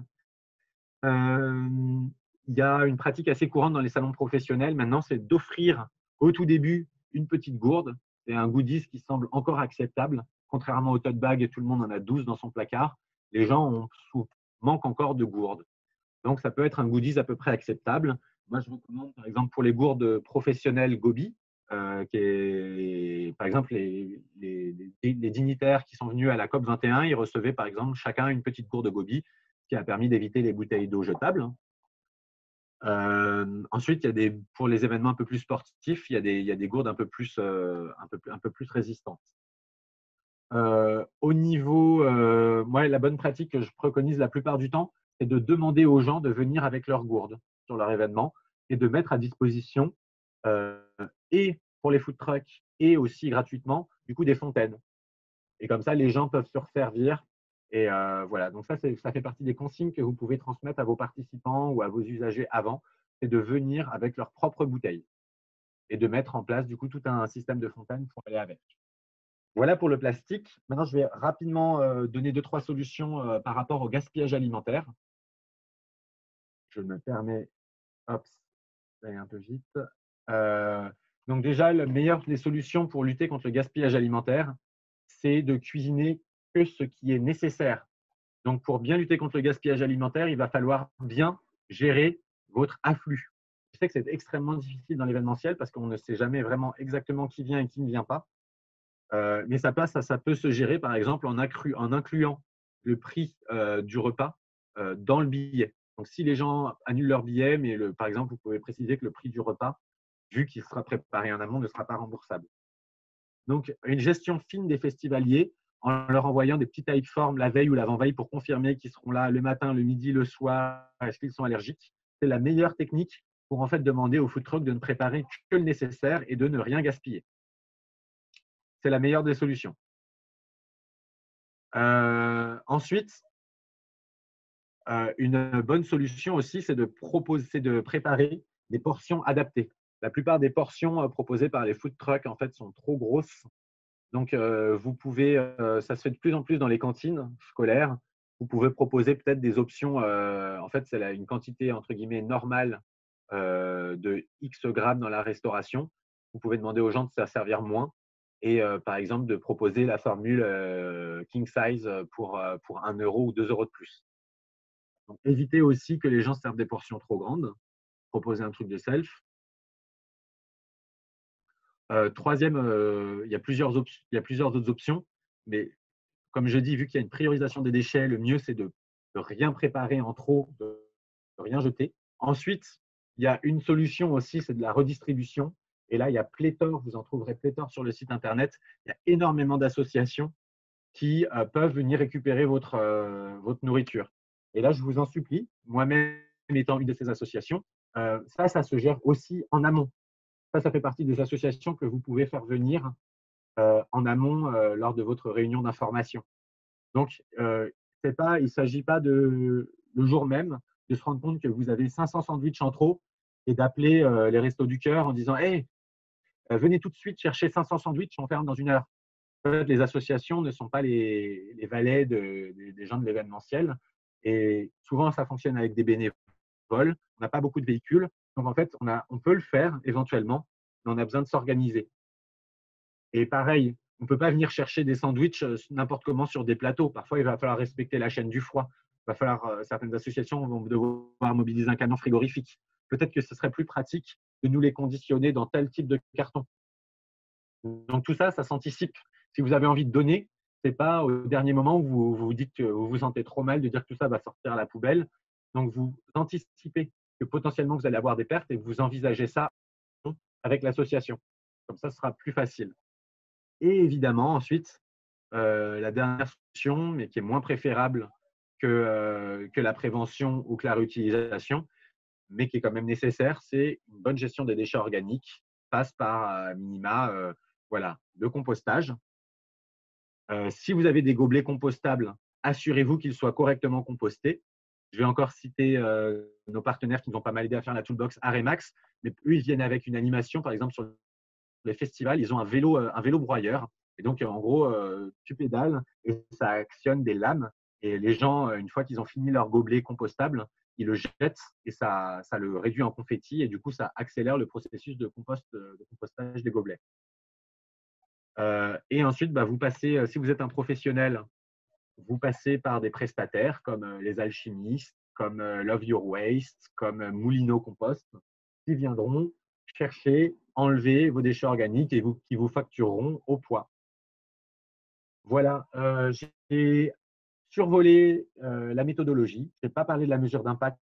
il y a une pratique assez courante dans les salons professionnels maintenant, c'est d'offrir au tout début une petite gourde. C'est un goodies qui semble encore acceptable. Contrairement au tote bag, tout le monde en a 12 dans son placard. Les gens manquent encore de gourdes. Donc, ça peut être un goodies à peu près acceptable. Moi, je recommande, par exemple, pour les gourdes professionnelles Gobi, par exemple, les dignitaires qui sont venus à la COP 21, ils recevaient, par exemple, chacun une petite gourde Gobi, qui a permis d'éviter les bouteilles d'eau jetables. Ensuite, pour les événements un peu plus sportifs, il y a des gourdes un peu plus résistantes. Au niveau, moi, la bonne pratique que je préconise la plupart du temps, c'est de demander aux gens de venir avec leur gourde sur leur événement et de mettre à disposition, et pour les food trucks et aussi gratuitement, du coup, des fontaines. Et comme ça, les gens peuvent se resservir. Et voilà, donc ça fait partie des consignes que vous pouvez transmettre à vos participants ou à vos usagers avant, c'est de venir avec leur propre bouteille et de mettre en place du coup tout un système de fontaine pour aller avec. Voilà pour le plastique. Maintenant, je vais rapidement donner 2-3 solutions par rapport au gaspillage alimentaire. Je me permets, d'aller un peu vite. Donc déjà, la meilleure des solutions pour lutter contre le gaspillage alimentaire, c'est de cuisiner que ce qui est nécessaire. Donc, pour bien lutter contre le gaspillage alimentaire, il va falloir bien gérer votre afflux. Je sais que c'est extrêmement difficile dans l'événementiel parce qu'on ne sait jamais vraiment exactement qui vient et qui ne vient pas. Mais ça peut se gérer, par exemple, en incluant le prix du repas dans le billet. Donc, si les gens annulent leur billet, mais par exemple, vous pouvez préciser que le prix du repas, vu qu'il sera préparé en amont, ne sera pas remboursable. Donc, une gestion fine des festivaliers en leur envoyant des petits typeforms la veille ou l'avant-veille pour confirmer qu'ils seront là le matin, le midi, le soir, est-ce qu'ils sont allergiques. C'est la meilleure technique pour en fait demander au food truck de ne préparer que le nécessaire et de ne rien gaspiller. C'est la meilleure des solutions. Ensuite, une bonne solution aussi, c'est de préparer des portions adaptées. La plupart des portions proposées par les food trucks en fait, sont trop grosses. Donc, vous pouvez, ça se fait de plus en plus dans les cantines scolaires. Vous pouvez proposer peut-être des options. En fait, c'est une quantité entre guillemets normale de X grammes dans la restauration. Vous pouvez demander aux gens de se servir moins. et par exemple de proposer la formule King Size pour 1 euro ou 2 euros de plus. Donc, évitez aussi que les gens servent des portions trop grandes. Proposer un truc de self. Troisième, il y a plusieurs autres options, mais comme je dis, vu qu'il y a une priorisation des déchets, le mieux, c'est de rien préparer en trop, de rien jeter. Ensuite, il y a une solution aussi, c'est de la redistribution. Et là, il y a pléthore, vous en trouverez pléthore sur le site internet. Il y a énormément d'associations qui peuvent venir récupérer votre nourriture. Et là, je vous en supplie, moi-même étant une de ces associations, ça se gère aussi en amont. Ça fait partie des associations que vous pouvez faire venir en amont lors de votre réunion d'information. Donc, il ne s'agit pas le jour même de se rendre compte que vous avez 500 sandwichs en trop et d'appeler les Restos du Cœur en disant « Hey, venez tout de suite chercher 500 sandwichs, on ferme dans 1 heure ». En fait, les associations ne sont pas les valets des gens de l'événementiel. Et souvent, ça fonctionne avec des bénévoles. On n'a pas beaucoup de véhicules. Donc, en fait, on peut le faire éventuellement, mais on a besoin de s'organiser. Et pareil, on ne peut pas venir chercher des sandwichs n'importe comment sur des plateaux. Parfois, il va falloir respecter la chaîne du froid. Il va falloir, certaines associations vont devoir mobiliser un camion frigorifique. Peut-être que ce serait plus pratique de nous les conditionner dans tel type de carton. Donc, tout ça, ça s'anticipe. Si vous avez envie de donner, ce n'est pas au dernier moment où vous vous dites que vous vous sentez trop mal de dire que tout ça va sortir à la poubelle. Donc, vous anticipez que potentiellement, vous allez avoir des pertes et vous envisagez ça avec l'association. Comme ça, ce sera plus facile. Et évidemment, ensuite, la dernière solution, mais qui est moins préférable que la prévention ou que la réutilisation, mais qui est quand même nécessaire, c'est une bonne gestion des déchets organiques, passe par minima le compostage. Si vous avez des gobelets compostables, assurez-vous qu'ils soient correctement compostés. Je vais encore citer nos partenaires qui nous ont pas mal aidé à faire la toolbox Aremax, mais eux, ils viennent avec une animation, par exemple, sur les festivals, ils ont un vélo broyeur. Et donc, en gros, tu pédales et ça actionne des lames. Et les gens, une fois qu'ils ont fini leur gobelet compostable, ils le jettent et ça le réduit en confetti. Et du coup, ça accélère le processus de compostage des gobelets. Et ensuite, vous passez, si vous êtes un professionnel, vous passez par des prestataires comme les alchimistes, comme Love Your Waste, comme Moulineau Compost, qui viendront chercher, enlever vos déchets organiques et qui vous factureront au poids. Voilà, j'ai survolé la méthodologie. Je n'ai pas parlé de la mesure d'impact,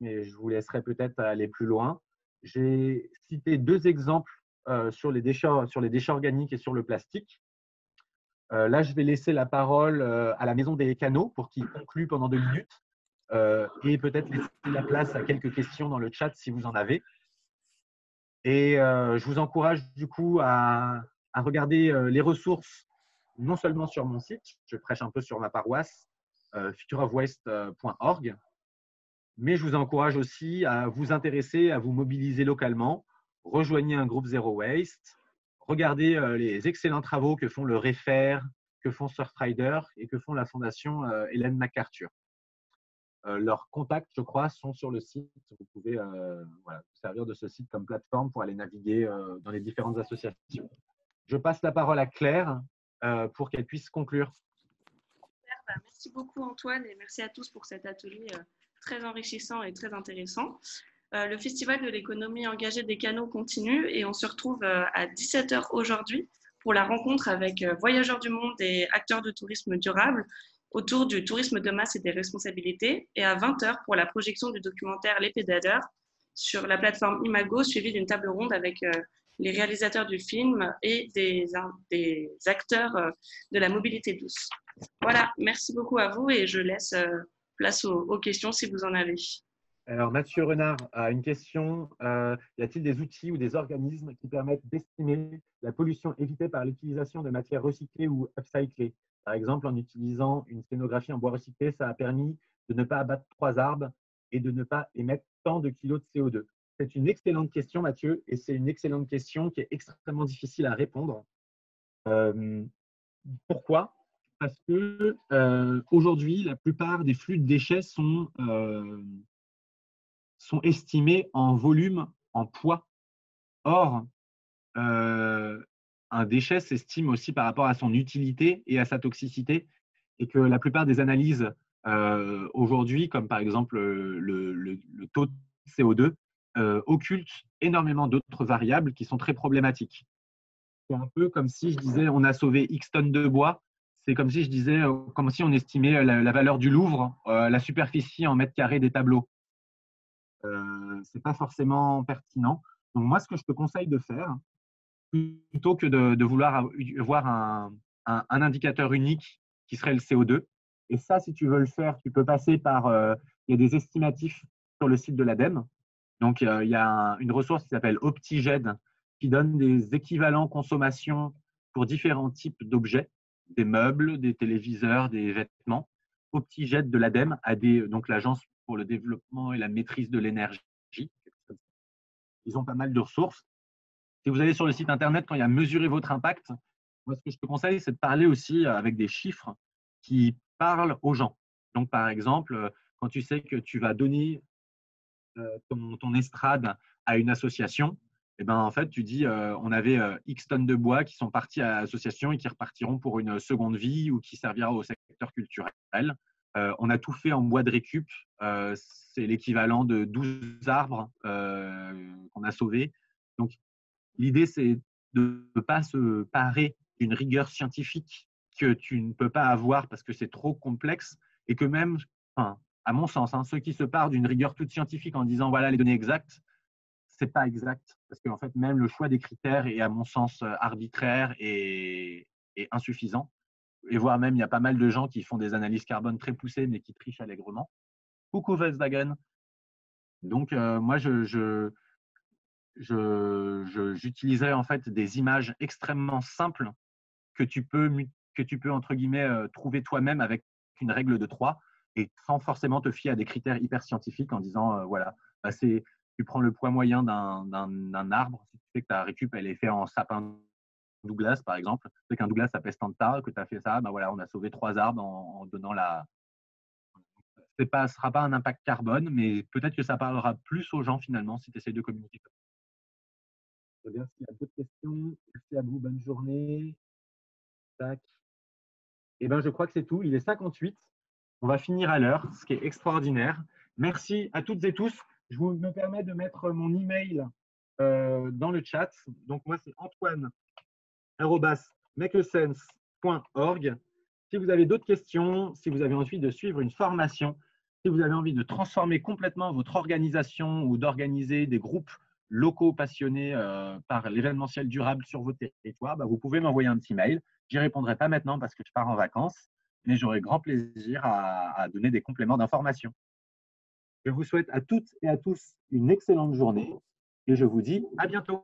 mais je vous laisserai peut-être aller plus loin. J'ai cité 2 exemples sur les déchets organiques et sur le plastique. Là, je vais laisser la parole à la Maison des Canaux pour qu'ils concluent pendant 2 minutes et peut-être laisser la place à quelques questions dans le chat si vous en avez. Et je vous encourage du coup à regarder les ressources, non seulement sur mon site, je prêche un peu sur ma paroisse, futureofwaste.org, mais je vous encourage aussi à vous intéresser, à vous mobiliser localement. Rejoignez un groupe Zero Waste, regardez les excellents travaux que font le REFER, que font Surfrider et que font la fondation Hélène MacArthur. Leurs contacts, je crois, sont sur le site. Vous pouvez vous servir de ce site comme plateforme pour aller naviguer dans les différentes associations. Je passe la parole à Claire pour qu'elle puisse conclure. Merci beaucoup Antoine et merci à tous pour cet atelier très enrichissant et très intéressant. Le Festival de l'économie engagée des canaux continue et on se retrouve à 17 h aujourd'hui pour la rencontre avec voyageurs du monde et acteurs de tourisme durable autour du tourisme de masse et des responsabilités, et à 20 h pour la projection du documentaire Les Pédaleurs sur la plateforme Imago, suivie d'une table ronde avec les réalisateurs du film et des acteurs de la mobilité douce. Voilà, merci beaucoup à vous et je laisse place aux questions si vous en avez. Alors, Mathieu Renard a une question. Y a-t-il des outils ou des organismes qui permettent d'estimer la pollution évitée par l'utilisation de matières recyclées ou upcyclées? Par exemple, en utilisant une scénographie en bois recyclé, ça a permis de ne pas abattre 3 arbres et de ne pas émettre tant de kilos de CO2. C'est une excellente question, Mathieu, et c'est une excellente question qui est extrêmement difficile à répondre. Pourquoi? Parce que aujourd'hui, la plupart des flux de déchets sont estimés en volume, en poids. Or, un déchet s'estime aussi par rapport à son utilité et à sa toxicité, et que la plupart des analyses aujourd'hui, comme par exemple le taux de CO2, occultent énormément d'autres variables qui sont très problématiques. C'est un peu comme si je disais on a sauvé X tonnes de bois. C'est comme si je disais, comme si on estimait la valeur du Louvre, la superficie en mètres carrés des tableaux. Ce n'est pas forcément pertinent. Donc moi, ce que je te conseille de faire, plutôt que de vouloir avoir un indicateur unique qui serait le CO2, et ça, si tu veux le faire, tu peux passer par, il y a des estimatifs sur le site de l'ADEME. Donc, il y a une ressource qui s'appelle OptiGED qui donne des équivalents consommation pour différents types d'objets, des meubles, des téléviseurs, des vêtements. OptiGED de l'ADEME, donc l'Agence pour le développement et la maîtrise de l'énergie. Ils ont pas mal de ressources. Si vous allez sur le site internet, quand il y a mesurer votre impact, moi, ce que je te conseille, c'est de parler aussi avec des chiffres qui parlent aux gens. Donc, par exemple, quand tu sais que tu vas donner ton estrade à une association, et ben, en fait, tu dis on avait X tonnes de bois qui sont partis à l'association et qui repartiront pour une seconde vie ou qui servira au secteur culturel. On a tout fait en bois de récup. C'est l'équivalent de 12 arbres qu'on a sauvés. Donc, l'idée, c'est de ne pas se parer d'une rigueur scientifique que tu ne peux pas avoir parce que c'est trop complexe et que même, enfin, à mon sens, ceux qui se parent d'une rigueur toute scientifique en disant voilà les données exactes, c'est pas exact parce qu'en fait même le choix des critères est à mon sens arbitraire et insuffisant. Et voire même il y a pas mal de gens qui font des analyses carbone très poussées mais qui trichent allègrement. Coucou Volkswagen. Donc moi j'utiliserais en fait des images extrêmement simples que tu peux entre guillemets trouver toi-même avec une règle de 3 et sans forcément te fier à des critères hyper scientifiques en disant voilà, bah, tu prends le poids moyen d'un arbre, si tu sais que ta récup elle est faite en sapin Douglas par exemple, tu sais qu'un Douglas ça pèse tant de tas, que tu as fait ça, bah voilà, on a sauvé 3 arbres en donnant ce ne sera pas un impact carbone, mais peut-être que ça parlera plus aux gens finalement si tu essaies de communiquer. Je regarde s'il y a d'autres questions. Merci à vous, bonne journée. Tac. Et ben, je crois que c'est tout. Il est 58. On va finir à l'heure, ce qui est extraordinaire. Merci à toutes et tous. Je me permets de mettre mon email dans le chat. Donc, moi, c'est antoine@makeasense.org. Si vous avez d'autres questions, si vous avez envie de suivre une formation, si vous avez envie de transformer complètement votre organisation ou d'organiser des groupes locaux passionnés par l'événementiel durable sur vos territoires, bah, vous pouvez m'envoyer un petit mail. Je n'y répondrai pas maintenant parce que je pars en vacances, mais j'aurai grand plaisir à donner des compléments d'information. Je vous souhaite à toutes et à tous une excellente journée et je vous dis à bientôt.